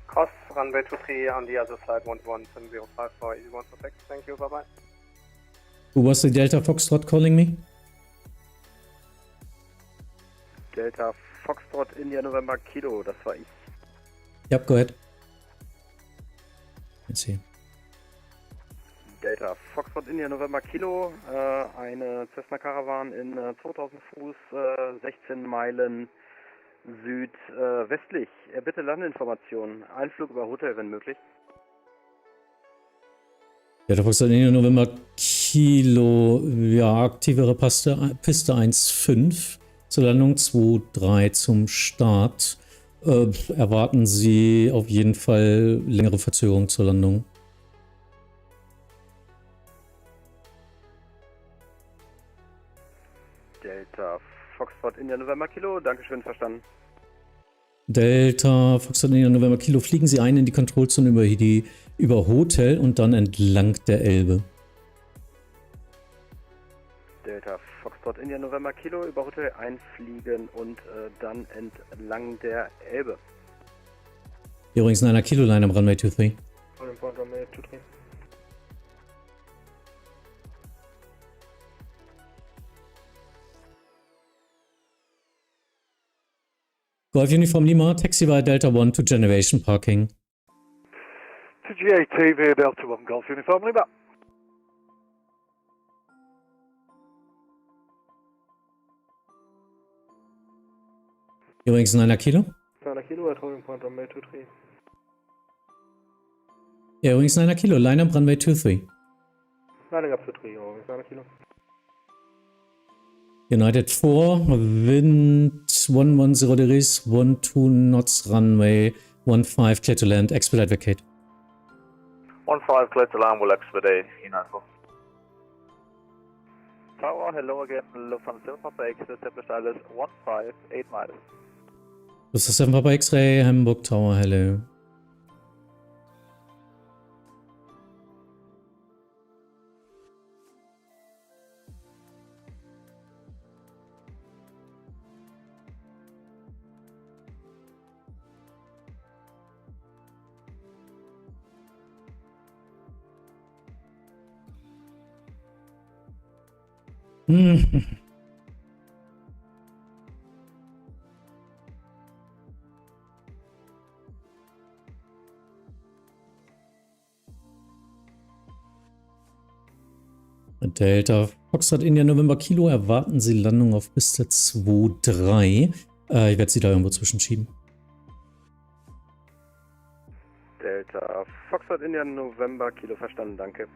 Cross runway 23 on the other side, 11705 for Easy 146. Thank you, bye bye. Who was the Delta Foxtrot calling me? Delta Foxtrot India November Kilo, das war ich. Yep, go ahead. Let's see. Delta Foxtrot India November Kilo, eine Cessna Caravan in 2000 Fuß, 16 Meilen südwestlich. Bitte Landeinformationen. Einflug über Hotel, wenn möglich. Delta Foxtrot India November Kilo, ja, aktivere Piste 1.5 zur Landung 2.3 zum Start. Erwarten Sie auf jeden Fall längere Verzögerung zur Landung. Delta Foxtrot India November Kilo, Dankeschön, verstanden. Delta Foxtrot India November Kilo, fliegen Sie ein in die Kontrollzone über Hotel und dann entlang der Elbe. Delta Foxtrot India November Kilo, über Hotel einfliegen und dann entlang der Elbe. Übrigens 9er Kilo Line am Runway 23. Golf Uniform Lima, taxi via Delta 1 to Generation Parking. To GAT via Delta 1, Golf Uniform Lima. Übrigens 9er Kilo. 9er Kilo at holding point runway 23. Ja, übrigens 9er Kilo, Line up Runway 23. Lining up 23, übrigens 9er Kilo. United 4, Wind 110 degrees, 12 knots, runway 15, clear to land, expedite vacate. 15, clear to land, will expedite, United. Tower, hello again, Lufthansa 7 Papa X, established ILS 15, 8 miles. Lufthansa 7 Papa X-Ray, Hamburg Tower, hello. Delta Foxtrot India November Kilo, erwarten Sie Landung auf Piste 2-3. Ich werde Sie da irgendwo zwischenschieben. Delta Foxtrot India November Kilo, verstanden, danke.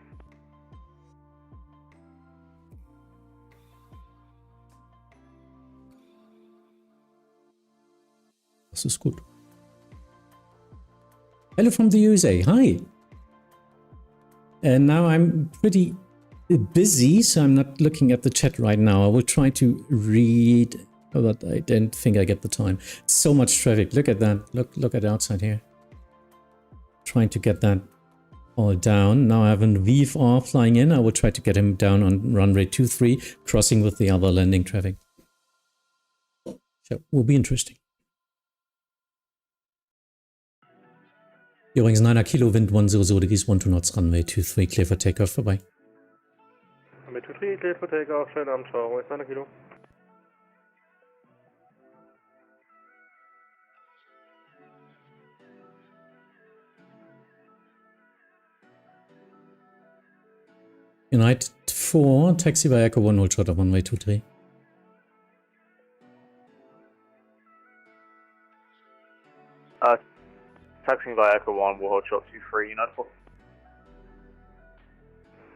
Das ist gut. Hello from the USA. Hi. And now I'm pretty busy, so I'm not looking at the chat right now. I will try to read, but I don't think I get the time. So much traffic. Look at that. Look at outside here. Trying to get that all down. Now I have a VFR flying in. I will try to get him down on runway 23, crossing with the other landing traffic. So will be interesting. Übrigens 9er Kilo, Wind 100 degrees, 12 knots, runway 23, clear for takeoff, vorbei. Runway 23, clear for takeoff, schönen Abend, ciao, 9er Kilo. United 4, taxi by Echo 1, hold short of runway 23. Taxiing by Echo 1, we'll hold short 23, United 4.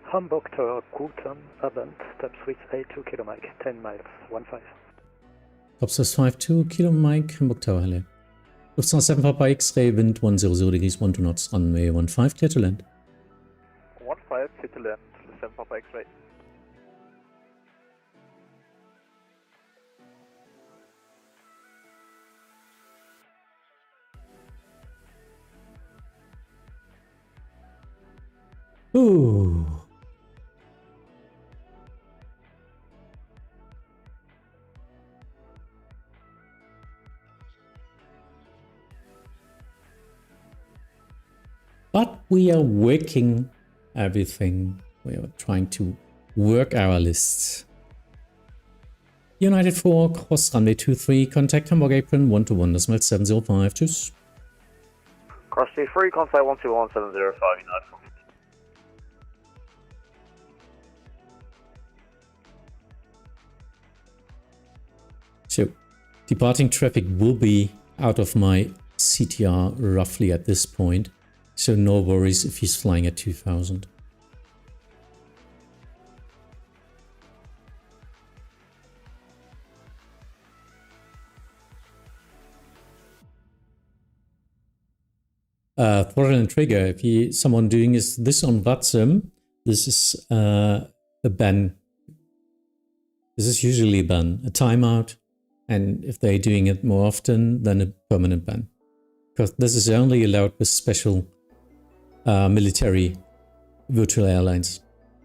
Hamburg Tower, guten Abend, step suite A2 kilo Mike, 10 miles, 15. Topstairs 52, kilo Mike, Hamburg Tower, hello. Lufthansa 7 Papa X-Ray, wind 100 degrees, 12 knots, runway 15, clear to land. 15, clear to land, 7 Papa X-Ray. Ooh. But we are working everything. We are trying to work our lists. United 4, cross runway 23, contact Hamburg apron 121.705. Tschüss. Cross 23, contact 121.705, United 4. So, departing traffic will be out of my CTR roughly at this point. So no worries if he's flying at 2000. Throttle and trigger. If someone doing this on VATSIM, this is a ban. This is usually a ban, a timeout. And if they're doing it more often, then a permanent ban. Because this is only allowed with special military virtual airlines.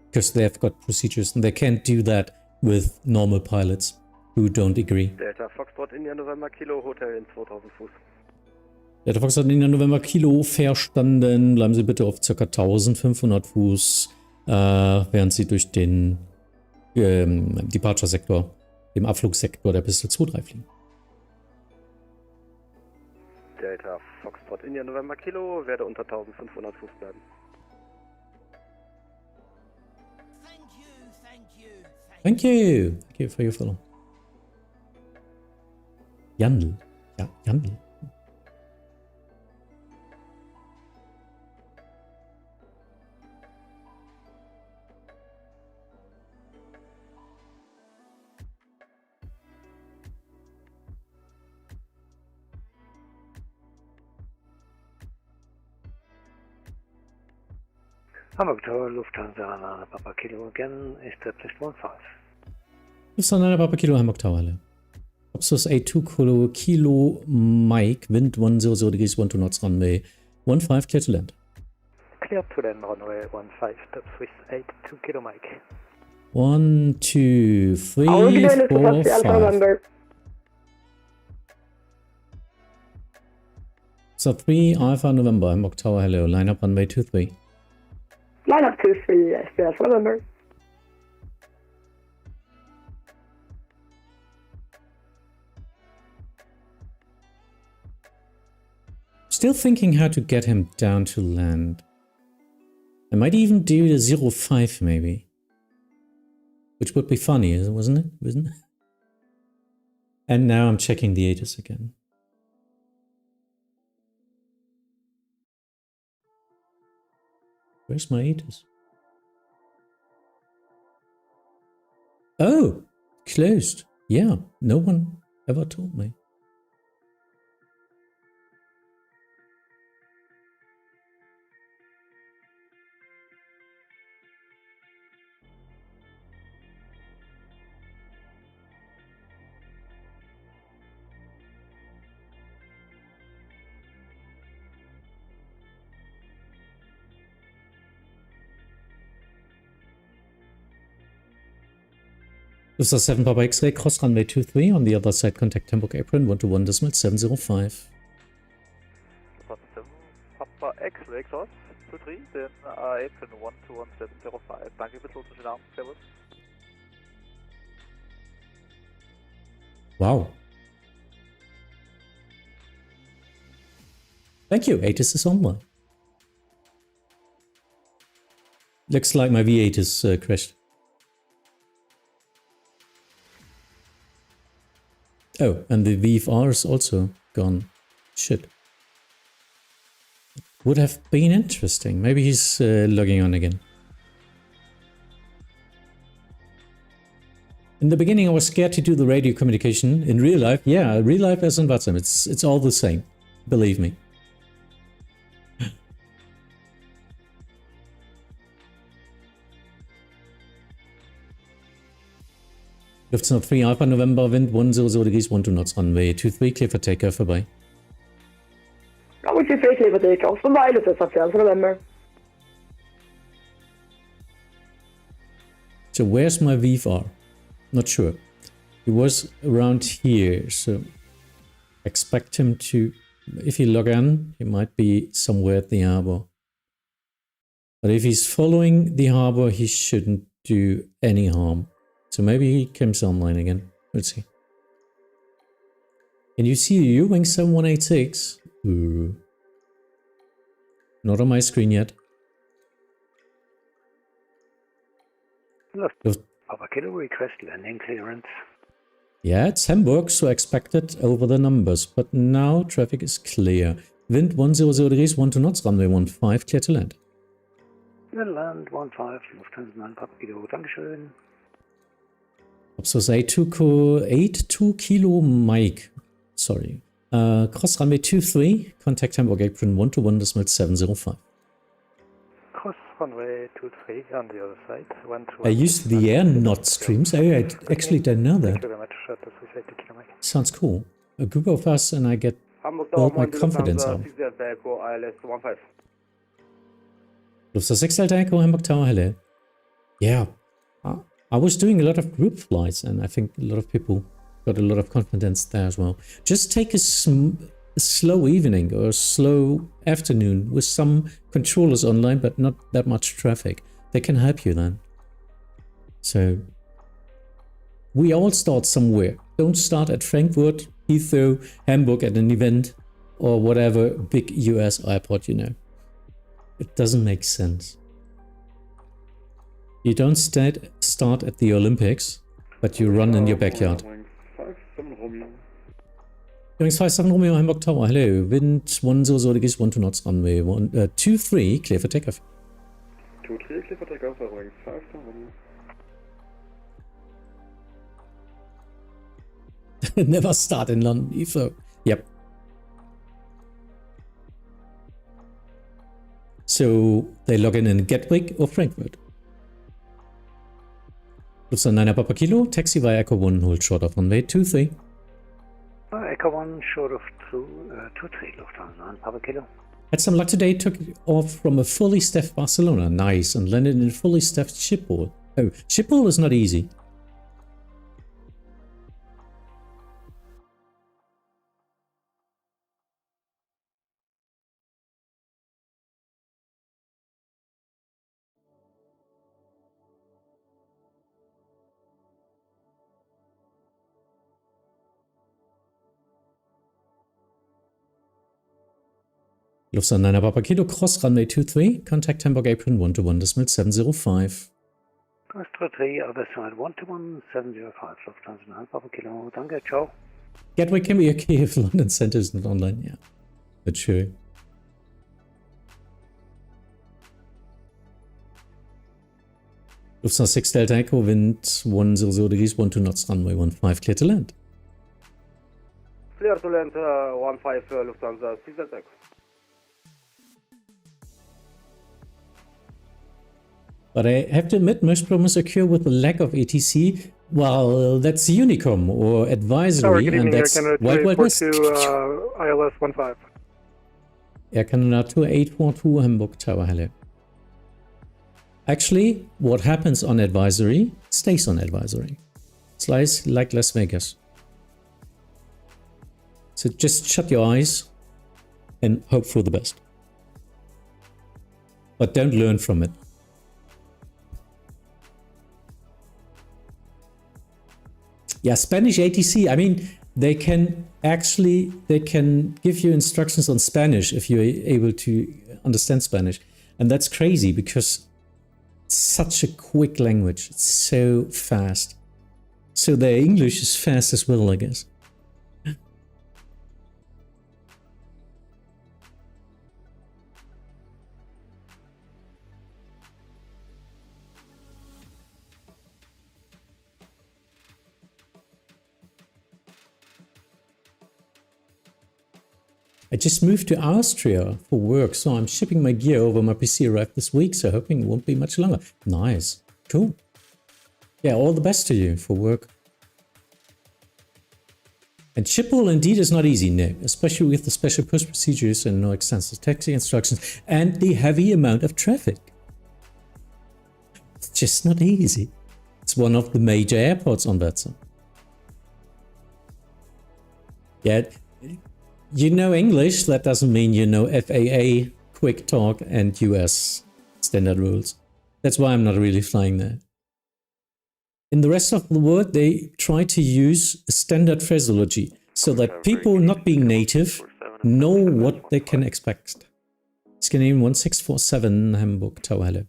Because they've got procedures and they can't do that with normal pilots who don't agree. Delta Foxtrot India November Kilo, Hotel in 2000 Fuß. Delta Foxtrot India November Kilo, verstanden. Bleiben Sie bitte auf ca. 1500 Fuß, während Sie durch den Departure-Sektor, dem Abflugsektor der Piste 2-3 fliegen. Delta Foxtrot India November Kilo, werde unter 1500 Fuß bleiben. Thank you for your follow. Jandl. Ja, Jandl. Hamburg Tower, Lufthansa, Papa Kilo again, established 15. Lufthansa, Papa Kilo, Hamburg Tower, hello. Opsus A2 Kilo Mike, wind 100 degrees, 12 knots, runway 15, clear to land. Clear to land, runway 15, top Swiss 82 Kilo Mike. 1, 2, 3, 4, 5. So 3 Alpha November, Hamburg Tower, hello. Line up runway 23. Line up 23, SBS November. Still thinking how to get him down to land. I might even do the 05 maybe. Which would be funny, wasn't it? Wasn't it? And now I'm checking the ATIS again. Where's my ATIS? Oh, closed. Yeah, no one ever told me. Lufthansa 7 Papa X-ray, cross runway 23, on the other side contact Hamburg apron 121.705. Lufthansa 7 Papa X-ray, cross 23, then apron 121.705. Danke, bitte, schönen Abend, servus. Wow. Thank you, ATIS is online. Looks like my V8 is crashed. Oh, and the VFR is also gone. Shit. Would have been interesting. Maybe he's logging on again. In the beginning, I was scared to do the radio communication. In real life, yeah, real life as in VATSIM. It's all the same. Believe me. Lufthansa 3 Alpha November, wind 100 degrees, 12 knots, runway 23, clear for takeoff, vorbei. Runway 23, clear for takeoff, vorbei, Lufthansa 7 November. So where's my VFR? Not sure. He was around here, so expect him to, if he log in, he might be somewhere at the harbor. But if he's following the harbor, he shouldn't do any harm. So maybe he comes online again. Let's see. Can you see the U-Wing 7186? Ooh. Not on my screen yet. Papa Kilo request landing clearance. Yeah, it's Hamburg, so expected over the numbers. But now traffic is clear. Wind 100 degrees, 12 knots, runway 15, clear to land. Clear land 15, Lufthansa 9 Papa Kilo, Dankeschön. Opsus A2 Kilo Mike. Sorry. Cross runway 23, contact Hamburg apron 121.705. Cross runway 23 on the other side. I used the air not streams. I actually don't know that. Thank you very much. Swiss 80 Kilo Mike. Sounds cool. A group of us and I get all my confidence out. Lufthansa 6 Delta Echo, Hamburg Tower, hello. Yeah. I was doing a lot of group flights and I think a lot of people got a lot of confidence there as well. Just take a slow evening or a slow afternoon with some controllers online but not that much traffic. They can help you then. So we all start somewhere. Don't start at Frankfurt, Heathrow, Hamburg at an event or whatever big US airport, you know. It doesn't make sense. You don't start at the Olympics, but you run in your backyard. Going 57 Romeo, Hamburg Tower, hello. Wind 100 degrees, 12 knots, runway 23, clear for takeoff. 23, clear for takeoff, runway 57 Romeo. Never start in London, Heathrow. Yep. So they log in Gatwick or Frankfurt. Lufthansa 9 Papa Kilo, taxi via Echo 1, hold short of runway 23. Echo 1, short of 23, Lufthansa 9 Papa Kilo. Had some luck today, took off from a fully staffed Barcelona, nice, and landed in a fully staffed Schiphol. Oh, Schiphol is not easy. Lufthansa 9 Papa Kilo, cross runway 23, contact Hamburg Apron 121.705. Cross 23, other side 121.705, Lufthansa 9 Papa Kilo, danke, ciao. Gatwick can be okay if London Center is not online, yeah. But sure. Lufthansa 6 Delta Echo, wind 100 degrees, 12 knots, runway 15, clear to land. Clear to land, 15 Lufthansa 6 Delta Echo. But I have to admit, most problems occur with the lack of ATC. Well, that's Unicom or advisory, and that's Wild Wild West. ILS 15. Air Canada 2842 Hamburg Tower, hello. Actually, what happens on advisory stays on advisory. It's like Las Vegas. So just shut your eyes and hope for the best. But don't learn from it. Yeah, Spanish ATC, I mean, they can give you instructions on Spanish if you're able to understand Spanish. And that's crazy because it's such a quick language. It's so fast. So their English is fast as well, I guess. I just moved to Austria for work, so I'm shipping my gear over. My PC arrived this week, so hoping it won't be much longer. Nice. Cool. Yeah, all the best to you for work. And Schiphol indeed is not easy, no, especially with the special post procedures and no extensive taxi instructions and the heavy amount of traffic. It's just not easy. It's one of the major airports on VATSIM. Yeah. You know English, that doesn't mean you know FAA, Quick Talk, and US standard rules. That's why I'm not really flying there. In the rest of the world, they try to use a standard phraseology so that people not being native know what they can expect. Scandinavian 1647 Hamburg Tower, hello.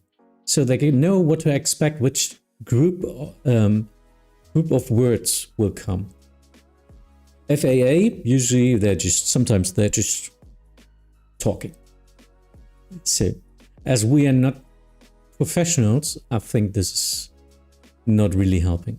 So they can know what to expect, which group of words will come. FAA, usually sometimes they're just talking. So, as we are not professionals, I think this is not really helping.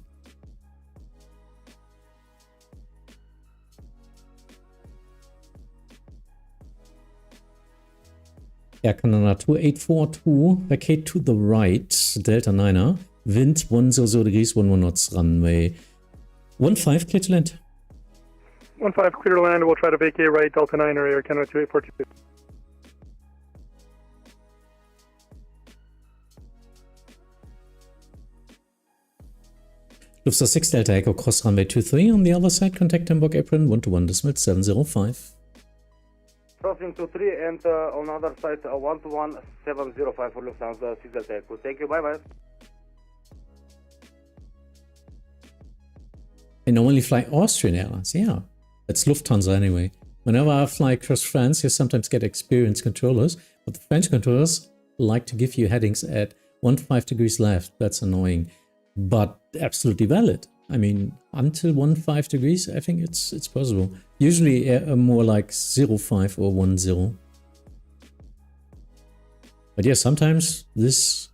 Air Canada 2842, vacate to the right, Delta 9er, wind 100 degrees, 11 knots, runway 15, clear to land. 15, clear to land. We'll try to vacate right, Delta 9 or Air Canada 2842. Lufthansa 6 Delta Echo, cross runway 23. On the other side, contact Hamburg Apron 121.705. Crossing 23 and on the other side 121.705 for Lufthansa 6 Delta Echo. Thank you, bye-bye. I normally fly Austrian Airlines, yeah. That's Lufthansa anyway. Whenever I fly across France, you sometimes get experienced controllers, but the French controllers like to give you headings at 15 degrees left. That's annoying, but absolutely valid. I mean, until 15 degrees, I think it's possible. Usually more like 05 or 10. But yeah, sometimes this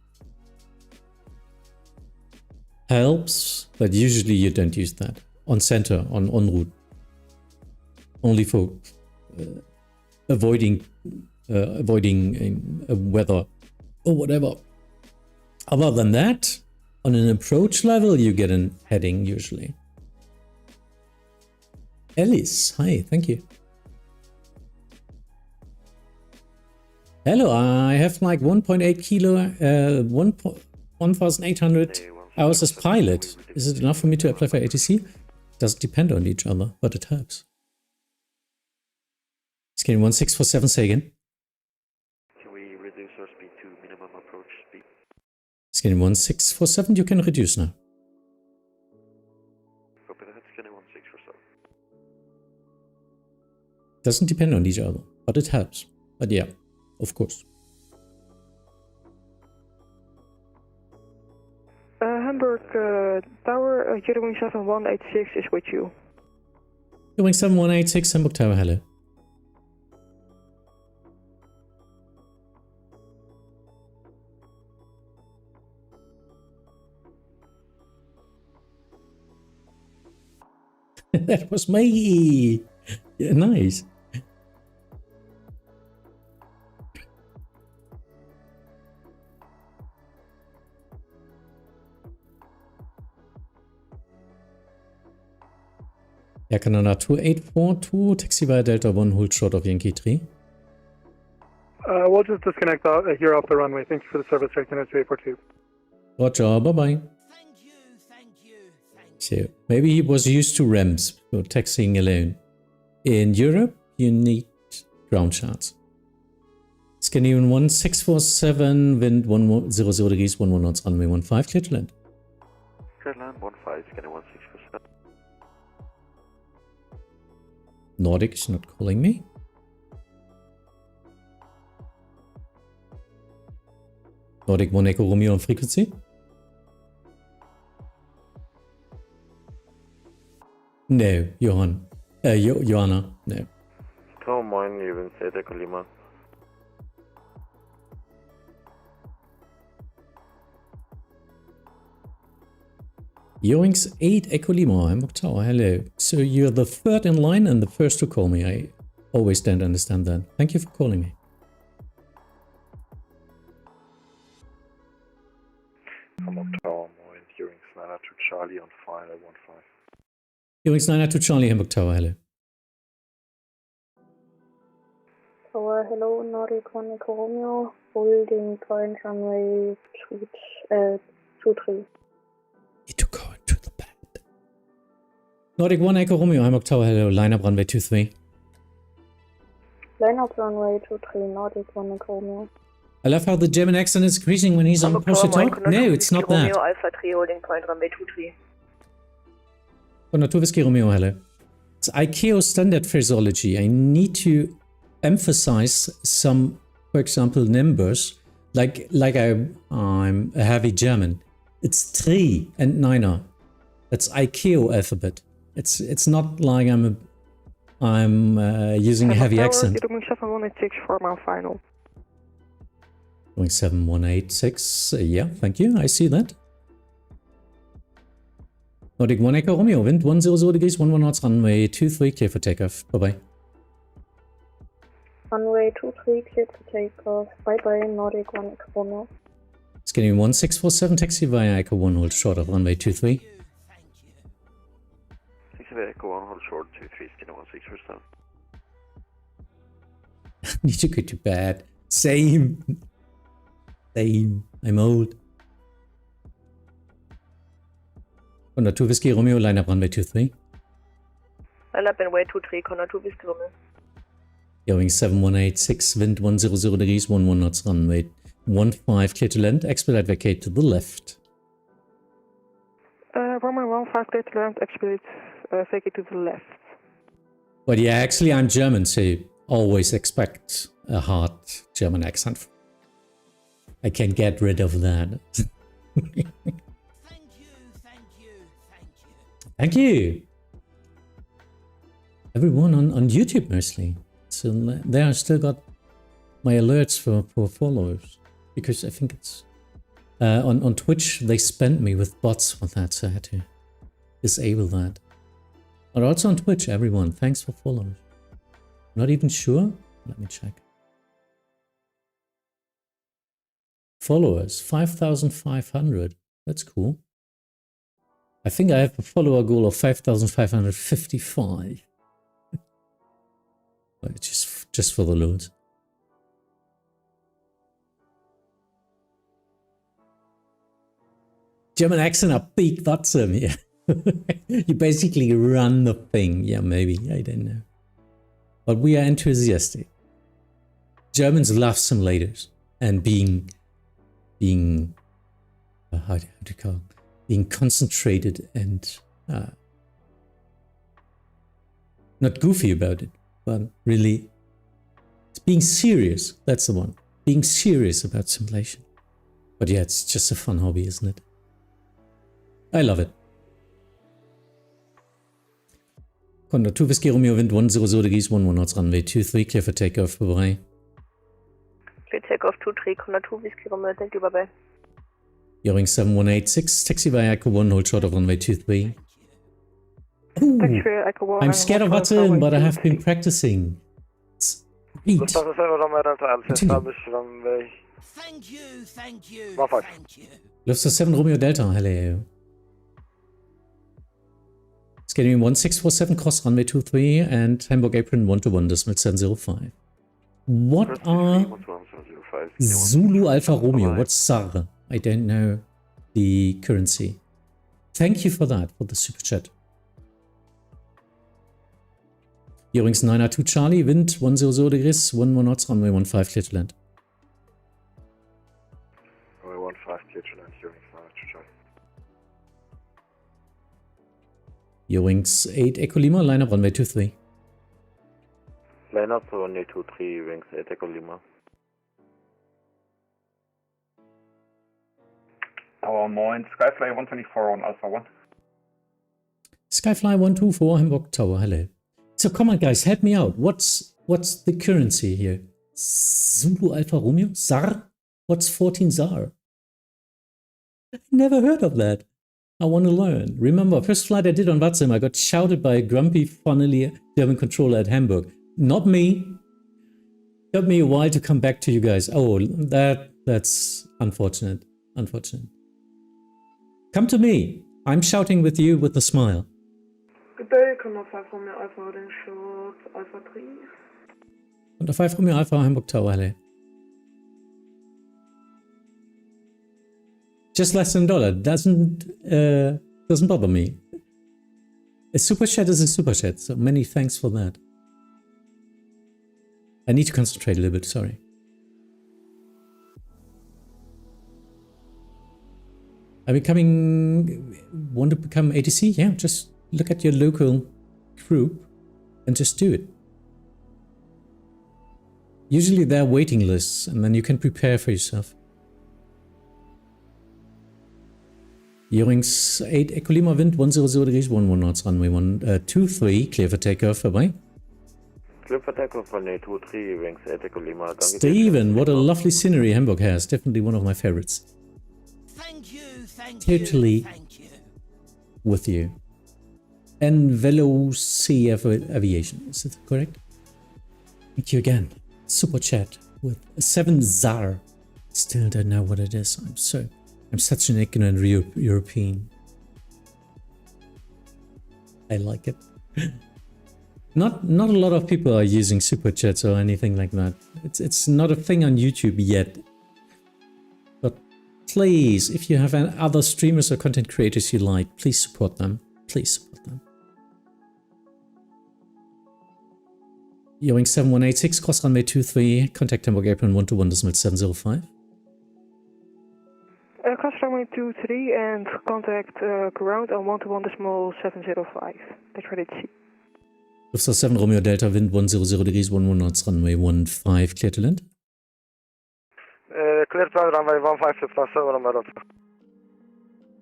helps, but usually you don't use that. On center, on route. Only for avoiding avoiding weather or whatever. Other than that, on an approach level, you get a heading usually. Alice, hi, thank you. Hello, I have like 1.8 kilo, 1,800 hours as pilot. Is it enough for me to apply for ATC? Doesn't depend on each other, but it helps. Scanning 1647, say again. Can we reduce our speed to minimum approach speed? Scanning 1647, you can reduce now. Copy that, scanning 1647. Doesn't depend on each other, but it helps. But yeah, of course. Hamburg Tower, Eurowing 7186 is with you. Eurowing 7186, Hamburg Tower, hello. That was me! Yeah, nice. Air Canada 2842, taxi via Delta 1, hold short of Yankee 3. We'll just disconnect out here off the runway. Thank you for the service, Director 2842. Roger, bye-bye. So, maybe he was used to REMS, for taxiing alone. In Europe, you need ground charts. Scandinavian 1647, wind 100 degrees, 11 knots, runway 15, clear to land. Clear to land, 15, scanning 1647. Nordic is not calling me. Nordic 1 Echo Romeo on frequency. No, Johann. Johanna, no. Oh, moin, Event 8 Echo Lima. Eurowings 8 Echo Lima, Hamburg Tower, hello. So you're the third in line and the first to call me. I always don't understand that. Thank you for calling me. Hamburg Tower, moin, Eurowings 9 to Charlie on file 15. Eurowings 9 to Charlie, Hamburg Tower, hello. Tower, hello, Nordic 1 Echo Romeo, holding current runway 23. Need to go into the bed. Nordic 1 Echo Romeo, Hamburg Tower, hello, line up runway 23. Line up runway 23, Nordic 1 Echo Romeo. I love how the German accent is increasing when he's on supposed to talk. No, it's not that. Romeo Alpha 3 holding point runway 23. Contour Whiskey Romeo, hello. It's ICAO standard phraseology. I need to emphasize some, for example, numbers. Like I'm a heavy German. It's 3 and 9er. That's ICAO alphabet. It's not like I'm using a heavy accent. Eurowing 7186 for my final. Going 7186. Yeah, thank you. I see that. Nordic 1 Echo Romeo, wind 100 degrees, 11 knots, runway 23, clear for takeoff. Bye-bye. Runway 23, clear to takeoff. Bye-bye, Nordic 1 Echo Romeo. Scanning 1647, taxi via Echo 1, hold short of runway 23. Taxi via Echo 1, hold short 23, scanning 1647. Need to go to bed. Same. I'm old. Contour 2 Whiskey Romeo, line up runway 23. Line up in way 23, Contour 2 Whiskey Romeo. Eurowing 7186, wind 100 degrees, 11 knots, runway 15, clear to land, expedite vacate to the left. Runway 15, clear to land, expedite vacate to the left. But yeah, actually I'm German, so always expect a hard German accent. I can't get rid of that. Thank you. Everyone on YouTube mostly. So there I still got my alerts for followers. Because I think it's... on Twitch they spammed me with bots for that, so I had to disable that. But also on Twitch, everyone, thanks for following. Not even sure? Let me check. Followers, 5,500. That's cool. I think I have a follower goal of 5,555. just for the loads. German accent are big VATSIM, yeah. You basically run the thing. Yeah, maybe. I don't know. But we are enthusiastic. Germans love simulators and being how do you call it? Being concentrated and not goofy about it, but really it's being serious. That's the one. Being serious about simulation. But yeah, it's just a fun hobby, isn't it? I love it. Condor 2 Whiskey Romeo Wind 100 degrees 11 knots runway 23 clear for takeoff. Bye-bye. Clear takeoff 23 Condor 2 Whiskey Romeo, thank you, bye-bye. Yoring 7186, taxi via Echo 1, hold short of runway 23. Taxi via Echo 1. I'm scared of VATSIM, but I have been practicing. It's great. Thank you. Lufthansa 7 Romeo Delta, hello. Scanning 1647, cross runway 23 and Hamburg apron 121, decimal 705. What are Zulu Alpha Romeo? What's SAR? I don't know the currency. Thank you for that, for the super chat. Eurings 9R2 Charlie, wind 100 degrees, 11 knots, runway 15 clear to land. Runway 15 clear to land, Eurings 9R2 Charlie. Eurings 8 Echo Lima, line up runway 23. Line up runway 23, wings 8 Echo Lima. Tower Moin, Skyfly 124 on Alpha 1. Skyfly 124, Hamburg Tower, hello. So come on guys, help me out. What's the currency here? Zulu Alpha Romeo? ZAR? What's 14 ZAR? I've never heard of that. I want to learn. Remember, first flight I did on VATSIM, I got shouted by a grumpy, funnily German controller at Hamburg. Not me. Took me a while to come back to you guys. Oh, that's unfortunate. Unfortunate. Come to me. I'm shouting with you with a smile. Good day, Condor 5 Romeo Alpha, holding short Alpha 3. Condor 5 Romeo Alpha, Hamburg Tower, hello. Just less than $1 doesn't bother me. A super chat is a super chat, so many thanks for that. I need to concentrate a little bit, sorry. Want to become ATC? Yeah, just look at your local group and just do it. Usually there are waiting lists and then you can prepare for yourself. Eurings 8 Echo Lima wind 100 degrees 11 knots runway 23 clear for takeoff. Bye. Clear for takeoff runway 23 wings 8 Echo Lima. Steven, what a lovely scenery Hamburg has. Definitely one of my favorites. Totally with you. And Velo CF Aviation, is it correct? Thank you again. Super chat with 7 ZAR. Still don't know what it is. I'm such an ignorant European. I like it. Not a lot of people are using super chats or anything like that. It's not a thing on YouTube yet. But please, if you have other streamers or content creators you like, please support them. Please support them. Yoing 7186, cross runway 23, contact Hamburg apron 121 decimal 705. Cross runway 23 and contact ground on 121 decimal 705. That's ready to see. Lufthansa 7 Romeo Delta wind 100 degrees 11 knots runway 15 clear to land. Clear to land runway 15 Lufthansa 7 Romeo Delta.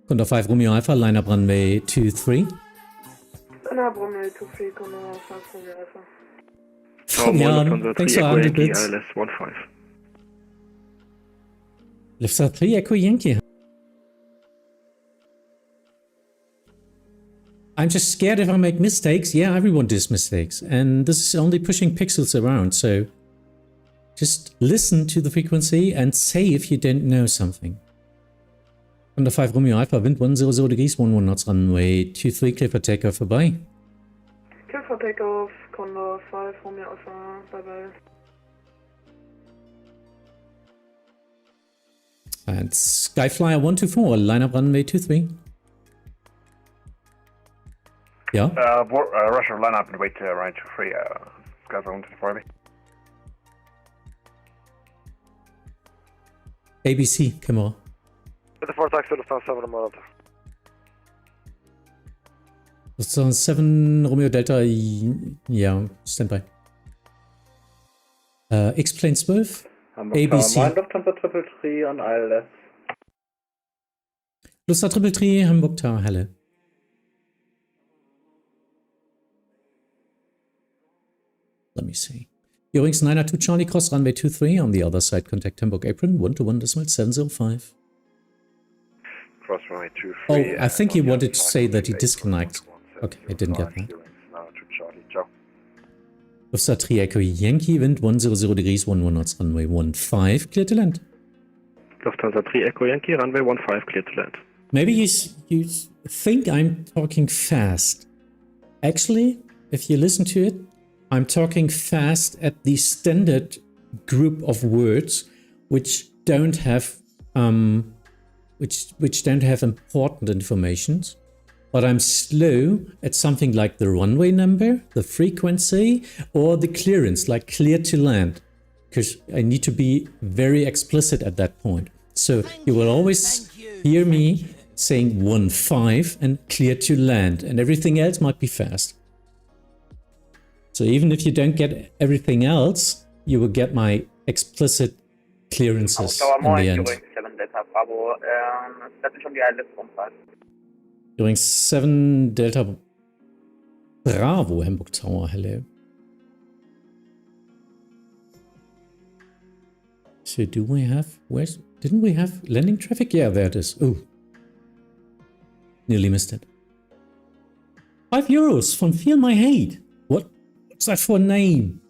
Condor 5 Romeo Alpha, line up runway 23. Line up runway 23, Condor 5 Romeo Alpha. Fabian, thanks for 100 bits. Lufthansa 3 Echo Yankee. I'm just scared if I make mistakes. Yeah, everyone does mistakes. And this is only pushing pixels around, so Just listen to the frequency and say if you don't know something. Under 5 Romeo Alpha, wind 100 degrees, 11 knots, runway 23, clear for takeoff, bye-bye. Clear for takeoff, Condor 5 Romeo Alpha, bye-bye. And Skyflyer 124, line up runway 23. Yeah? Russia, line up and wait right to free, Skyflyer 124. ABC, camera. The 4 taxi, Lufthansa 7 Romeo Delta. Lufthansa 7 Romeo Delta, yeah, stand by. X-Plane 12, ABC. Lufthansa 333 on ILS. Lufthansa 333, Hamburg Tower, Halle. Let me see. Eurings 902 Charlie Cross, runway 23. On the other side, contact Hamburg apron 121.705. Cross runway 23. Oh, I think he wanted to say that he disconnects. Okay, I didn't get that. Lufthansa 3 Echo Yankee, wind 100 degrees, 11 knots, runway 15, clear to land. Lufthansa 3 Echo Yankee, runway 15, clear to land. Maybe you think I'm talking fast. Actually, if you listen to it, I'm talking fast at the standard group of words which don't have which don't have important information, but I'm slow at something like the runway number, the frequency, or the clearance, like clear to land, because I need to be very explicit at that point. So you will always hear me saying 15 and clear to land, and everything else might be fast. So even if you don't get everything else, you will get my explicit clearances in the end. Doing 7 Delta Bravo, Hamburg Tower, hello. So do we have, didn't we have landing traffic? Yeah, there it is. Oh, nearly missed it. €5 from Feel My Hate. What's that for a name?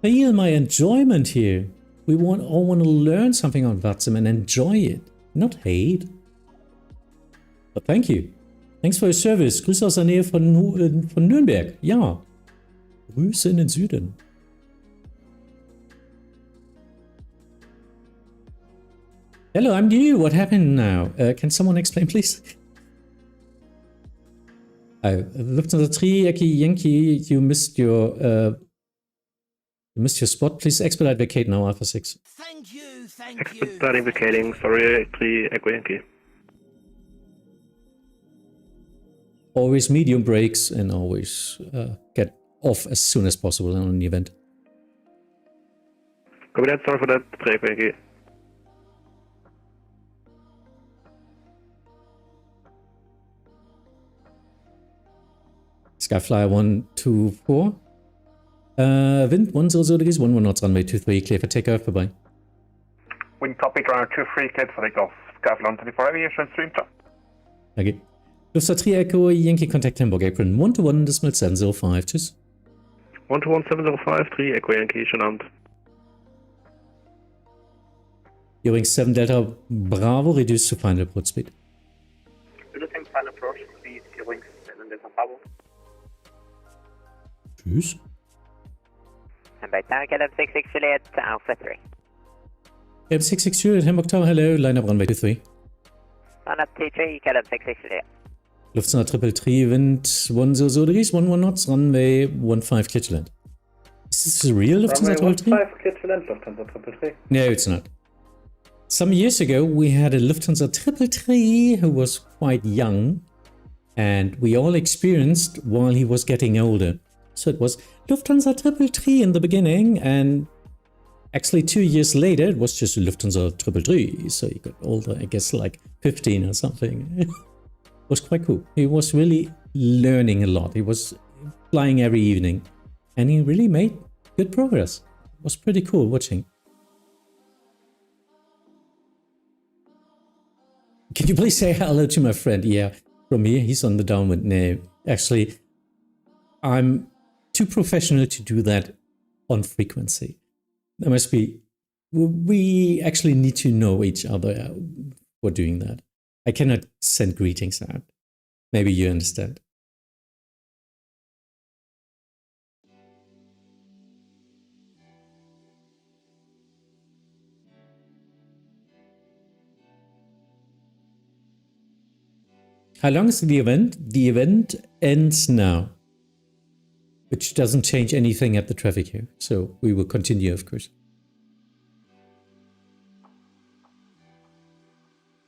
Feel my enjoyment here. We all want to learn something on VATSIM and enjoy it, not hate. But thank you. Thanks for your service. Grüße aus der Nähe von Nürnberg. Ja. Grüße in den Süden. Hello, I'm new. What happened now? Can someone explain, please? Lufthansa 3, Yankee, you missed your spot. Please expedite vacate now, Alpha 6. Thank you. Expediting vacating, sorry, 3 Echo Yankee. Always medium brakes and always get off as soon as possible on an event. Copy that, sorry for that, 3 Echo Yankee. Skyflyer 124. Wind 100 degrees, 11 knots, runway 23, clear for takeoff, bye-bye. Wind copy, runway 23, clear for takeoff. Skyflyer 124, aviation stream top. Okay. Lufthansa 3 Echo, Yankee contact Hamburg apron 121.705, tschüss. 121.705, 3 Echo Yankee, schönen Abend. Eurings 7 Delta Bravo, reduced to final approach speed. Reducing final approach speed, Eurings 7 Delta Bravo. Tschüss. And by tower, KLM66 Juliet, Alpha 3. KLM66 Juliet, Hamburg Tower, hello, line up runway 23. Line up T3, KLM66 Juliet. Lufthansa 333, wind 100 degrees, 11 knots, runway 15, clear to land. Is this a real Lufthansa 333? Runway 15, clear to land, Lufthansa 333. No, it's not. Some years ago, we had a Lufthansa 333 who was quite young, and we all experienced while he was getting older. So it was Lufthansa 333 in the beginning, and actually 2 years later, it was just Lufthansa 333. So he got older, I guess like 15 or something. It was quite cool. He was really learning a lot. He was flying every evening, and he really made good progress. It was pretty cool watching. Can you please say hello to my friend? Yeah, from here, he's on the downwind. No, actually, I'm too professional to do that on frequency. There must be, we actually need to know each other for doing that. I cannot send greetings out. Maybe you understand. How long is the event? The event ends now, which doesn't change anything at the traffic here. So we will continue, of course.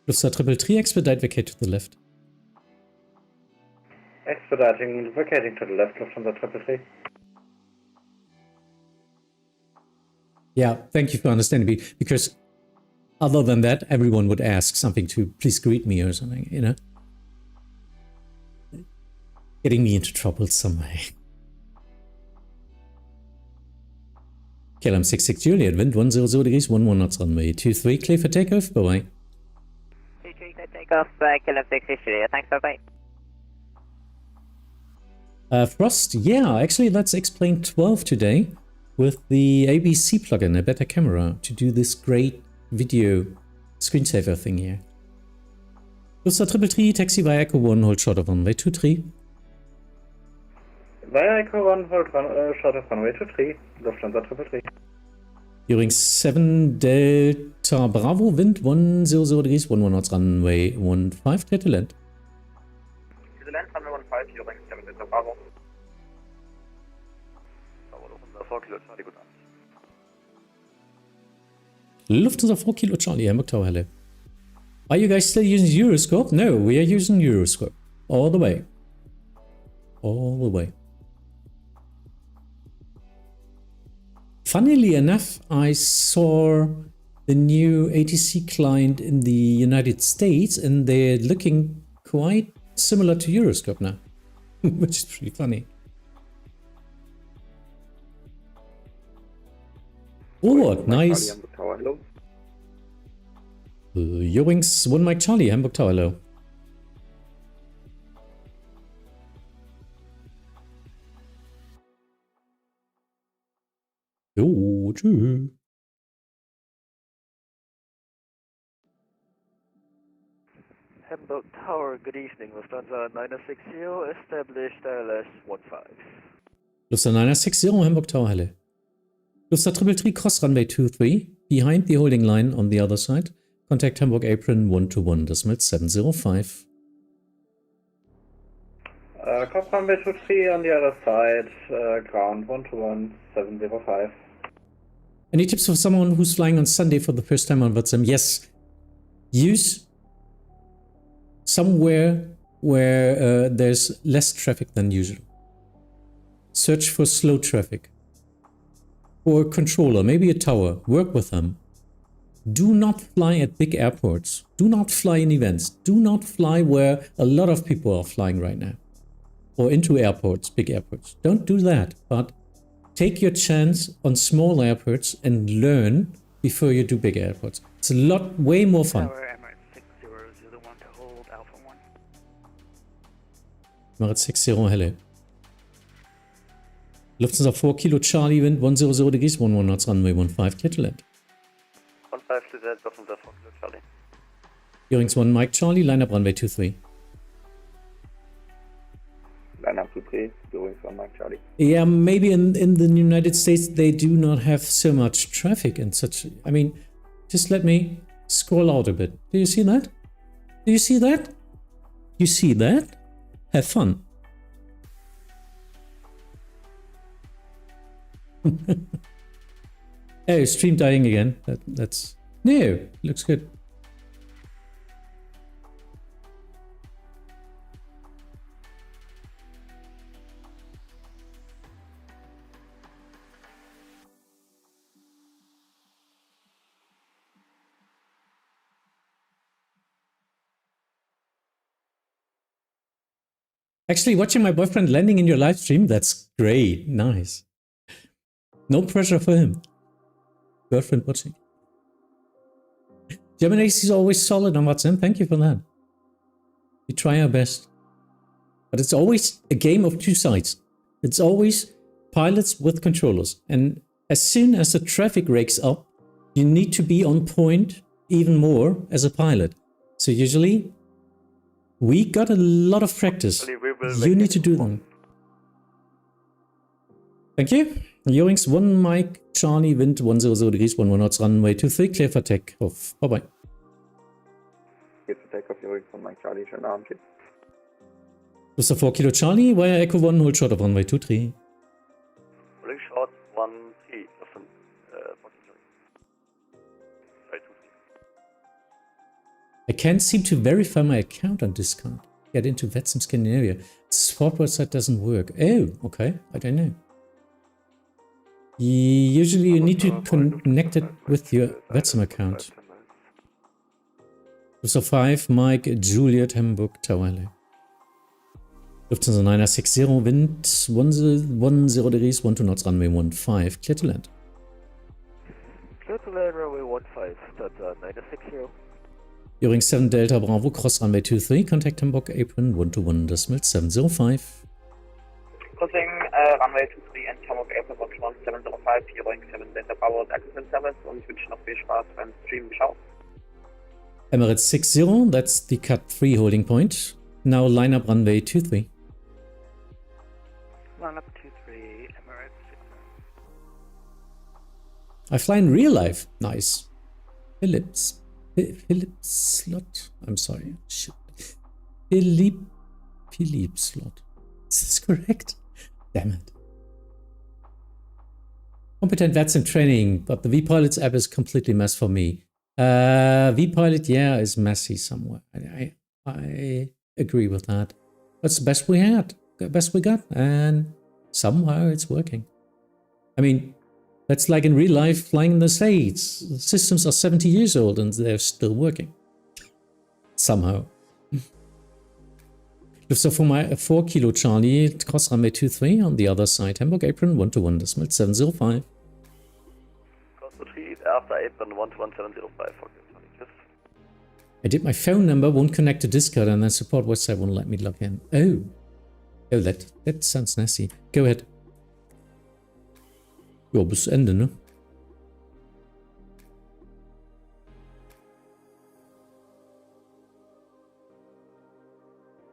Lufthansa 333, expedite, vacate to the left. Expediting, vacating to the left, Lufthansa 333. Yeah, thank you for understanding me. Because other than that, everyone would ask something to please greet me or something, you know? Getting me into trouble some way. KLM 66 Juliet, wind 100 degrees, 11 knots runway 23, clear for takeoff, bye-bye. 23, clear takeoff, KLM 66 Juliet, thanks, bye-bye. Frost, yeah, actually let's explain 12 today with the ABC plugin, a better camera, to do this great video screensaver thing here. Lufthansa 333, taxi via Echo 1, hold short of runway 23. Via Echo 1, hold short of runway 23, Lufthansa 333. During 7 Delta Bravo, wind 100 degrees, 11 knots, runway 15, clear to land. To the land, runway 15, during 7 Delta Bravo. Lufthansa 4 Kilo Charlie, Hamburg Tower, hello. Are you guys still using Euroscope? No, we are using Euroscope. All the way. All the way. Funnily enough, I saw the new ATC client in the United States and they're looking quite similar to Euroscope now, which is pretty funny. Oh, nice. Your wings, 1 Mike Charlie, Hamburg Tower, hello. Oh, tschüss. Hamburg Tower, good evening. Lufthansa 960, established ILS 15. Lufthansa 960, Hamburg Tower, hello. Lufthansa 333, cross runway 23, behind the holding line on the other side. Contact Hamburg apron 121.705. Cross runway 23 on the other side, ground 121.705. Any tips for someone who's flying on Sunday for the first time on VATSIM? Yes. Use somewhere where there's less traffic than usual. Search for slow traffic. Or a controller, maybe a tower. Work with them. Do not fly at big airports. Do not fly in events. Do not fly where a lot of people are flying right now. Or into airports, big airports. Don't do that, but take your chance on small airports and learn before you do big airports. It's a lot, way more fun. Emirates 60, hello. Lufthansa 4 Kilo Charlie, wind 100 degrees, 11 knots, runway 15, clear to land. 15 to that, Lufthansa 4 Kilo Charlie. Bearings 1 Mike Charlie, line up runway 23. Line up 23, bearings 1 Mike Charlie. Yeah, maybe in the United States they do not have so much traffic and such. I mean, just let me scroll out a bit. Do you see that? Do you see that? You see that? Have fun. Oh, stream dying again. That's no, looks good. Actually, watching my boyfriend landing in your live stream, that's great. Nice. No pressure for him. Girlfriend watching. German AC is always solid on VATSIM. Thank you for that. We try our best. But it's always a game of two sides. It's always pilots with controllers. And as soon as the traffic rakes up, you need to be on point even more as a pilot. So usually, we got a lot of practice. You need to do them. Thank you. Eurings 1 Mike, Charlie, wind 100 degrees, 11 knots, runway 23, clear for takeoff. Bye-bye. Clear for takeoff, Eurings 1 Mike, Charlie, schönen Abend. This is 4 Kilo Charlie, via Echo 1, hold short of runway 23. Holding short 1 3, listen, 4 Kilo. Right, 2 3. I can't seem to verify my account on Discord. Get into VATSIM Scandinavia. This forward site doesn't work. Oh, okay. I don't know. Usually you need to connect it with your VATSIM account. So 5, Mike, Juliet, Hamburg, Tower. Lufthansa 960, wind 10 degrees, 12 knots, runway 15, clear to land. Clear to land, runway 15, that's 960. During 7 Delta Bravo, cross runway 23, contact Hamburg apron 121.705. Crossing runway 23 and Hamburg apron 11705, During 7 Delta Bravo und Access Service und ich wünsche noch viel Spaß beim Stream. Ciao. Emirates 60, that's the cut 3 holding point. Now line up runway 23. Line up 23, Emirates 60. I fly in real life. Nice. Phillips slot. I'm sorry. Shit. Philippe slot. Is this correct? Damn it. Competent VATSIM training, but the VPilots app is completely mess for me. VPilot, yeah, is messy somewhere. I agree with that. That's the best we had, the best we got, and somehow it's working. I mean, that's like in real life flying in the States. The systems are 70 years old and they're still working. Somehow. So for my 4 Kilo Charlie, cross runway 23 on the other side, Hamburg apron 121.705. Cross 23 after apron 121.705 for Charlie, yes. I did my phone number, won't connect to Discord, and then support website won't let me log in. Oh, that sounds nasty. Go ahead. Ja, bis Ende, ne?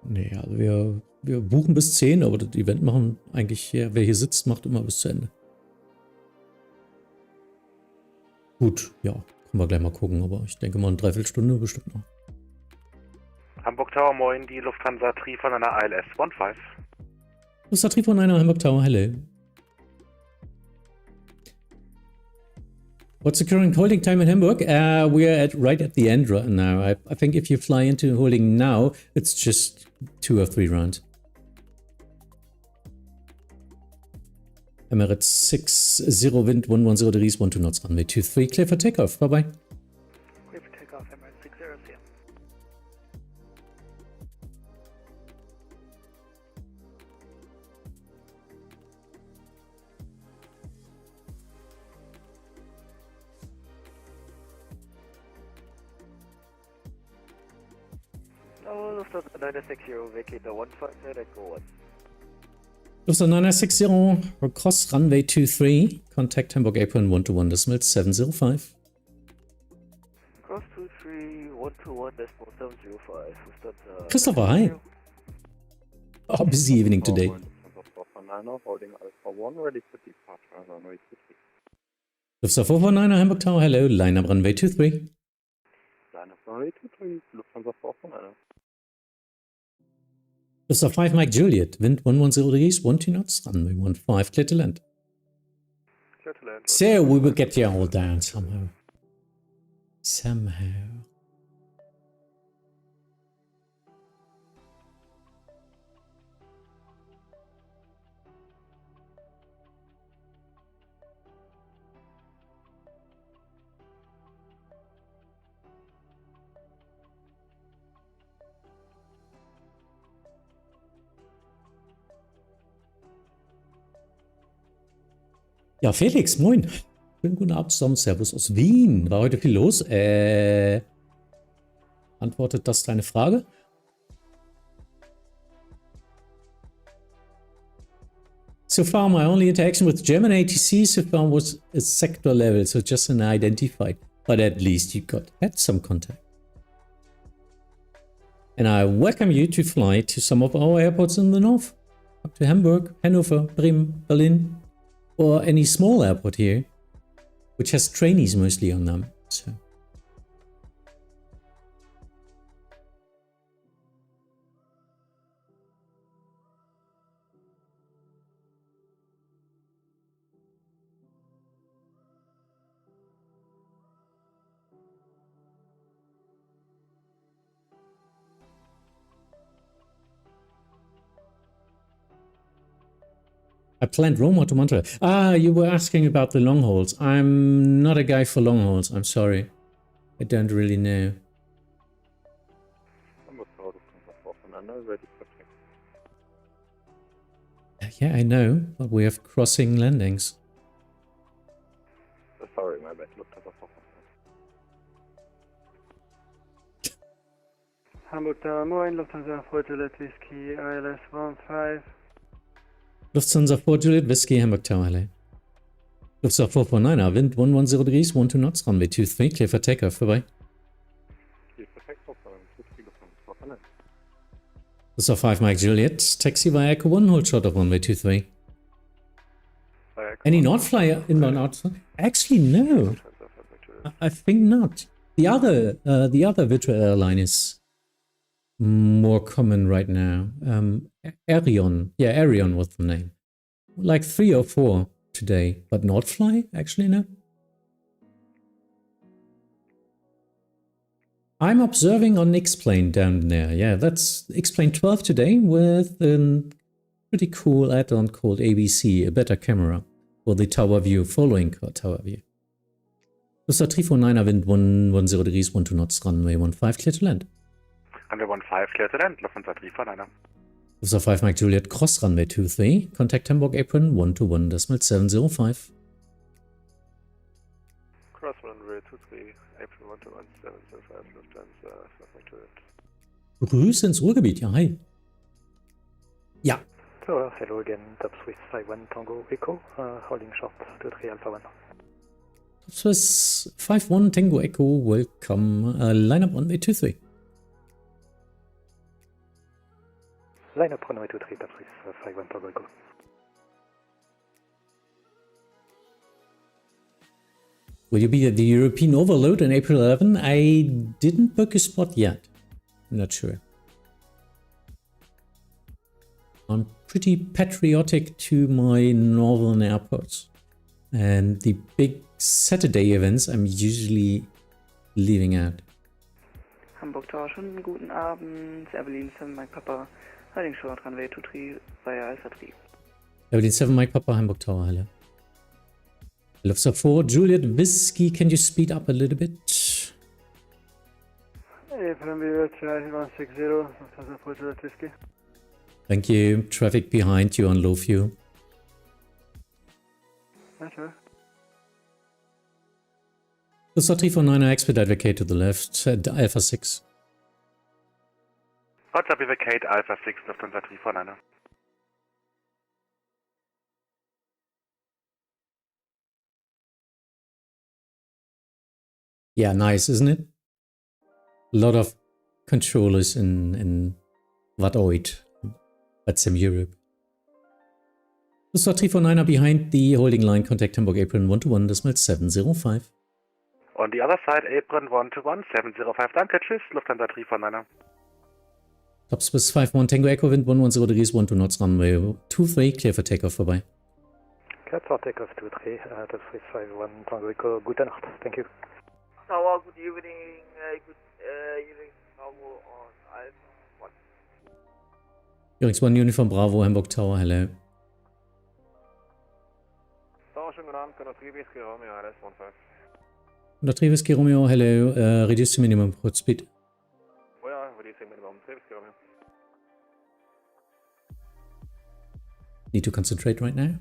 Nee, also wir buchen bis 10, aber das Event machen eigentlich hier, wer hier sitzt, macht immer bis zu Ende. Gut, ja, können wir gleich mal gucken, aber ich denke mal eine Dreiviertelstunde bestimmt noch. Hamburg Tower, moin, die Lufthansa Tri von einer ILS 15. Lufthansa Tri von einer Hamburg Tower, hello. What's the current holding time in Hamburg? We're right at the end right now. I think if you fly into holding now, it's just 2 or 3 rounds. Emirates 60, wind 110 degrees, 12 knots, runway 23, clear for takeoff. Bye bye. Clear for takeoff, Emirates 60, see ya. No, Lufthansa 960, vacate the 15 and go 1. Lufthansa 960, cross runway 23, contact Hamburg apron 121.705. Cross 23, 121.705. Lufthansa. Christopher, hi. Oh, busy evening today. Holding Alpha 1, ready for departure, runway 23. Lufthansa 449, Hamburg Tower, hello, line up runway 23. Line up runway 23, Lufthansa 449. Lufthansa 5 Mike Juliet, wind 110 degrees, 12 knots, runway 15, clear to land. Clear to land. So we will get you all down somehow. Somehow. Ja, Felix, moin. Schönen guten Abend zusammen. Servus aus Wien. War heute viel los? Antwortet das deine Frage? So far, my only interaction with German ATC so far was a sector level, so just an identified. But at least you had some contact. And I welcome you to fly to some of our airports in the north. Up to Hamburg, Hanover, Bremen, Berlin, or any small airport here, which has trainees mostly on them. So. I planned Roma to Montreal. Ah, you were asking about the long hauls. I'm not a guy for long hauls. I'm sorry. I don't really know. Yeah, I know, but we have crossing landings. Sorry, my bad. Hamburg Tower, moin, Lufthansa 4 Juliet Whiskey, ILS 15. Lufthansa 4 Juliet Whiskey, Hamburg Tower, LA. Lufthansa 449er, wind 110 degrees, 12 knots, runway 23, clear for takeoff, vorbei. Lufthansa 5 Mike Juliet, taxi via Echo 1, hold short of runway 23. Any not flyer inbound outside? Actually, no. I think not. The other virtual airline is more common right now. Arion. Yeah, Arion was the name. Like 3 or 4 today, but not fly? Actually, no. I'm observing on X-Plane down there. Yeah, that's X-Plane 12 today with a pretty cool add-on called ABC, a better camera for the tower view, following tower view. Lufthansa 349er, wind 110 degrees, 12 knots, runway 15, clear to land. Runway 15, clear to land, Lufthansa 349er. Lufthansa 5 Mike Juliet, cross runway 23, contact Hamburg apron 121.705. Cross runway 23, apron 121.705, Lufthansa 5 Mike Juliet. Grüße ins Ruhrgebiet, ja, hi. Ja. So, hello again, Top Swiss 51 Tango Echo, holding short 23 Alpha 1. Top Swiss 51 Tango Echo, welcome. Line up runway 23. Line up runway 23, Top Swiss 51 Tango Echo. Will you be at the European Overload on April 11? I didn't book a spot yet. I'm not sure. I'm pretty patriotic to my northern airports. And the big Saturday events I'm usually leaving out. Hamburg Tower, schönen guten Abend. Evelyn 7 Mike Papa, heading short runway 23 via Alpha 3. Evelyn 7 Mike Papa, Hamburg Tower, hello. Lufthansa 4 Juliet Whiskey, can you speed up a little bit? From the 160, Lufthansa 4 Juliet Whiskey. Thank you. Traffic behind you on low fuel. Sure. Lufthansa 349er, expedite vacate to the left, Alpha 6. Roger, vacate Alpha 6, Lufthansa 349er. Yeah, nice, isn't it? A lot of controllers in VATSIM Europe. Lufthansa 349er behind the holding line, contact Hamburg apron 121.705. On the other side, apron 121.705. Danke, tschüss, Lufthansa 349er. Top Swiss 51 Tango Echo, wind 110 degrees, 12 knots, runway 23, clear for takeoff, vorbei. Clear for takeoff 23, Top Swiss 51 Tango Echo, gute Nacht, thank you. Tower, good evening, good evening, Bravo on Alpha 1. Unix 1 Uniform Bravo, Hamburg Tower, hello. Tower, schönen guten Abend, Conor 3 Whiskey Romeo, ILS 15. Conor 3 Whiskey Romeo, hello, reduce to minimum port speed. Oh ja, reducing minimum, 3 Whiskey Romeo. Need to concentrate right now.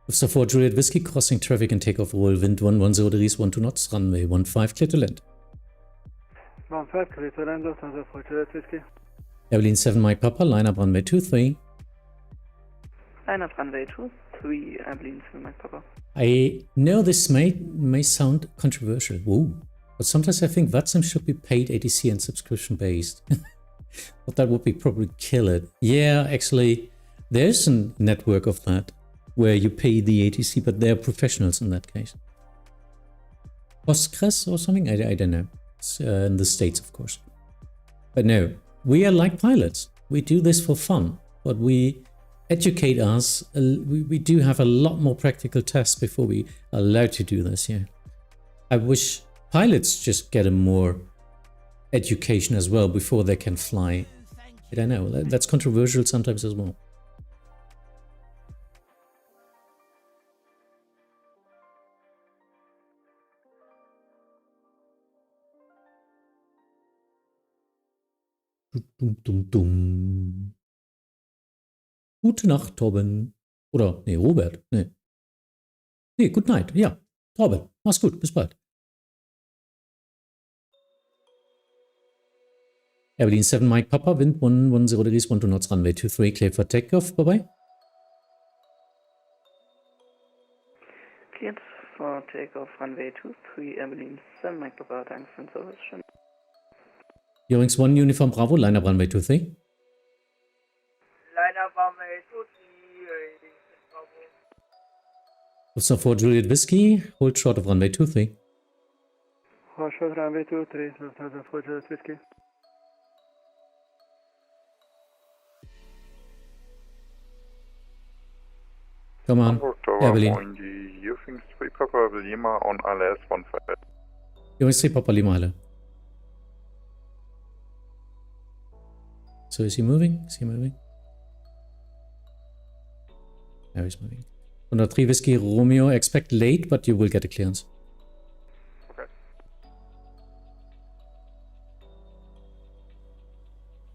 Lufthansa 4 Juliet Whiskey, crossing traffic and takeoff roll, wind 110 degrees, 12 knots, runway 15, clear to land. 15, clear to land, Lufthansa 4 Juliet Whiskey. Evelyn 7 Mike Papa, line up runway 23. Line up runway 23, Evelyn 7 Mike Papa. I know this may sound controversial, whoa, but sometimes I think VATSIM should be paid ATC and subscription based. But that would be probably kill it. Yeah, actually, there's a network of that where you pay the ATC, but they're professionals in that case. Postgres or something? I don't know. It's in the States, of course. But no, we are like pilots. We do this for fun, but we educate us. We do have a lot more practical tests before we are allowed to do this, yeah. I wish pilots just get a more education as well before they can fly. I don't know, that's controversial sometimes as well. Gute Nacht, Torben. Oder, nee, Robert. Nee, good night. Ja, Torben. Mach's gut. Bis bald. Evelyn 7 Mike Papa, wind 110 degrees, 12 knots, runway 23, clear for takeoff. Bye-bye. Cleared for takeoff, runway 23, Evelyn 7 Mike Papa, thanks for service. Eurings 1 Uniform Bravo, line up runway 23. Line up runway 23. Also for Juliet Whiskey, hold short of runway 23. Hold short runway 23, Lufthansa for Juliet Whiskey. Come on, Evelyn. Eurings 3 Papa Lima on LS 15. Eurings 3 Papa Lima, hello. So is he moving? Is he moving? No, he's moving. 103 Whiskey Romeo, expect late, but you will get a clearance. Okay.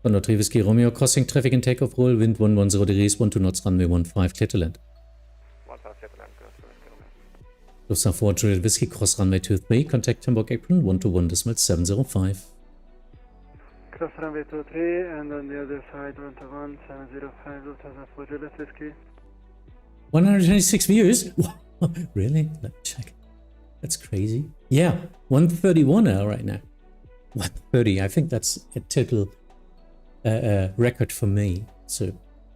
103 Whiskey Romeo, crossing traffic and takeoff roll, wind 110 degrees, 12 knots, runway 15, clear to land. 15, clear to land, Lufthansa 4 Juliet Whiskey, cross runway 23, contact Hamburg apron 121.705. Cross runway 23 and on the other side 121.705, Lufthansa 4 Juliet Whiskey. 126 views? Really? Let me check. That's crazy. Yeah, 131 now right now. 130, I think that's a total record for me. So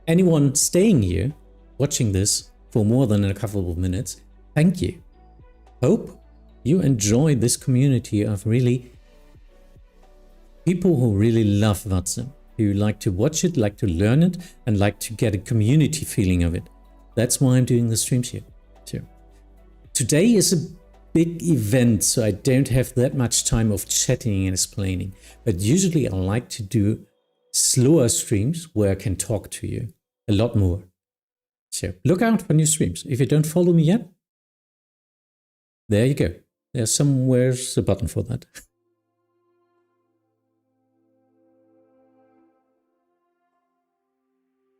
anyone staying here, watching this for more than a couple of minutes, thank you. Hope you enjoy this community of really people who really love VATSIM, who like to watch it, like to learn it, and like to get a community feeling of it. That's why I'm doing the streams here too. Today is a big event, so I don't have that much time of chatting and explaining. But usually I like to do slower streams where I can talk to you a lot more. So look out for new streams. If you don't follow me yet, there you go. There's somewhere's a button for that.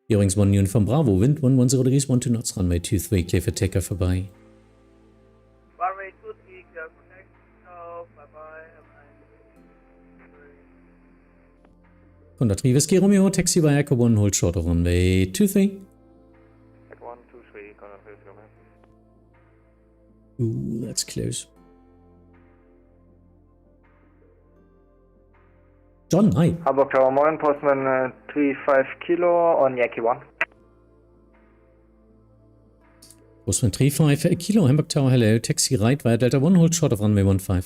Eurings 1 Uniform Bravo, wind 110 degrees, 12 knots, runway 23, clear for takeoff, vorbei. Runway 23, clear for takeoff, bye-bye. 103 Whiskey Romeo, taxi by Echo 1, hold short of runway 23. Echo 1, 23, 103 Romeo. Ooh, that's close. John, hi. Hamburg Tower, moin, Postman 35 Kilo on Yankee 1. Postman 35 Kilo, Hamburg Tower, hello. Taxi right via Delta 1, hold short of runway 15.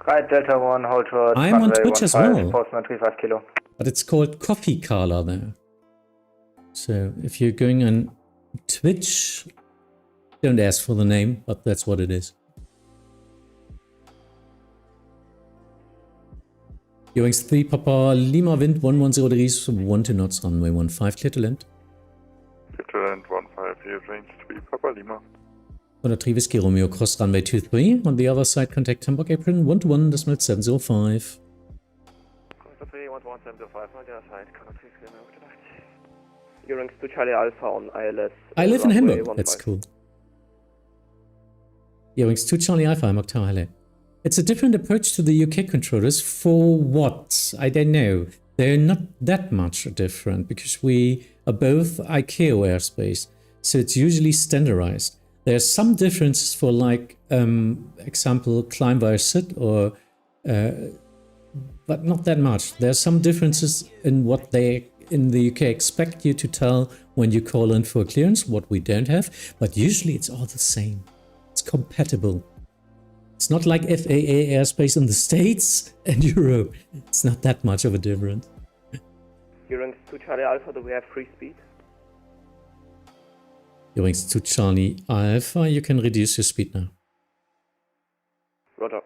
Right, Delta 1, hold short. I'm on Twitch as well. Postman 35 Kilo. But it's called Coffee Carla there. So if you're going on Twitch, don't ask for the name, but that's what it is. Eurings 3 Papa Lima, wind 110 degrees, 12 knots, runway 15, clear to land. Clear to land, 15, Eurings 3 Papa Lima. 103 Whiskey Romeo, cross runway 23. On the other side, contact Hamburg apron 121.705. Cross 3, 121.705, on the other side, contact 3, Eurings to Charlie Alpha on ILS. I live in Hamburg, that's cool. Eurings 2 Charlie Alpha, Hamburg Tower, hello. It's a different approach to the UK controllers. For what? I don't know. they're not that much different because we are both ICAO airspace, so it's usually standardized. There are some differences for, like, example, climb via SID or, but not that much. There are some differences in what they in the UK expect you to tell when you call in for clearance, what we don't have, but usually it's all the same. It's compatible. It's not like FAA airspace in the States and Europe. It's not that much of a difference. Eurings to Charlie Alpha, do we have free speed? Eurings to Charlie Alpha, you can reduce your speed now. Roger.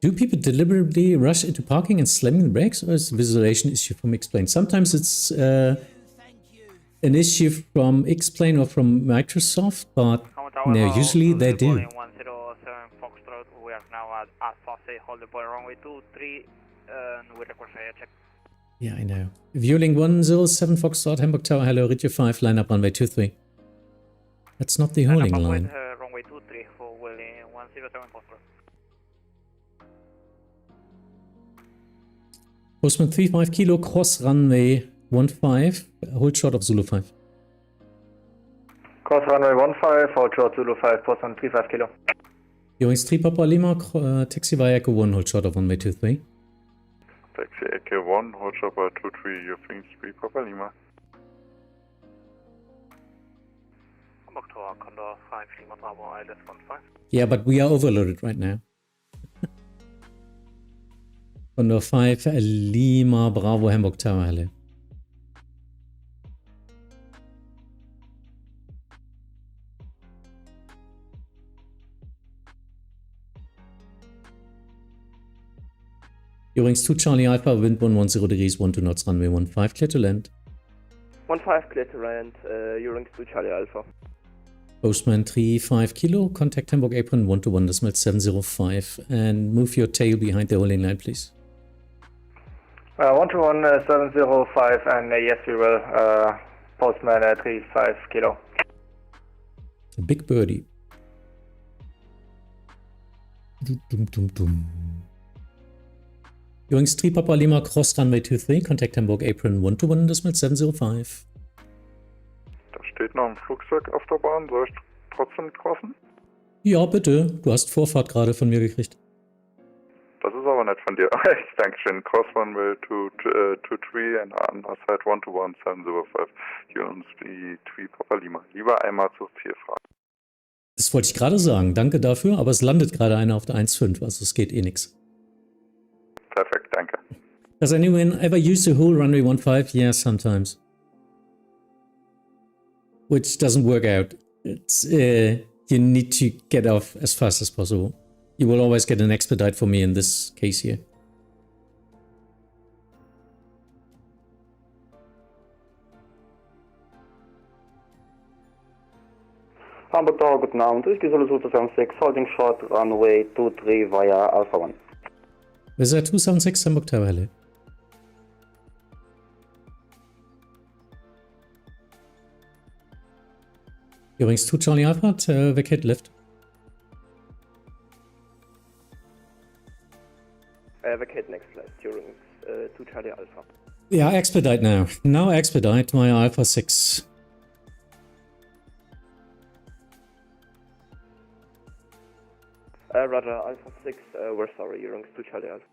Do people deliberately rush into parking and slamming the brakes, or is the visualization issue from X-Plane? Sometimes it's an issue from X-Plane or from Microsoft, but no, usually they do. 107 Foxtrot, we are now at Alpha 6, hold the point runway 23, and we request a check. Yeah, I know. Viewling 107 Foxtrot, Hamburg Tower, hello, Ritio 5, line up runway 23. That's not the holding line. Runway 23 for Willing 107 Foxtrot. Postman 35 Kilo, cross runway 15, hold short of Zulu 5. Cross runway 15, hold short Zulu 5, Postman 35 Kilo. Eurings 3 Papa Lima, taxi via Echo 1, hold short of runway 23. Taxi Echo 1, hold short by 23, Eurings 3 Papa Lima. Hamburg Tower, Condor 5, Lima Bravo, ILS 15. Yeah, but we are overloaded right now. Condor 5, Lima Bravo, Hamburg Tower, hello. Eurings 2 Charlie Alpha, wind 110 degrees, 12 knots, runway 15, clear to land. 15 clear to land, Eurings 2 Charlie Alpha. Postman 35 Kilo, contact Hamburg apron 121.705 and move your tail behind the holding line, please. 121.705 and yes, we will. Postman 35 Kilo. A big birdie. Dum, dum, dum. Eurings 3 Papa Lima, cross runway 23, contact Hamburg apron 121.705. Da steht noch ein Flugzeug auf der Bahn, soll ich trotzdem crossen? Ja, bitte. Du hast Vorfahrt gerade von mir gekriegt. Das ist aber nett von dir. Dankeschön. Cross runway 23 and on side 121.705. Eurings 3 Papa Lima. Lieber einmal zu 4 Fragen. Das wollte ich gerade sagen. Danke dafür, aber es landet gerade einer auf der 1.5, also es geht eh nix. Perfekt, danke. Does anyone ever use the whole runway 15? Yeah, sometimes. Which doesn't work out. It's you need to get off as fast as possible. You will always get an expedite for me in this case here. Hamburg Tower, guten Abend. Ich gehe 276, holding short runway 23 via Alpha 1. Visa 276 Hamburg Tower, hello. Eurings 2 Charlie Alpha, vacate left. Vacate next flight, Eurings 2 Charlie Alpha. Yeah, expedite now. Now expedite via Alpha 6. Roger, Alpha 6, we're sorry, Eurings 2 Charlie Alpha.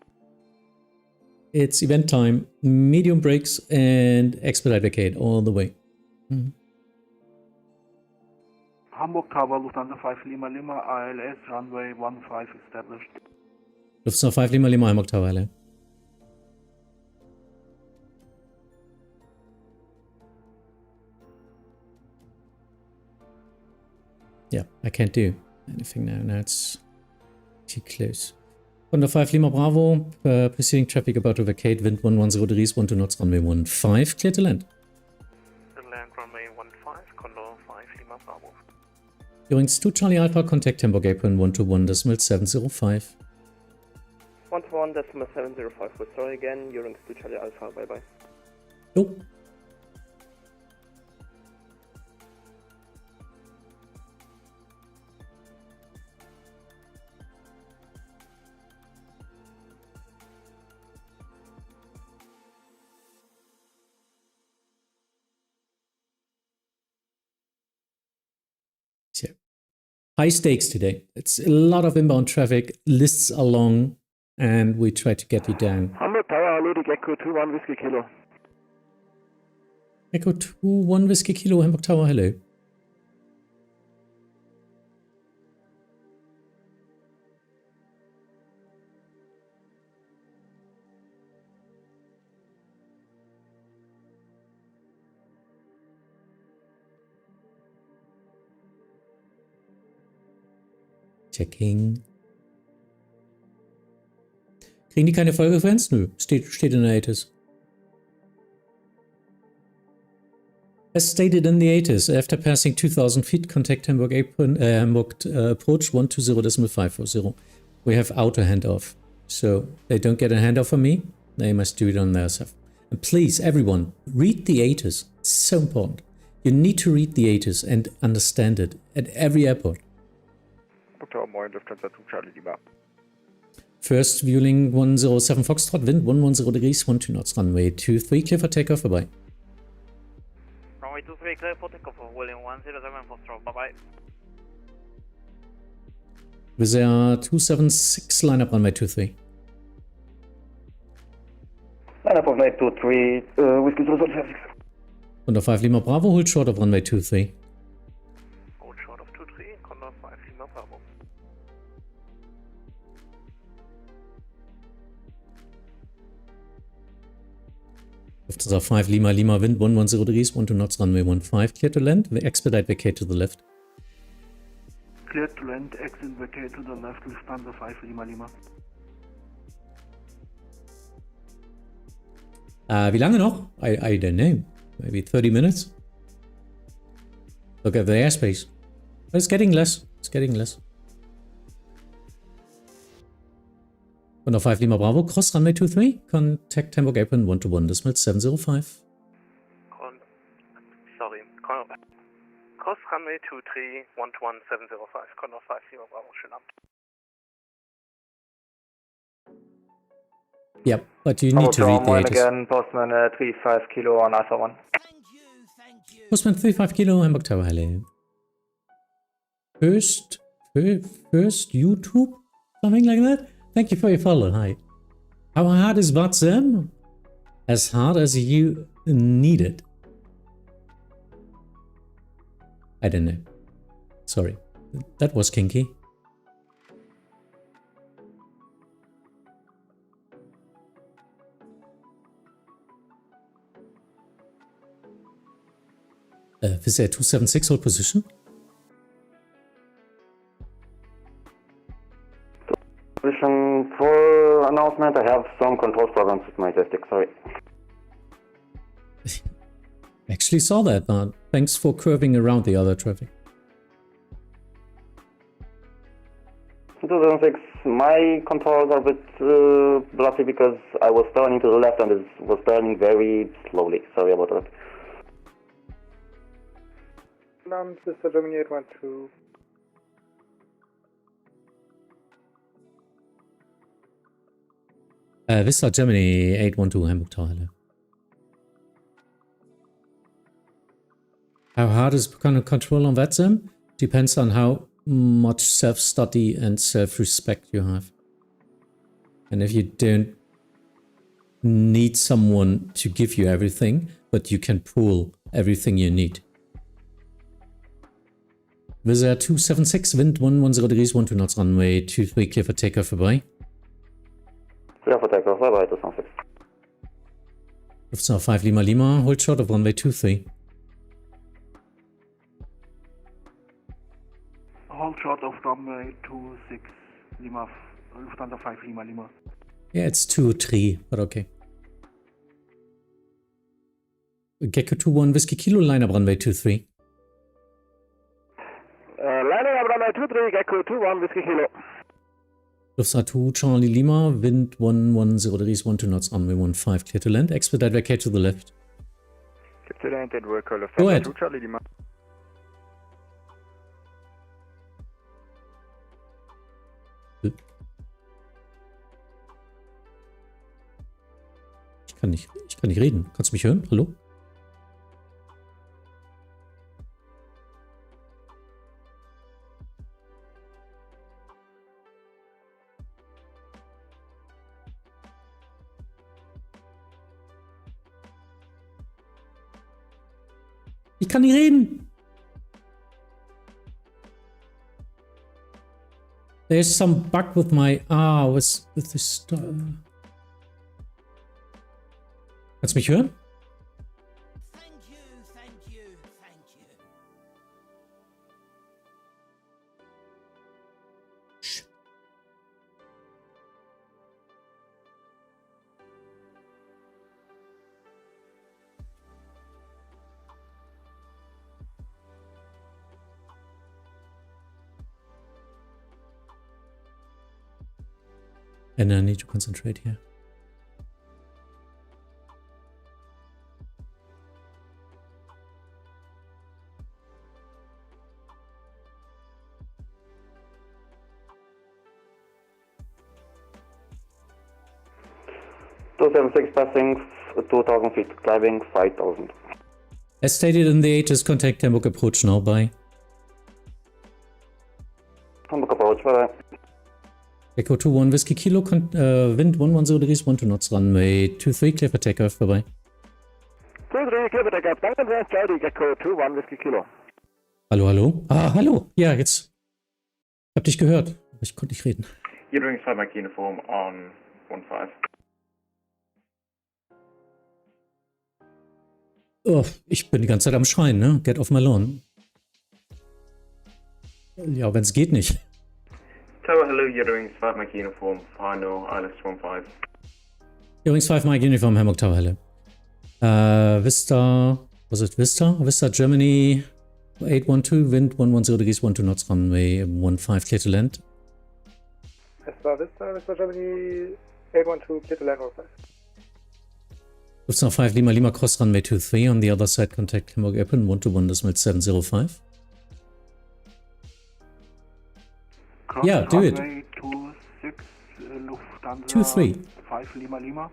It's event time, medium brakes and expedite vacate all the way. Hamburg Tower, Lufthansa 5 Lima Lima, ILS, runway 15 established. Lufthansa 5 Lima Lima, Hamburg Tower, hello. Yeah, I can't do anything now. Now it's too close. Condor 5 Lima Bravo, pursuing traffic about to vacate, wind 110 degrees, 12 knots, runway 15, clear to land. Land runway 15, Condor 5 Lima Bravo. Eurings 2 Charlie Alpha, contact Hamburg apron 121.705. 121.705, we're sorry again, Eurings 2 Charlie Alpha, bye bye. Nope. high stakes today. It's a lot of inbound traffic, lists are long, and we try to get you down. Hamburg Tower, Ludwig Echo 21 Whiskey Kilo. Echo 21 Whiskey Kilo, Hamburg Tower, hello. Checking. Kriegen die keine Vollfrequenz? Nö, steht in der ATIS. As stated in the ATIS, after passing 2,000 feet, contact Hamburg approach 120.540. We have auto handoff. So they don't get a handoff from me. They must do it on themselves. And please, everyone, read the ATIS. It's so important. You need to read the ATIS and understand it at every airport. First, viewing 107 Foxtrot, wind 110 degrees, 12 knots, runway 23, clear for takeoff, bye-bye. Runway 23, clear for takeoff, William 107 Foxtrot, bye-bye. Wizz Air 276, line up runway 23. Line up runway 23, Whiskey 006. Under 5 Lima Bravo, hold short of runway 23. Hold short of 23, Condor 5 Lima Bravo. Lufthansa 5 Lima Lima, wind 110 degrees, 12 knots, runway 15, clear to land, expedite vacate to the left. Clear to land, exit vacate to the left, Lufthansa 5 Lima Lima. Wie lange noch? I don't know. Maybe 30 minutes? Look at the airspace. But it's getting less. It's getting less. Under 5 Lima Bravo, cross runway 23. Contact Hamburg Apron 121.705. Cross runway 23, 121.705. Condor 5 Lima Bravo, schönen Abend. Yep, but you need to read the ATIS. Again, Postman 35 Kilo on Alpha 1. Postman 35 Kilo, Hamburg Tower, hello. First YouTube? Something like that? Thank you for your follow, hi. How hard is VATSIM? As hard as you need it. I don't know. Sorry. That was kinky. Wizz Air 276, hold position. Position for announcement, I have some control problems with my joystick, sorry. Actually saw that, man. Thanks for curving around the other traffic. 2006, my controls are a bit blocky because I was turning to the left and it was turning very slowly. Sorry about that. Mr. Germany 812. Vista Germany 812, Hamburg Tower, hello. How hard is control on VATSIM? Depends on how much self-study and self-respect you have. And if you don't need someone to give you everything, but you can pull everything you need. Wizz Air 276, wind 110 degrees, 12 knots, runway 23, clear for takeoff, bye-bye. Clear for takeoff, bye-bye, 276. Lufthansa 5 Lima Lima, hold short of runway 23. Hold short of runway 26 Lima, Lufthansa 5 Lima Lima. Yeah, it's 2-3, but okay. Gecko 21 Whiskey Kilo, line up runway 23. Lining up runway 23, Gecko 21 Whiskey Kilo. Lufthansa 2 Charlie Lima, wind 110 degrees, 12 knots, runway 15, clear to land, expedite vacate to the left. Clear to land and work Lufthansa Go ahead. 2 Charlie Lima. Ich kann nicht reden. Kannst du mich hören? Hallo? Ich kann nicht reden. There's some bug with my... with this... Kannst du mich hören? And I need to concentrate here. Passing 2000 feet, climbing 5000. As stated in the ATIS, contact Hamburg approach now. Bye. Hamburg approach, bye. Echo 21 Whiskey Kilo, wind 110 degrees, 12 knots, runway 23, clear for takeoff. Bye bye. 23, clear for takeoff. Danke sehr, Charlie, Echo 21 Whiskey Kilo. Hallo, hallo. Hallo. Ja, jetzt. Ich hab dich gehört, aber ich konnte nicht reden. You're doing flight Mike uniform on 15. Oh, ich bin die ganze Zeit am Schreien, ne? Get off my lawn. Ja, wenn es geht nicht. Tower, hello, you're doing flight Mike uniform, final ILS 15. Übrigens 5 Mike Uniform, Hamburg Tower, hello. Vista, was ist Vista? Vista, Germany, 812, wind 110 degrees, 12 knots, runway 15, clear to land. Vista, Germany, 812, clear to land, 05. Vista 5, Lima, Lima, cross runway 23, on the other side, contact Hamburg Airport, 121.705. Yeah, do it. 26, Lufthansa 23. 5 Lima Lima.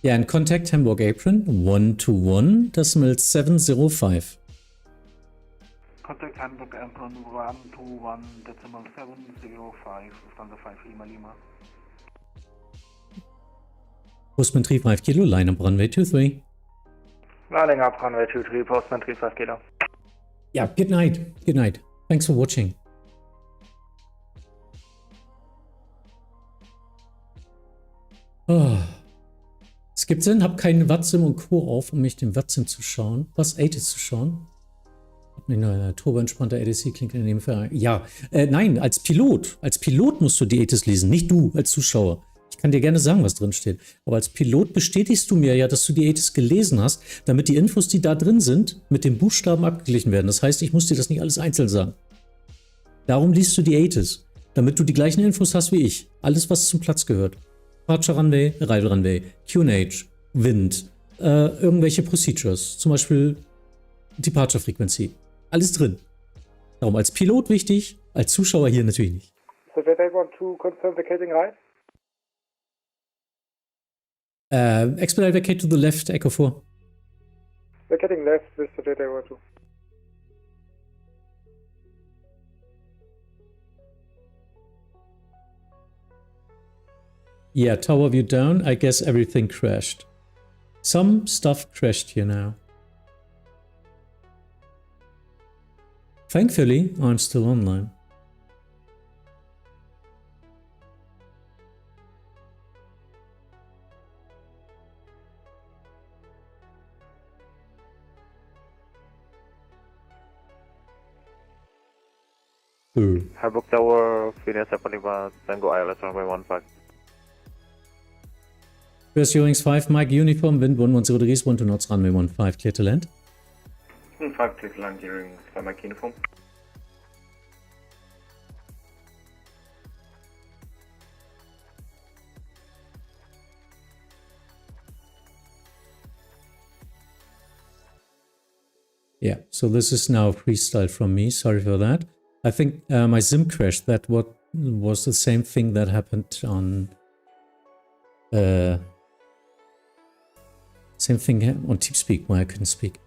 Yeah, and contact Hamburg Apron 121.705. Contact Hamburg Apron 121.705, Lufthansa 5 Lima Lima. Postman 35 Kilo, line up runway 23. Lining up runway 23, Postman 35 Kilo. Yeah, good night. Good night. Thanks for watching. Oh. Es gibt Sinn, hab keinen VATSIM und Co. auf, um mich den VATSIM zu schauen. Was ATIS zu schauen? Hab mir eine turboentspannte ADC klingt in dem Fall. Ja, nein, als Pilot. Als Pilot musst du die ATIS lesen, nicht du als Zuschauer. Ich kann dir gerne sagen, was drin steht. Aber als Pilot bestätigst du mir ja, dass du die ATIS gelesen hast, damit die Infos, die da drin sind, mit den Buchstaben abgeglichen werden. Das heißt, ich muss dir das nicht alles einzeln sagen. Darum liest du die ATIS, damit du die gleichen Infos hast wie ich. Alles, was zum Platz gehört. Departure Runway, Arrival Runway, QNH, Wind, irgendwelche Procedures, zum Beispiel Departure Frequency. Alles drin. Darum als Pilot wichtig, als Zuschauer hier natürlich nicht. So did I want to confirm vacating right? Expedite vacate to the left, Echo 4. Vacating left with the data I want to. Yeah, tower view down. I guess everything crashed. Some stuff crashed here now. Thankfully, I'm still online. Hamburg Tower, Phoenix 75, Tango ILS runway 15. First Eurings 5, Mike Uniform, wind 110 degrees, 12 knots, runway 15, clear to land. 5 clear to land, Eurings 5 Mike Uniform. Yeah, so this is now freestyle from me. Sorry for that. I think my SIM crashed. That was the same thing that happened on same thing on TeamSpeak where I couldn't speak.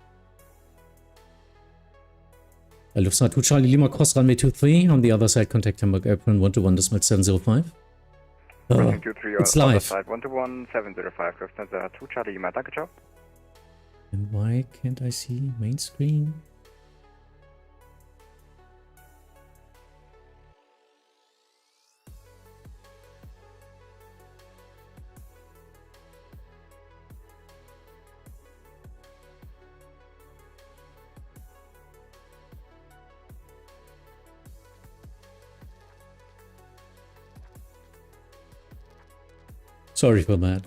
Lufthansa 2 Charlie Lima cross runway 23. On the other side, contact Hamburg Airport 121.705. It's live. Side 121.705, Lufthansa 2 Charlie Lima, danke, ciao. And why can't I see main screen? Sorry for that.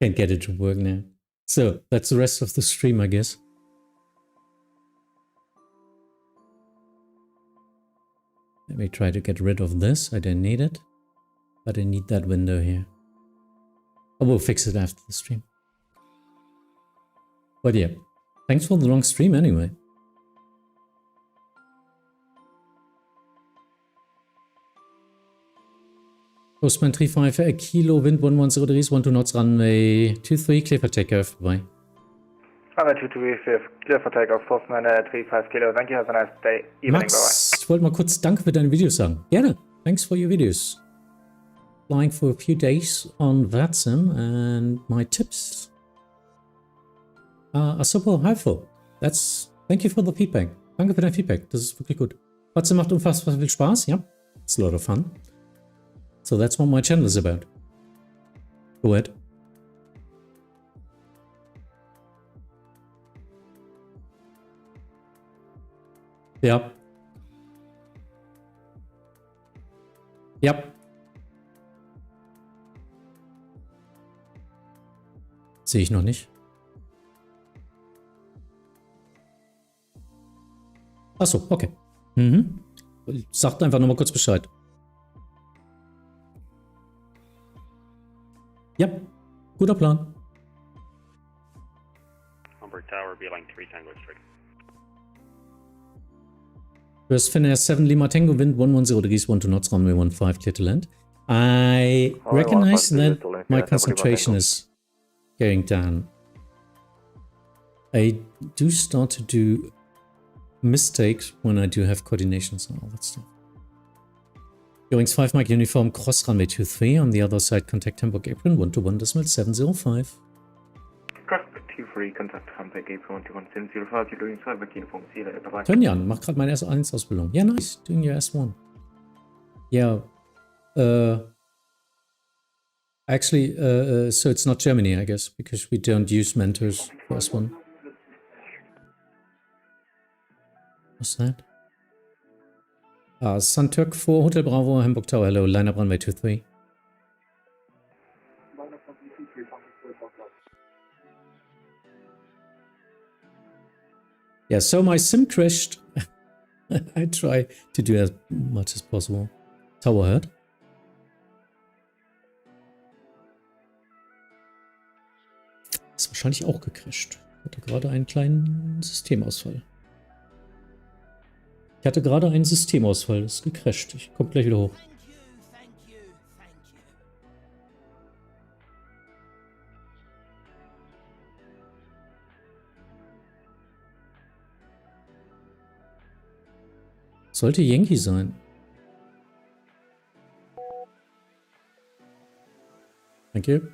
Can't get it to work now. So that's the rest of the stream, I guess. Let me try to get rid of this. I don't need it. But I need that window here. I will fix it after the stream. But yeah, thanks for the long stream anyway. Postman 35 Kilo, wind 110 degrees, 12 knots, runway 23, clear for takeoff, bye. Runway 23, clear for takeoff, Postman 35 Kilo, thank you, have a nice day, evening, Max, ich wollte mal kurz Danke für deine Videos sagen. Gerne, thanks for your videos. Flying for a few days on VATSIM and my tips are super helpful. Thank you for the feedback. Danke für dein Feedback, das ist wirklich gut. VATSIM macht unfassbar viel Spaß, ja. It's a lot of fun. So that's what my channel is about. Go ahead. Ja. Ja. Sehe ich noch nicht. Ach so, okay. Sagt einfach nochmal kurz Bescheid. Ja, guter Plan. Hamburg Tower, beeline 3 Tango Strike. First Finnair 7 Lima Tango, wind 110 degrees, 12 knots, runway 15, clear to land. I recognize that my concentration is going down. I do start to do mistakes when I do have coordinations and all that stuff. Goings 5 Mike Uniform, cross runway 23, on the other side contact Hamburg apron 121.705. Cross 23, contact Hamburg apron 121.705, you're doing 5 Mike Uniform, see you later, bye bye. Tönjan, macht gerade meine S1 Ausbildung. Yeah, nice, doing your S1. Yeah, actually, so it's not Germany, I guess, because we don't use mentors for S1. What's that? Sunturk 4, Hotel Bravo, Hamburg Tower, hello, line up runway 23. Yeah, so my sim crashed. I try to do as much as possible. Tower heard. Ist wahrscheinlich auch gecrashed. Ich hatte gerade einen kleinen Systemausfall. Ich hatte gerade einen Systemausfall, das ist gecrasht. Ich komme gleich wieder hoch. Sollte Yankee sein. Thank you.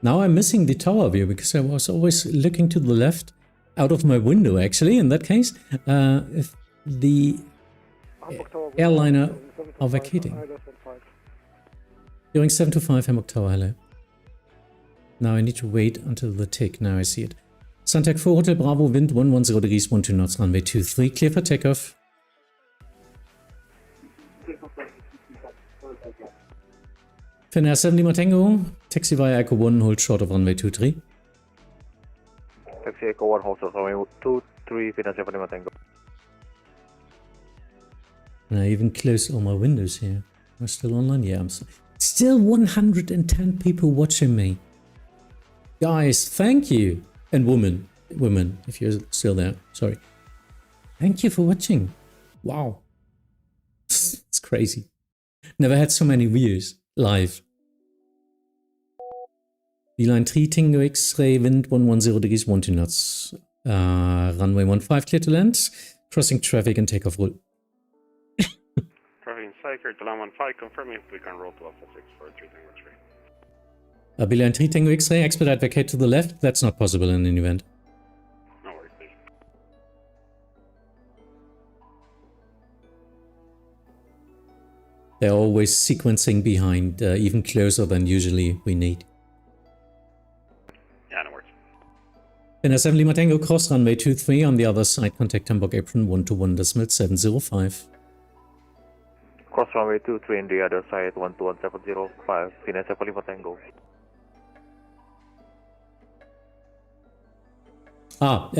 Now I'm missing the tower view because I was always looking to the left out of my window, actually, in that case, if the airliner are vacating. Going 725 Hamburg Tower, hello. Now I need to wait until the tick, now I see it. Suntec 4 Hotel Bravo, wind 110 degrees, 12 knots, runway 23, clear for takeoff. Finnair 7 Lima Tango, taxi via Echo 1, hold short of runway 23. Taxi Echo 1, hold short of runway 23, Finnair 7 Lima Tango. And I even closed all my windows here. Am I still online? Yeah, I'm still 110 people watching me. Guys, thank you. And women, if you're still there, sorry. Thank you for watching. Wow. It's crazy. Never had so many views live. Beeline 3 Tango X-ray, wind 110 degrees, 12 knots. Runway 15 clear to land. Crossing traffic and takeoff roll. Traffic inside, clear to land 15, confirming if we can roll to Alpha 6 for 3 Tango X-ray. Beeline 3 Tango X-ray, expedite vacate to the left. That's not possible in an event. No worries, please. They're always sequencing behind, even closer than usually we need. Yeah, no worries. In a 7 Lima Tango, cross runway 23 on the other side, contact Hamburg apron 121.705. Cross runway 23 in the other side, 121.705, Finesse 7 Lima Tango. Ja,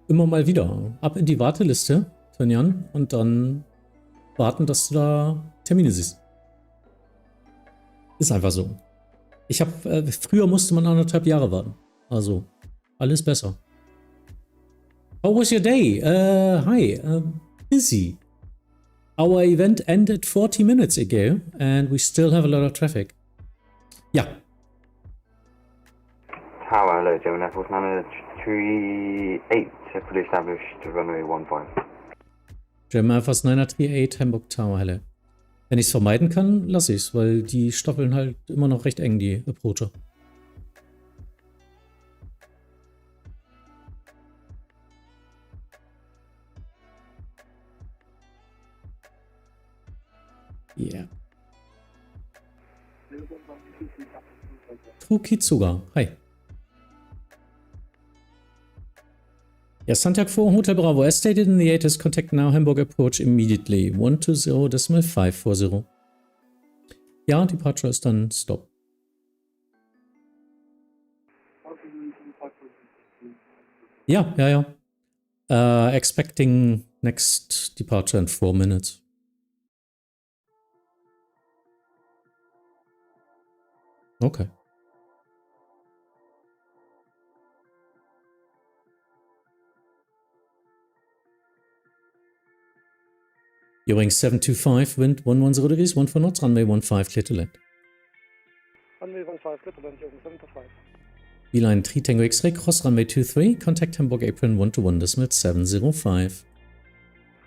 immer mal wieder. Ab in die Warteliste, Tonjan, und dann warten, dass du da Termine siehst. Ist einfach so. Ich habe, früher musste man 1,5 Jahre warten. Also, alles besser. How was your day? Hi, busy. Our event ended 40 minutes ago and we still have a lot of traffic. Ja. Tower, hello, German Air Force 938, fully established runway 15. German Air Force 938, Hamburg Tower, hello. Wenn ich es vermeiden kann, lasse ich es, weil die staffeln halt immer noch recht eng, die Approacher. Yeah. Trukitsuga, hi. Yeah, Santiago 4, Hotel Bravo, as stated in the ATIS, contact now Hamburg approach immediately. 120.540. Ja, Departure ist dann Stop. Ja. Expecting next departure in 4 minutes. Okay. You're 725, wind 110 degrees, 14 knots, runway 15, clear to land. Runway 15, clear to land, Jürgen 725. Beeline 3 Tango X-ray, cross runway 23, contact Hamburg apron 121.705.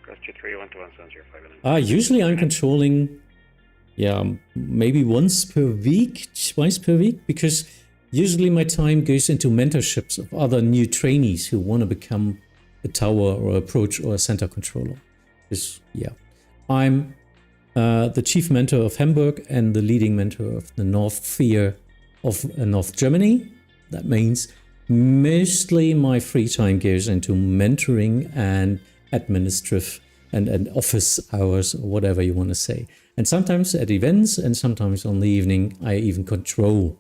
Cross 23, 121.705. Usually I'm controlling, maybe once per week, twice per week, because usually my time goes into mentorships of other new trainees who want to become a tower or approach or a center controller. Because, I'm the chief mentor of Hamburg and the leading mentor of the North Sphere of North Germany. That means mostly my free time goes into mentoring and administrative and office hours, or whatever you want to say. And sometimes at events and sometimes on the evening, I even control.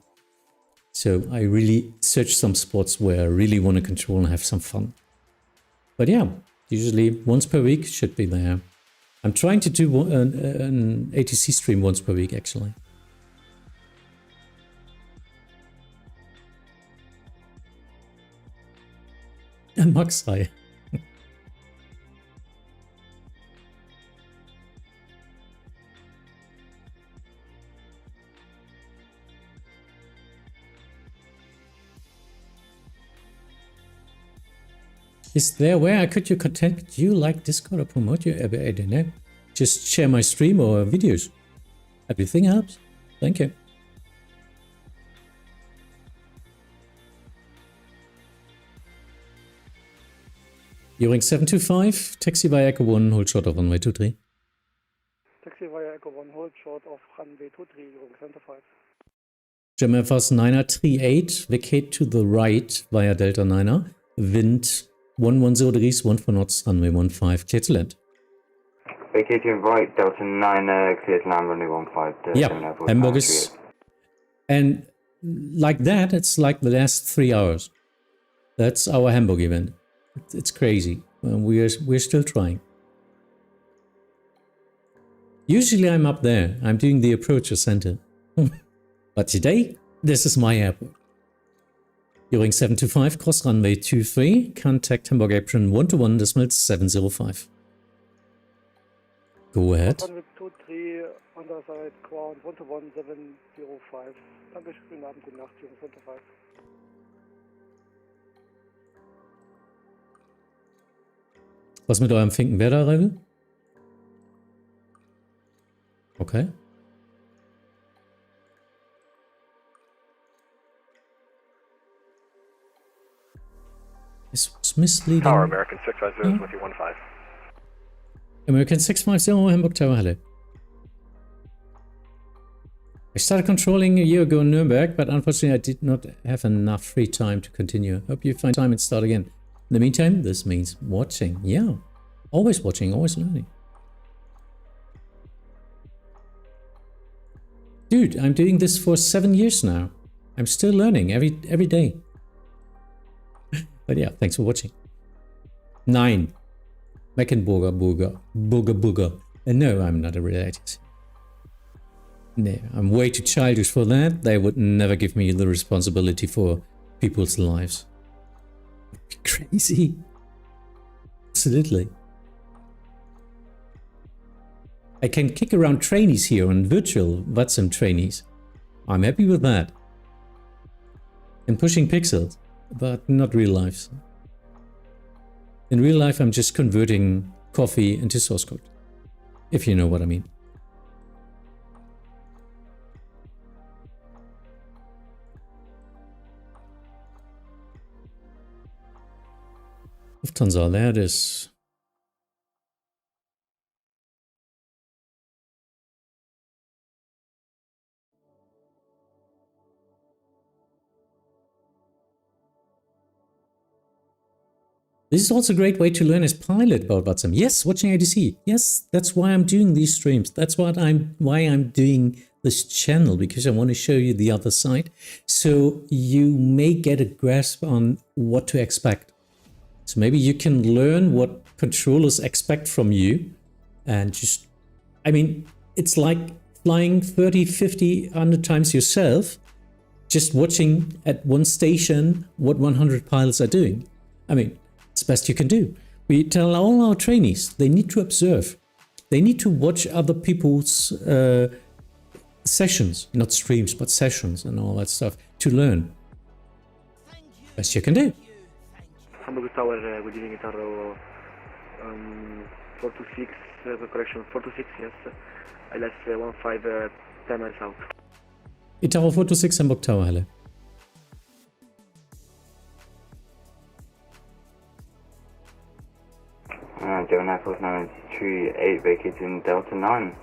So I really search some spots where I really want to control and have some fun. But yeah, usually once per week should be there. I'm trying to do an ATC stream once per week, actually. Max, hi. Is there where could you contact you like Discord or promote your I don't know. Just share my stream or videos. Everything helps. Thank you. You're 725, taxi via Echo 1, hold short of runway 23. Taxi via Echo 1, hold short of runway 23, Jürgen Center 5. German Air Force 938, vacate to the right via Delta 9er, wind 110 degrees, 14 knots, runway 15, clear to land. Vacate to right, Delta 9, clear to land, runway 15. Yeah, Hamburg is... And like that, it's like the last 3 hours. That's our Hamburg event. It's crazy. We're still trying. Usually I'm up there. I'm doing the approacher center. But today, this is my airport. You're 725, cross runway 23, contact Hamburg apron 121.705. Go ahead. 23, underside ground, 121-705. Dankeschön, guten Abend, gute Nacht, Jungs, 105. Was mit eurem Finkenwerder-Rebel? Okay. This was misleading. Tower, American 650 is with you 15. American 650, Hamburg Tower, hello. I started controlling a year ago in Nuremberg, but unfortunately I did not have enough free time to continue. Hope you find time and start again. In the meantime, this means watching. Yeah, always watching, always learning. Dude, I'm doing this for 7 years now. I'm still learning every day. But yeah, thanks for watching. 9. Burger. No, I'm not a related. No, I'm way too childish for that. They would never give me the responsibility for people's lives. Crazy. Absolutely. I can kick around trainees here on virtual VATSIM trainees. I'm happy with that. And pushing pixels, but not real life. In real life, I'm just converting coffee into source code. If you know what I mean. Lufthansa, there it is. This is also a great way to learn as pilot about VATSIM. Yes, watching ADC. Yes, that's why I'm doing these streams. That's why I'm doing this channel, because I want to show you the other side. So you may get a grasp on what to expect. So maybe you can learn what controllers expect from you. And just, I mean, it's like flying 30, 50, 100 times yourself, just watching at one station what 100 pilots are doing. I mean, it's the best you can do. We tell all our trainees, they need to observe. They need to watch other people's sessions, not streams, but sessions and all that stuff to learn. Best you can do. Hamburg Tower, good evening, Itaro. 426, correction, 426, yes. I left 15, 10 miles out. Itaro 426, Hamburg Tower, hello. Gemini Force 938, vacating Delta 9.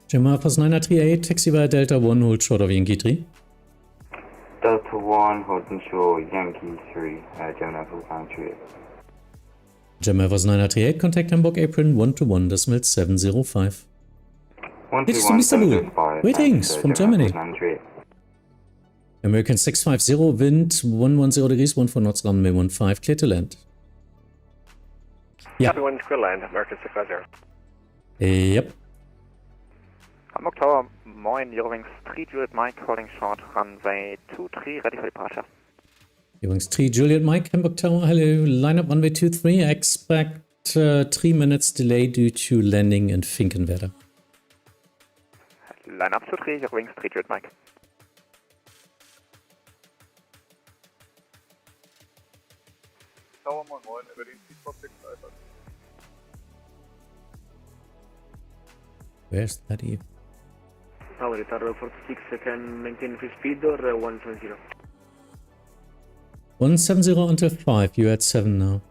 Gemini Force 938, taxi via Delta 1, hold short of Yankee 3. Delta 1, holding short, Yankee 3, Gemini Force 938. Gemini Force 938, contact Hamburg Apron 121, decimal 705. It's from Istanbul. Greetings from Germany. American 650, wind 110 degrees, 14 knots, runway 15, clear to land. Yeah. Everyone's clear land, American 650. Yep. Hamburg Tower, moin, Eurowings 3 Juliet Mike, holding short, runway 23, ready for departure. Eurowings 3 Juliet Mike, Hamburg Tower, hello, line up runway 23, I expect 3 minutes delay due to landing in Finkenwerder. Line up 23, Eurowings 3 Juliet Mike. Tower, moin, moin, Berlin 346, Alpha. Where's that even? Tower, Tower 46, can maintain free speed or 170? 170 until 5, you're at 7 now.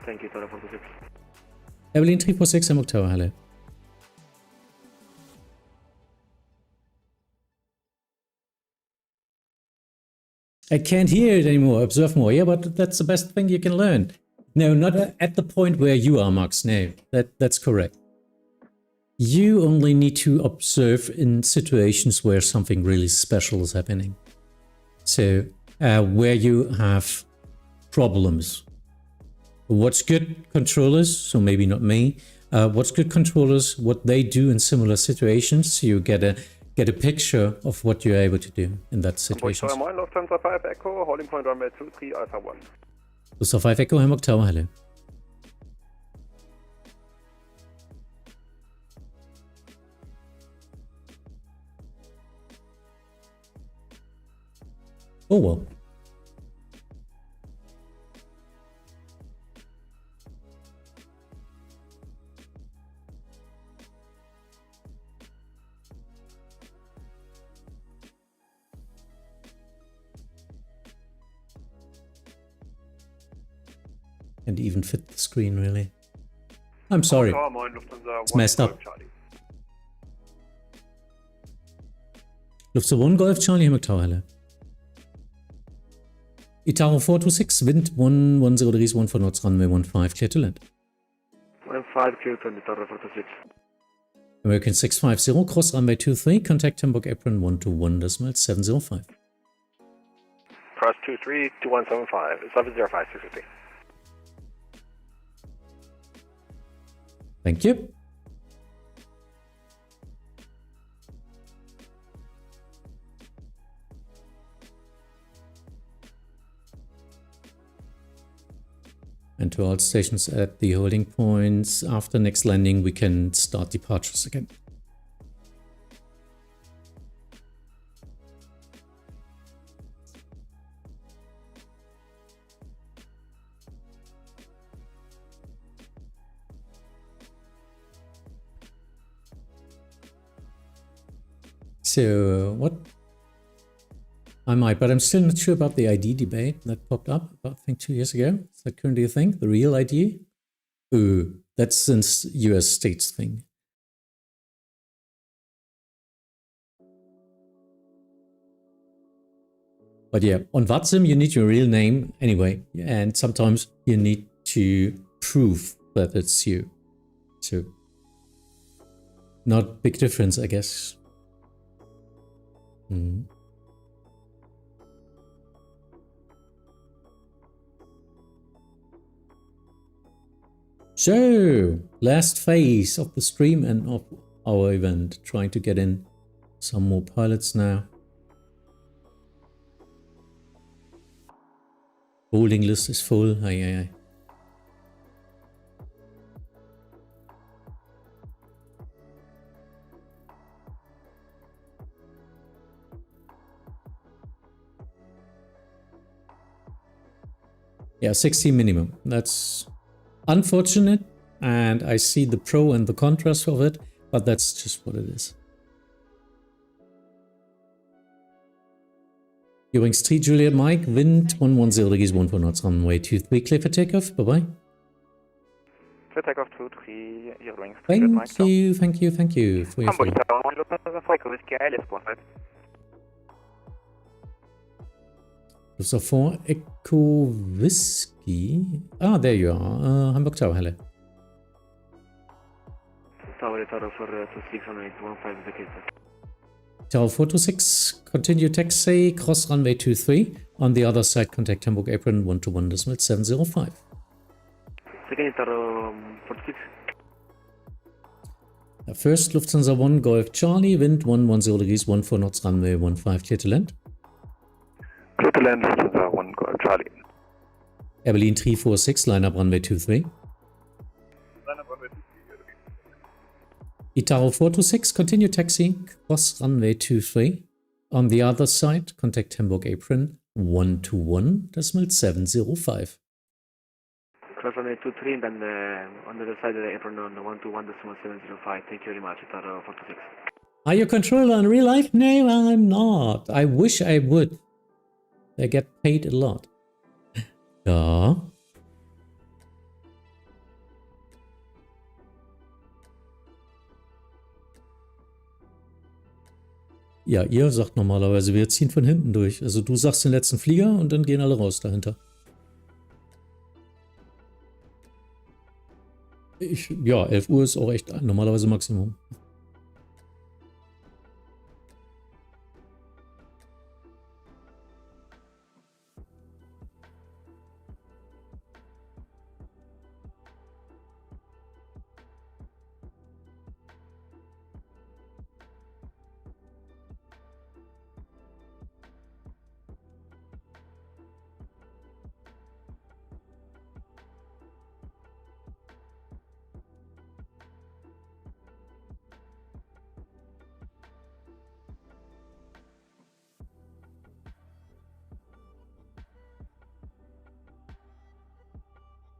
Thank you, Tower 46. Evelyn 346, Hamburg Tower, hello. I can't hear it anymore, observe more. Yeah, but that's the best thing you can learn. No, not at the point where you are, Max. No, that's correct. You only need to observe in situations where something really special is happening. So, where you have problems. What's good controllers, so maybe not me, what's good controllers, what they do in similar situations, so you get a picture of what you're able to do in that situation. Hamburg Tower, Lufthansa 5 Echo, holding point runway 23, Alpha 1. Lufthansa 5 Echo, Hamburg Tower, hello. Oh well. And even fit the screen, really. I'm sorry. It's messed up. Lufthansa 1 Golf Charlie, Hamburg Tower, hello. Itaro 426, wind 110 degrees, 1 for knots, runway 15, clear to land. 15, clear to land, Itaro 426. American 650, cross runway 23, contact Hamburg apron 121.705. Cross 23, 2175, 705, 650. Thank you. And to all stations at the holding points, after next landing, we can start departures again. So, what? I might, but I'm still not sure about the ID debate that popped up about, I think, 2 years ago. Is that currently a thing? The real ID? That's since US states thing. But yeah, on VATSIM, you need your real name anyway. And sometimes you need to prove that it's you. So, not big difference, I guess. So, last phase of the stream and of our event. Trying to get in some more pilots now. Holding list is full. Aye. Yeah, 60 minimum. That's unfortunate, and I see the pro and the contrast of it, but that's just what it is. Ewings 3 Juliet Mike, wind 110 degrees, 1 knots, runway 23, clear for takeoff. Bye-bye. Clear takeoff 23, Ewings 3 Juliet Mike. Thank you for your follow. Hamburg Tower, Lufthansa 4 Echo Whiskey ILS, Bonfire. Lufthansa 4 Echo Whiskey. Ah, there you are. Hamburg Tower, hello. Tower 426 on 815 vacated. Tower 426, continue taxi, cross runway 23. On the other side, contact Hamburg apron 121.705. Second Tower 46. First, Lufthansa 1 Golf Charlie, wind 110 degrees, 14 knots, runway 15, clear to land. Clear to land, Lufthansa 1 Golf Charlie. Air Berlin 346, line up runway 23. Itaro 426, continue taxi, cross runway 23. On the other side, contact Hamburg apron 121.705. Cross runway 23 and then on the other side of the apron on the 121.705. Thank you very much, Itaro 426. Are you a controller in real life? No, I'm not. I wish I would. They get paid a lot. Ja. Ja, ihr sagt normalerweise, wir ziehen von hinten durch. Also du sagst den letzten Flieger und dann gehen alle raus dahinter. Ja, 11 Uhr ist auch echt normalerweise Maximum.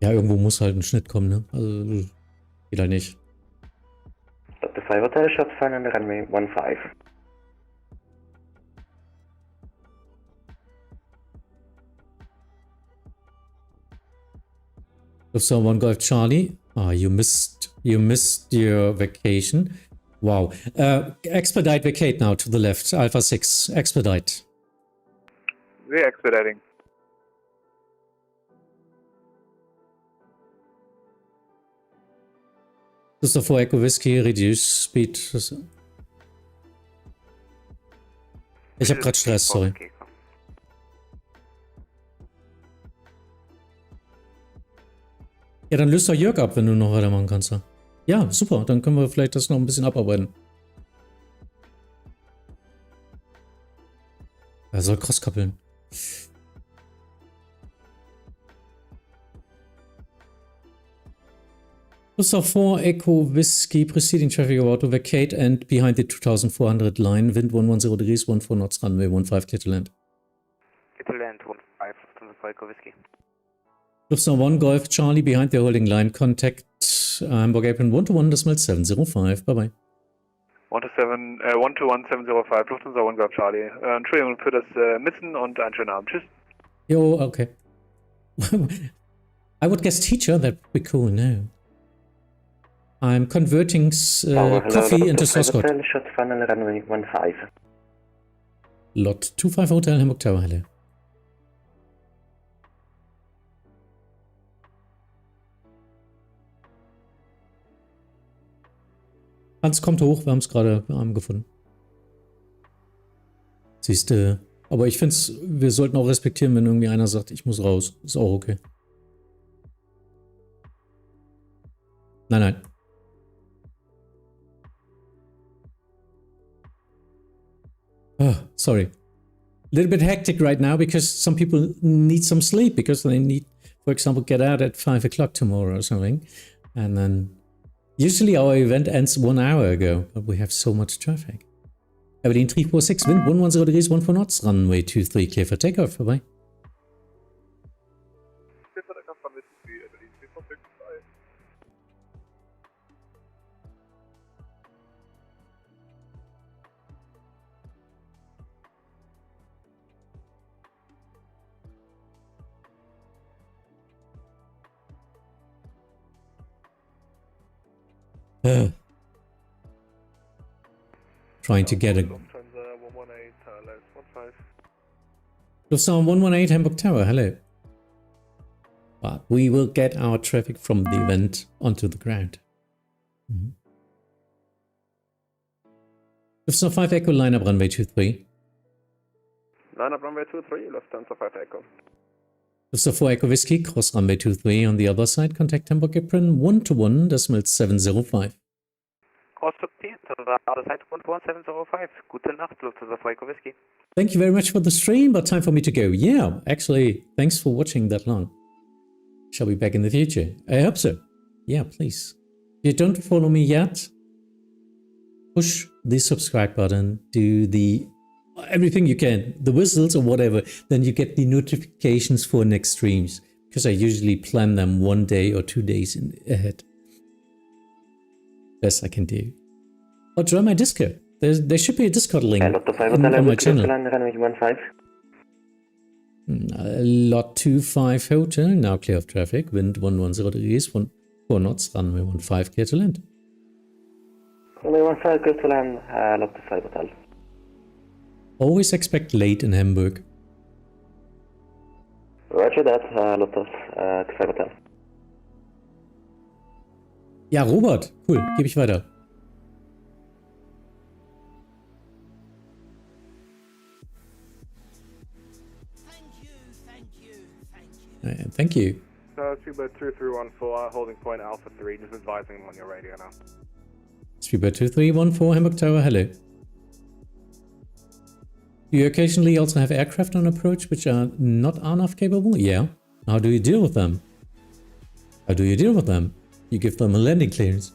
Ja, irgendwo muss halt ein Schnitt kommen, ne? Also, geht halt nicht. Dr. 5 Hotel, shots fine on the runway 15. So 1 Golf Charlie. Ah, you missed your vacation. Wow. Expedite vacate now to the left. Alpha 6. Expedite. We're expediting. Gustav 4 Echo Whiskey, reduce speed. Ich habe gerade Stress, sorry. Ja, dann löst doch Jörg ab, wenn du noch weitermachen kannst. Ja, super. Dann können wir vielleicht das noch ein bisschen abarbeiten. Er soll crosskoppeln. Gustav 4 Echo Whiskey, preceding traffic about to vacate and behind the 2400 line, wind 110 degrees, 14 knots, runway 15, clear to land. Clear to land, 15, 4 Echo Whiskey. Lufthansa 1 Golf Charlie behind the holding line. Contact Hamburg Apron 121.705. Bye bye. 121.705, Lufthansa 1 Golf Charlie. Entschuldigung für das Missen und einen schönen Abend. Tschüss. Yo, okay. I would guess teacher, that would be cool. No. I'm converting coffee into source code. Shots fine on the runway 15. Lot 25 Hotel Hamburg Tower. Hello. Hans kommt hoch, wir haben es gerade gefunden. Siehste, aber ich finde es, wir sollten auch respektieren, wenn irgendwie einer sagt, ich muss raus. Ist auch okay. Nein, nein. Oh, sorry. A little bit hectic right now because some people need some sleep because they need, for example, get out at 5 o'clock tomorrow or something. And then usually our event ends 1 hour ago, but we have so much traffic. Aberdeen 346, wind 110 degrees, 14 knots, runway 23, clear for takeoff. Bye-bye. Trying to get a Lufthansa 118 Hamburg Tower, hello. But we will get our traffic from the event onto the ground. Lufthansa 5 Echo, line up runway 23. Line up runway 23, Lufthansa 5 Echo. Lufthansa 4 Echo Whiskey, cross runway 23 on the other side, contact Hamburg Apron 121.705. Cross to the other side, 11705. Gute Nacht, Lufthansa 4 Echo Whiskey. Thank you very much for the stream, but time for me to go. Yeah, actually, thanks for watching that long. Shall be back in the future. I hope so. Yeah, please. If you don't follow me yet, push the subscribe button, do the everything you can, the whistles or whatever, then you get the notifications for next streams, because I usually plan them 1 day or 2 days ahead. Best I can do. Or join my Discord. There should be a Discord link on my channel. Lot 25 Hotel, now clear of traffic, wind 110 degrees, 4 knots, runway 15, clear to land. Runway 15, clear to land, Lot 5 Hotel. Always expect late in Hamburg. Roger that, Lot 5 Hotel. Ja, Robert, cool, gebe ich weiter. Thank you. Speedbird 2314, holding point Alpha 3, just advising him on your radio now. Speedbird 2314, Hamburg Tower, hello. Do you occasionally also have aircraft on approach which are not RNAV capable? Yeah. How do you deal with them? You give them a landing clearance.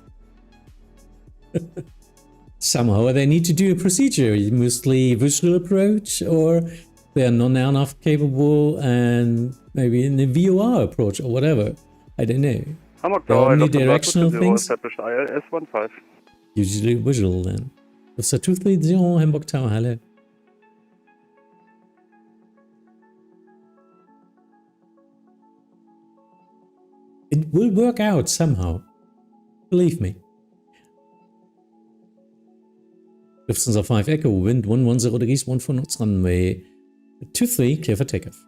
Somehow they need to do a procedure, mostly visual approach, or they are non-RNAV capable and maybe in the VOR approach or whatever. I don't know. Hamburg They're Tower, omnidirectional things. established ILS 15. Usually visual then. Lufthansa 230, Hamburg Tower, hello. It will work out somehow. Believe me. Lufthansa 5 Echo, wind 110 degrees, 14 knots, runway 23, clear for takeoff.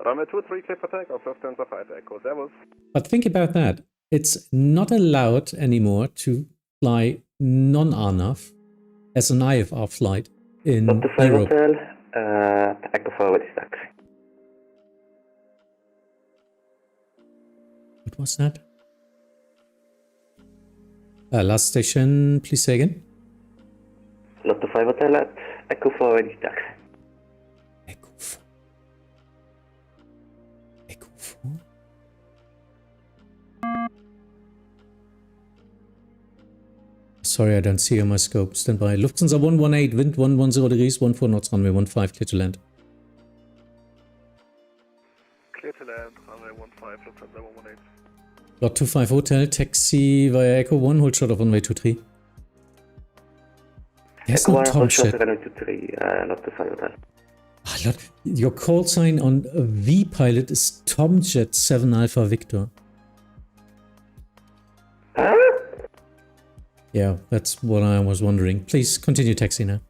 Runway 23, clear for takeoff, Lufthansa 5 Echo, servus. But think about that. It's not allowed anymore to fly non-ANAV as an IFR flight in Europe. Hotel, Echo forward is taxi. What was that? Last station, please say again. Lotto 5 Hotel at Echo forward is taxi. Echo 4. Echo 4? Sorry, I don't see on my scope. Stand by. Lufthansa 118, wind 110 degrees, 14 knots, runway 15, clear to land. Clear to land, runway 15, Lufthansa 118. Lot 25 Hotel, taxi via Echo 1, hold short of runway 23. There's Echo no 1, Tom hold short shit. of runway 23, Lotto 5 Hotel. Ah, Lord, your call sign on V-Pilot is Tomjet 7 Alpha Victor. Huh? Yeah, that's what I was wondering. Please continue taxi now.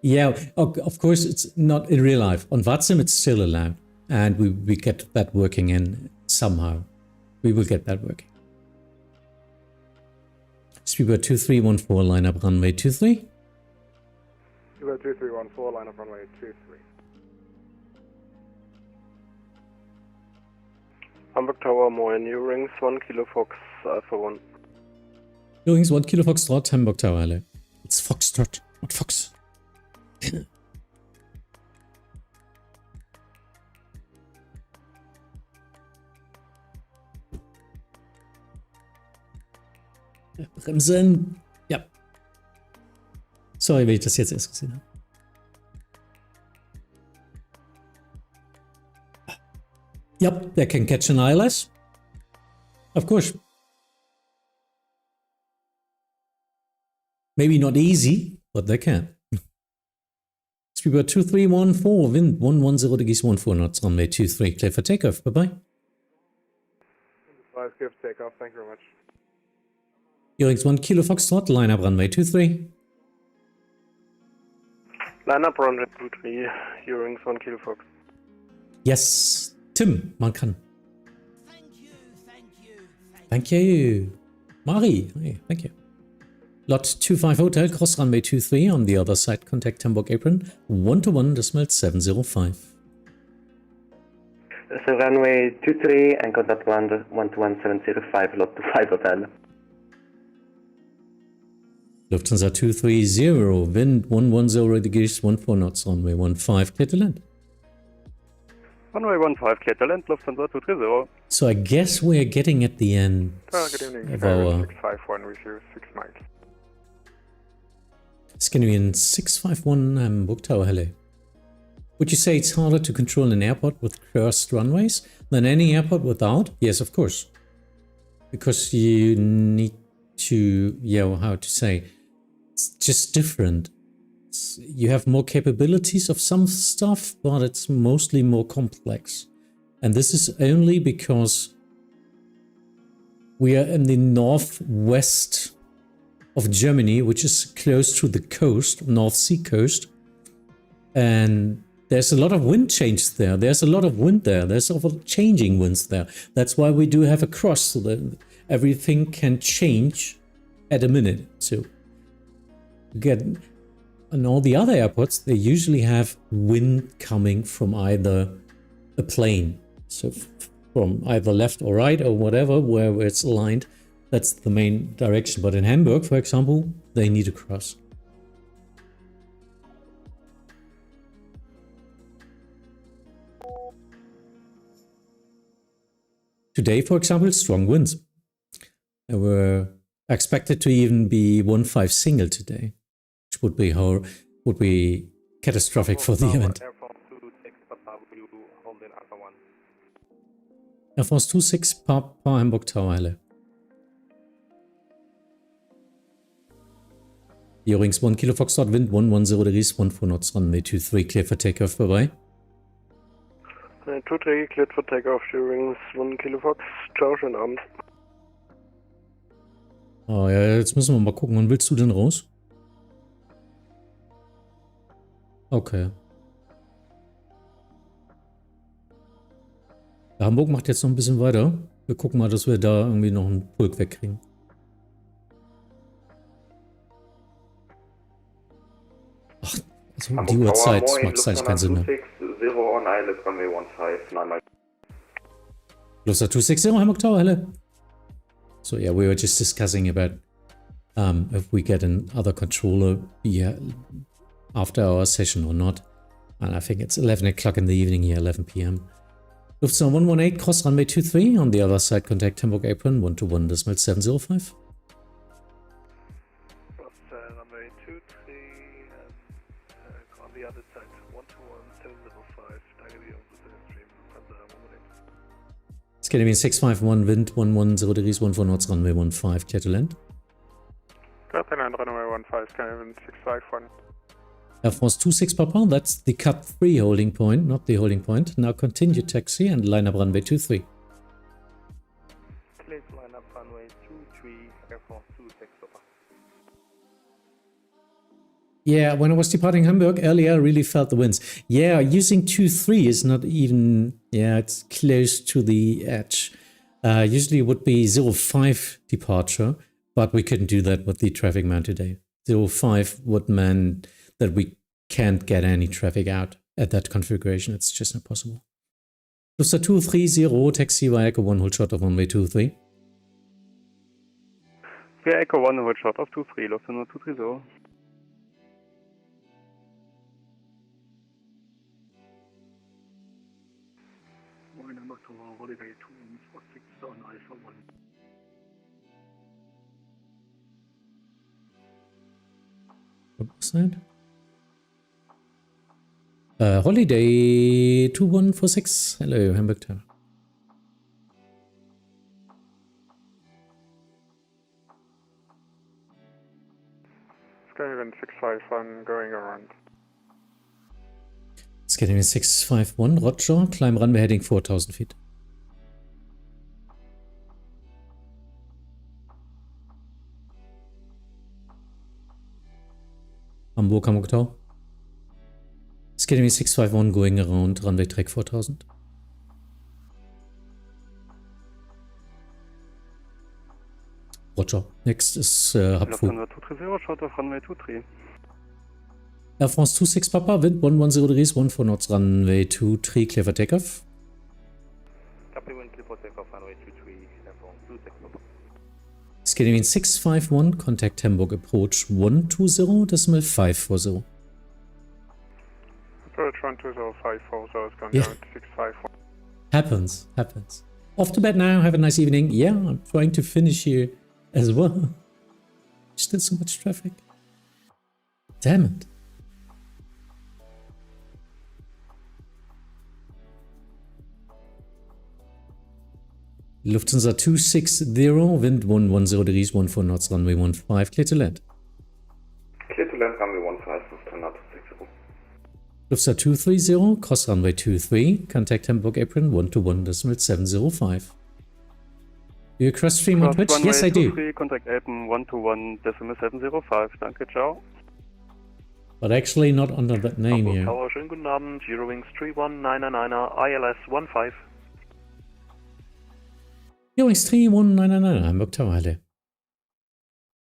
Yeah, of course it's not in real life. On VATSIM it's still allowed. And we get that working in somehow. We will get that working. Speedbird 2314, line up runway 23. Speedbird 2314, line up runway 23. Hamburg Tower, more new rings, 1 Kilo Fox, Alpha 1. New rings, 1 Kilo Foxtrot, Hamburg Tower, hello. It's Foxtrot, not Fox. Bremsen. Ja. Sorry, wenn ich das jetzt erst gesehen habe. Yep, they can catch an ILS. Of course. Maybe not easy, but they can. Speedbird 2314, wind 110 degrees, 14 knots, runway 23, clear for takeoff. Bye-bye. 5 clear for takeoff, thank you very much. Eurings 1 Kilo Foxtrot, line up runway 23. Line up runway 23, Eurings 1 Kilo Fox. Yes, Tim, man kann. Thank you. Mari, hey, thank you. Lot 25 Hotel, cross runway 23, on the other side, contact Hamburg apron, 121.705. So runway 23 and contact 121.705, lot 25 Hotel. Lufthansa 230, wind 110 degrees, 14 knots, runway 15, clear to land. Runway 15, clear to land, Lufthansa 230. So I guess we're getting at the end Good evening, of our... 651 with you, 6 miles. It's going to be in 651 Hamburg Tower, hello. Would you say it's harder to control an airport with cursed runways than any airport without? Yes, of course. Because you need to, how to say, it's just different. You have more capabilities of some stuff, but it's mostly more complex. And this is only because we are in the northwest of Germany, which is close to the coast, North Sea coast. And there's a lot of wind change there. There's a lot of wind there. There's a lot of changing winds there. That's why we do have a cross, so that everything can change at a minute. So again, on all the other airports, they usually have wind coming from either a plane. So from either left or right or whatever, where it's aligned, that's the main direction. But in Hamburg, for example, they need a cross. Today, for example, strong winds. There were I expect it to even be 1-5 single today, which would be catastrophic for the event. Air Force 26 Papa, will you hold in Alpha 1? Air Force 26 Papa Hamburg Tower, hello. Eurings 1 Kilo Foxtrot, wind 110 degrees, 14 knots, runway 23, clear for takeoff, bye-bye. 23, cleared for takeoff, Eurings 1 Kilo Fox, ciao, schönen Abend. Oh ja, jetzt müssen wir mal gucken, wann willst du denn raus? Okay. Ja, Hamburg macht jetzt noch ein bisschen weiter. Wir gucken mal, dass wir da irgendwie noch einen Pulk wegkriegen. Ach, also um die Uhrzeit macht es eigentlich keinen Sinn mehr. Lufthansa 260, Hamburg Tower, hello. So yeah, we were just discussing about if we get another controller after our session or not. And I think it's 11 o'clock in the evening here, 11 p.m. Lufthansa 118, cross runway 23. On the other side, contact Hamburg apron 121.705. Runway 23 and on the other side 121.705. Danke dir und gute Stream. It's going to be 651, wind 110 degrees, 14 knots, runway 15, clear to land. Captain and runway 15, Canadian 651. Air Force 26 Papa, that's the cut 3 holding point, not the holding point. Now continue taxi and line up runway 23. Please line up runway 23, Air Force 26 Papa. Yeah, when I was departing Hamburg earlier, I really felt the winds. Yeah, using 2-3 is not even, yeah, it's close to the edge. Usually it would be 0-5 departure, but we couldn't do that with the traffic man today. 0-5 would mean that we can't get any traffic out at that configuration. It's just not possible. Lufthansa 230, taxi via Echo 1, hold short of runway 23. Via Echo 1, hold short of 23, Lufthansa 230. Holiday 246 on Alpha 1. What was that? Holiday 2146. Hello, Hamburg Tower. Skyrim 651 going around. Skyrim 651, Roger. Climb runway heading 4000 feet. Hamburg Tower. Skyrim 651 going around runway track 4000. Roger. Next is Hub 4. 230, short of runway 23. Air France 26 Papa, wind 110 degrees, 14 knots, runway 23, clear for takeoff. Copy, wind clear for takeoff, runway 23, Air France 26 Papa. Skyrim 651, contact Hamburg approach 120.540. Approach 120.540 is going Yeah. down to 651. Happens. Off to bed now, have a nice evening. Yeah, I'm trying to finish here as well. Still so much traffic. Damn it. Lufthansa 260, wind 110 degrees, 14 knots, runway 15, clear to land. Clear to land, runway 15, Lufthansa 260. Lufthansa 230, cross runway 23, contact Hamburg apron 121.705. Do you cross stream on Twitch? Yes, I do. Contact apron 121.705. Danke, ciao. But actually not under that name here. Tower, schönen guten Abend, Eurowings 31999, ILS 15. Eurowings 31999, Hamburg Tower, hello.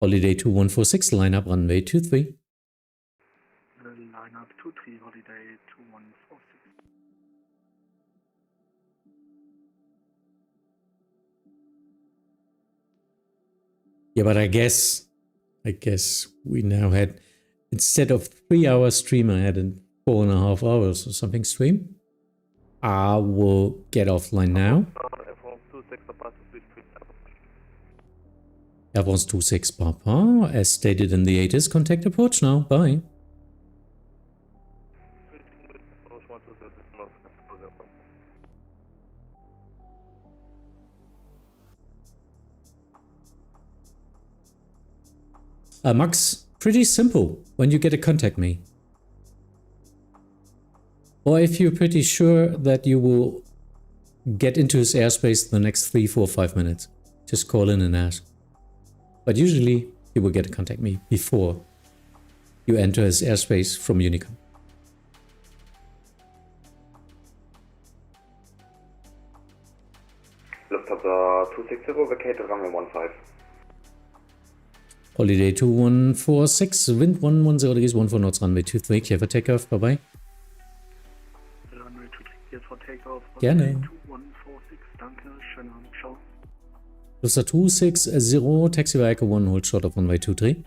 Holiday 2146, line up runway 23. Line up 23, Holiday 2146. Yeah, but I guess we now had, instead of 3 hour stream, I had a 4.5 hours or something stream. I will get offline now. Air France 26 Papa, as stated in the ATIS, contact approach now. Bye. Max, pretty simple. When you get it, contact me. Or if you're pretty sure that you will get into his airspace the next 3, 4, 5 minutes, just call in and ask. But usually, he will get to contact me before you enter his airspace from Unicom. Lufthansa 260, vacate runway 15. Holiday 2146, wind 110 degrees, 14 knots, runway 23, clear for takeoff, bye bye. Runway 23, clear for takeoff. Gerne. 2146, danke, schönen Abend, ciao. Lufthansa 260, taxi by Echo 1, hold short of runway 23.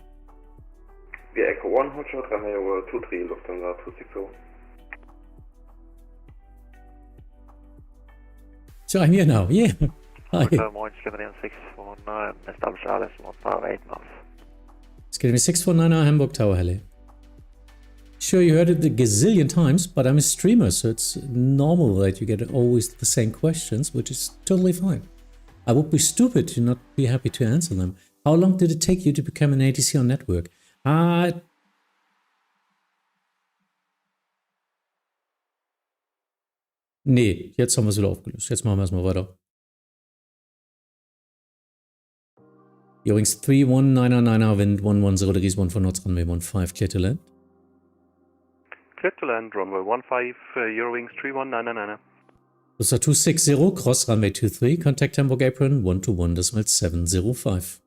Via Echo 1, hold short, runway 23, Lufthansa 260. So I'm here now, yeah. Hi. Excuse me, 649 Hamburg Tower, hello. Sure, you heard it a gazillion times, but I'm a streamer, so it's normal that you get always the same questions, which is totally fine. I would be stupid to not be happy to answer them. How long did it take you to become an ATC on network? Nee, jetzt haben wir es wieder aufgelöst. Jetzt machen wir erstmal weiter. Eurowings 31999, wind 110 degrees, 14 knots, runway 15, clear to land. Clear to land, runway 15, Eurowings 31999. Lufthansa 260, cross runway 23, contact Hamburg apron 121.705.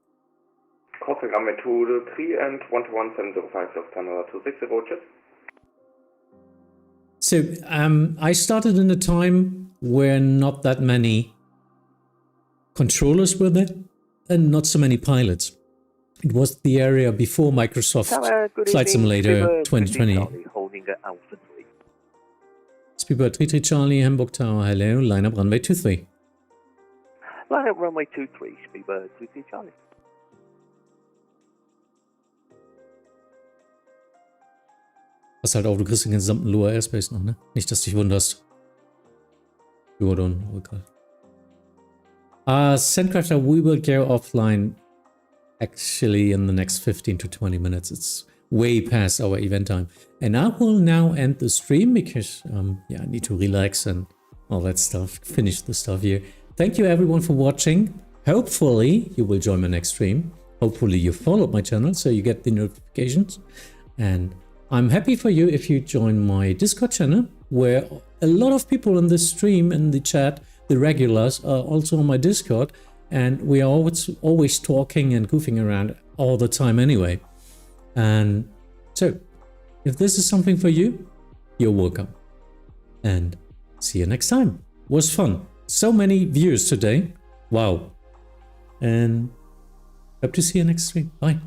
Crossing runway 23 and 121.705, Lufthansa 260, cheers. So, I started in a time where not that many controllers were there and not so many pilots. It was the area before Microsoft Flight Simulator 2020. Speedbird 33 Charlie, Hamburg Tower, hello, line up runway 23. Line up runway 23, Speedbird 33 Charlie. Pass halt auf, du kriegst den gesamten Lower Airspace noch, ne? Nicht, dass du dich wunderst. Jordan, okay. Sandcrafter, we will go offline actually in the next 15 to 20 minutes. It's way past our event time. And I will now end the stream because, yeah, I need to relax and all that stuff. Finish the stuff here. Thank you everyone for watching. Hopefully you will join my next stream. Hopefully you followed my channel so you get the notifications. And I'm happy for you if you join my Discord channel, where a lot of people in the stream, in the chat, the regulars, are also on my Discord, and we are always talking and goofing around all the time anyway. And so, if this is something for you, you're welcome. And see you next time. It was fun. So many viewers today. Wow. And hope to see you next stream. Bye.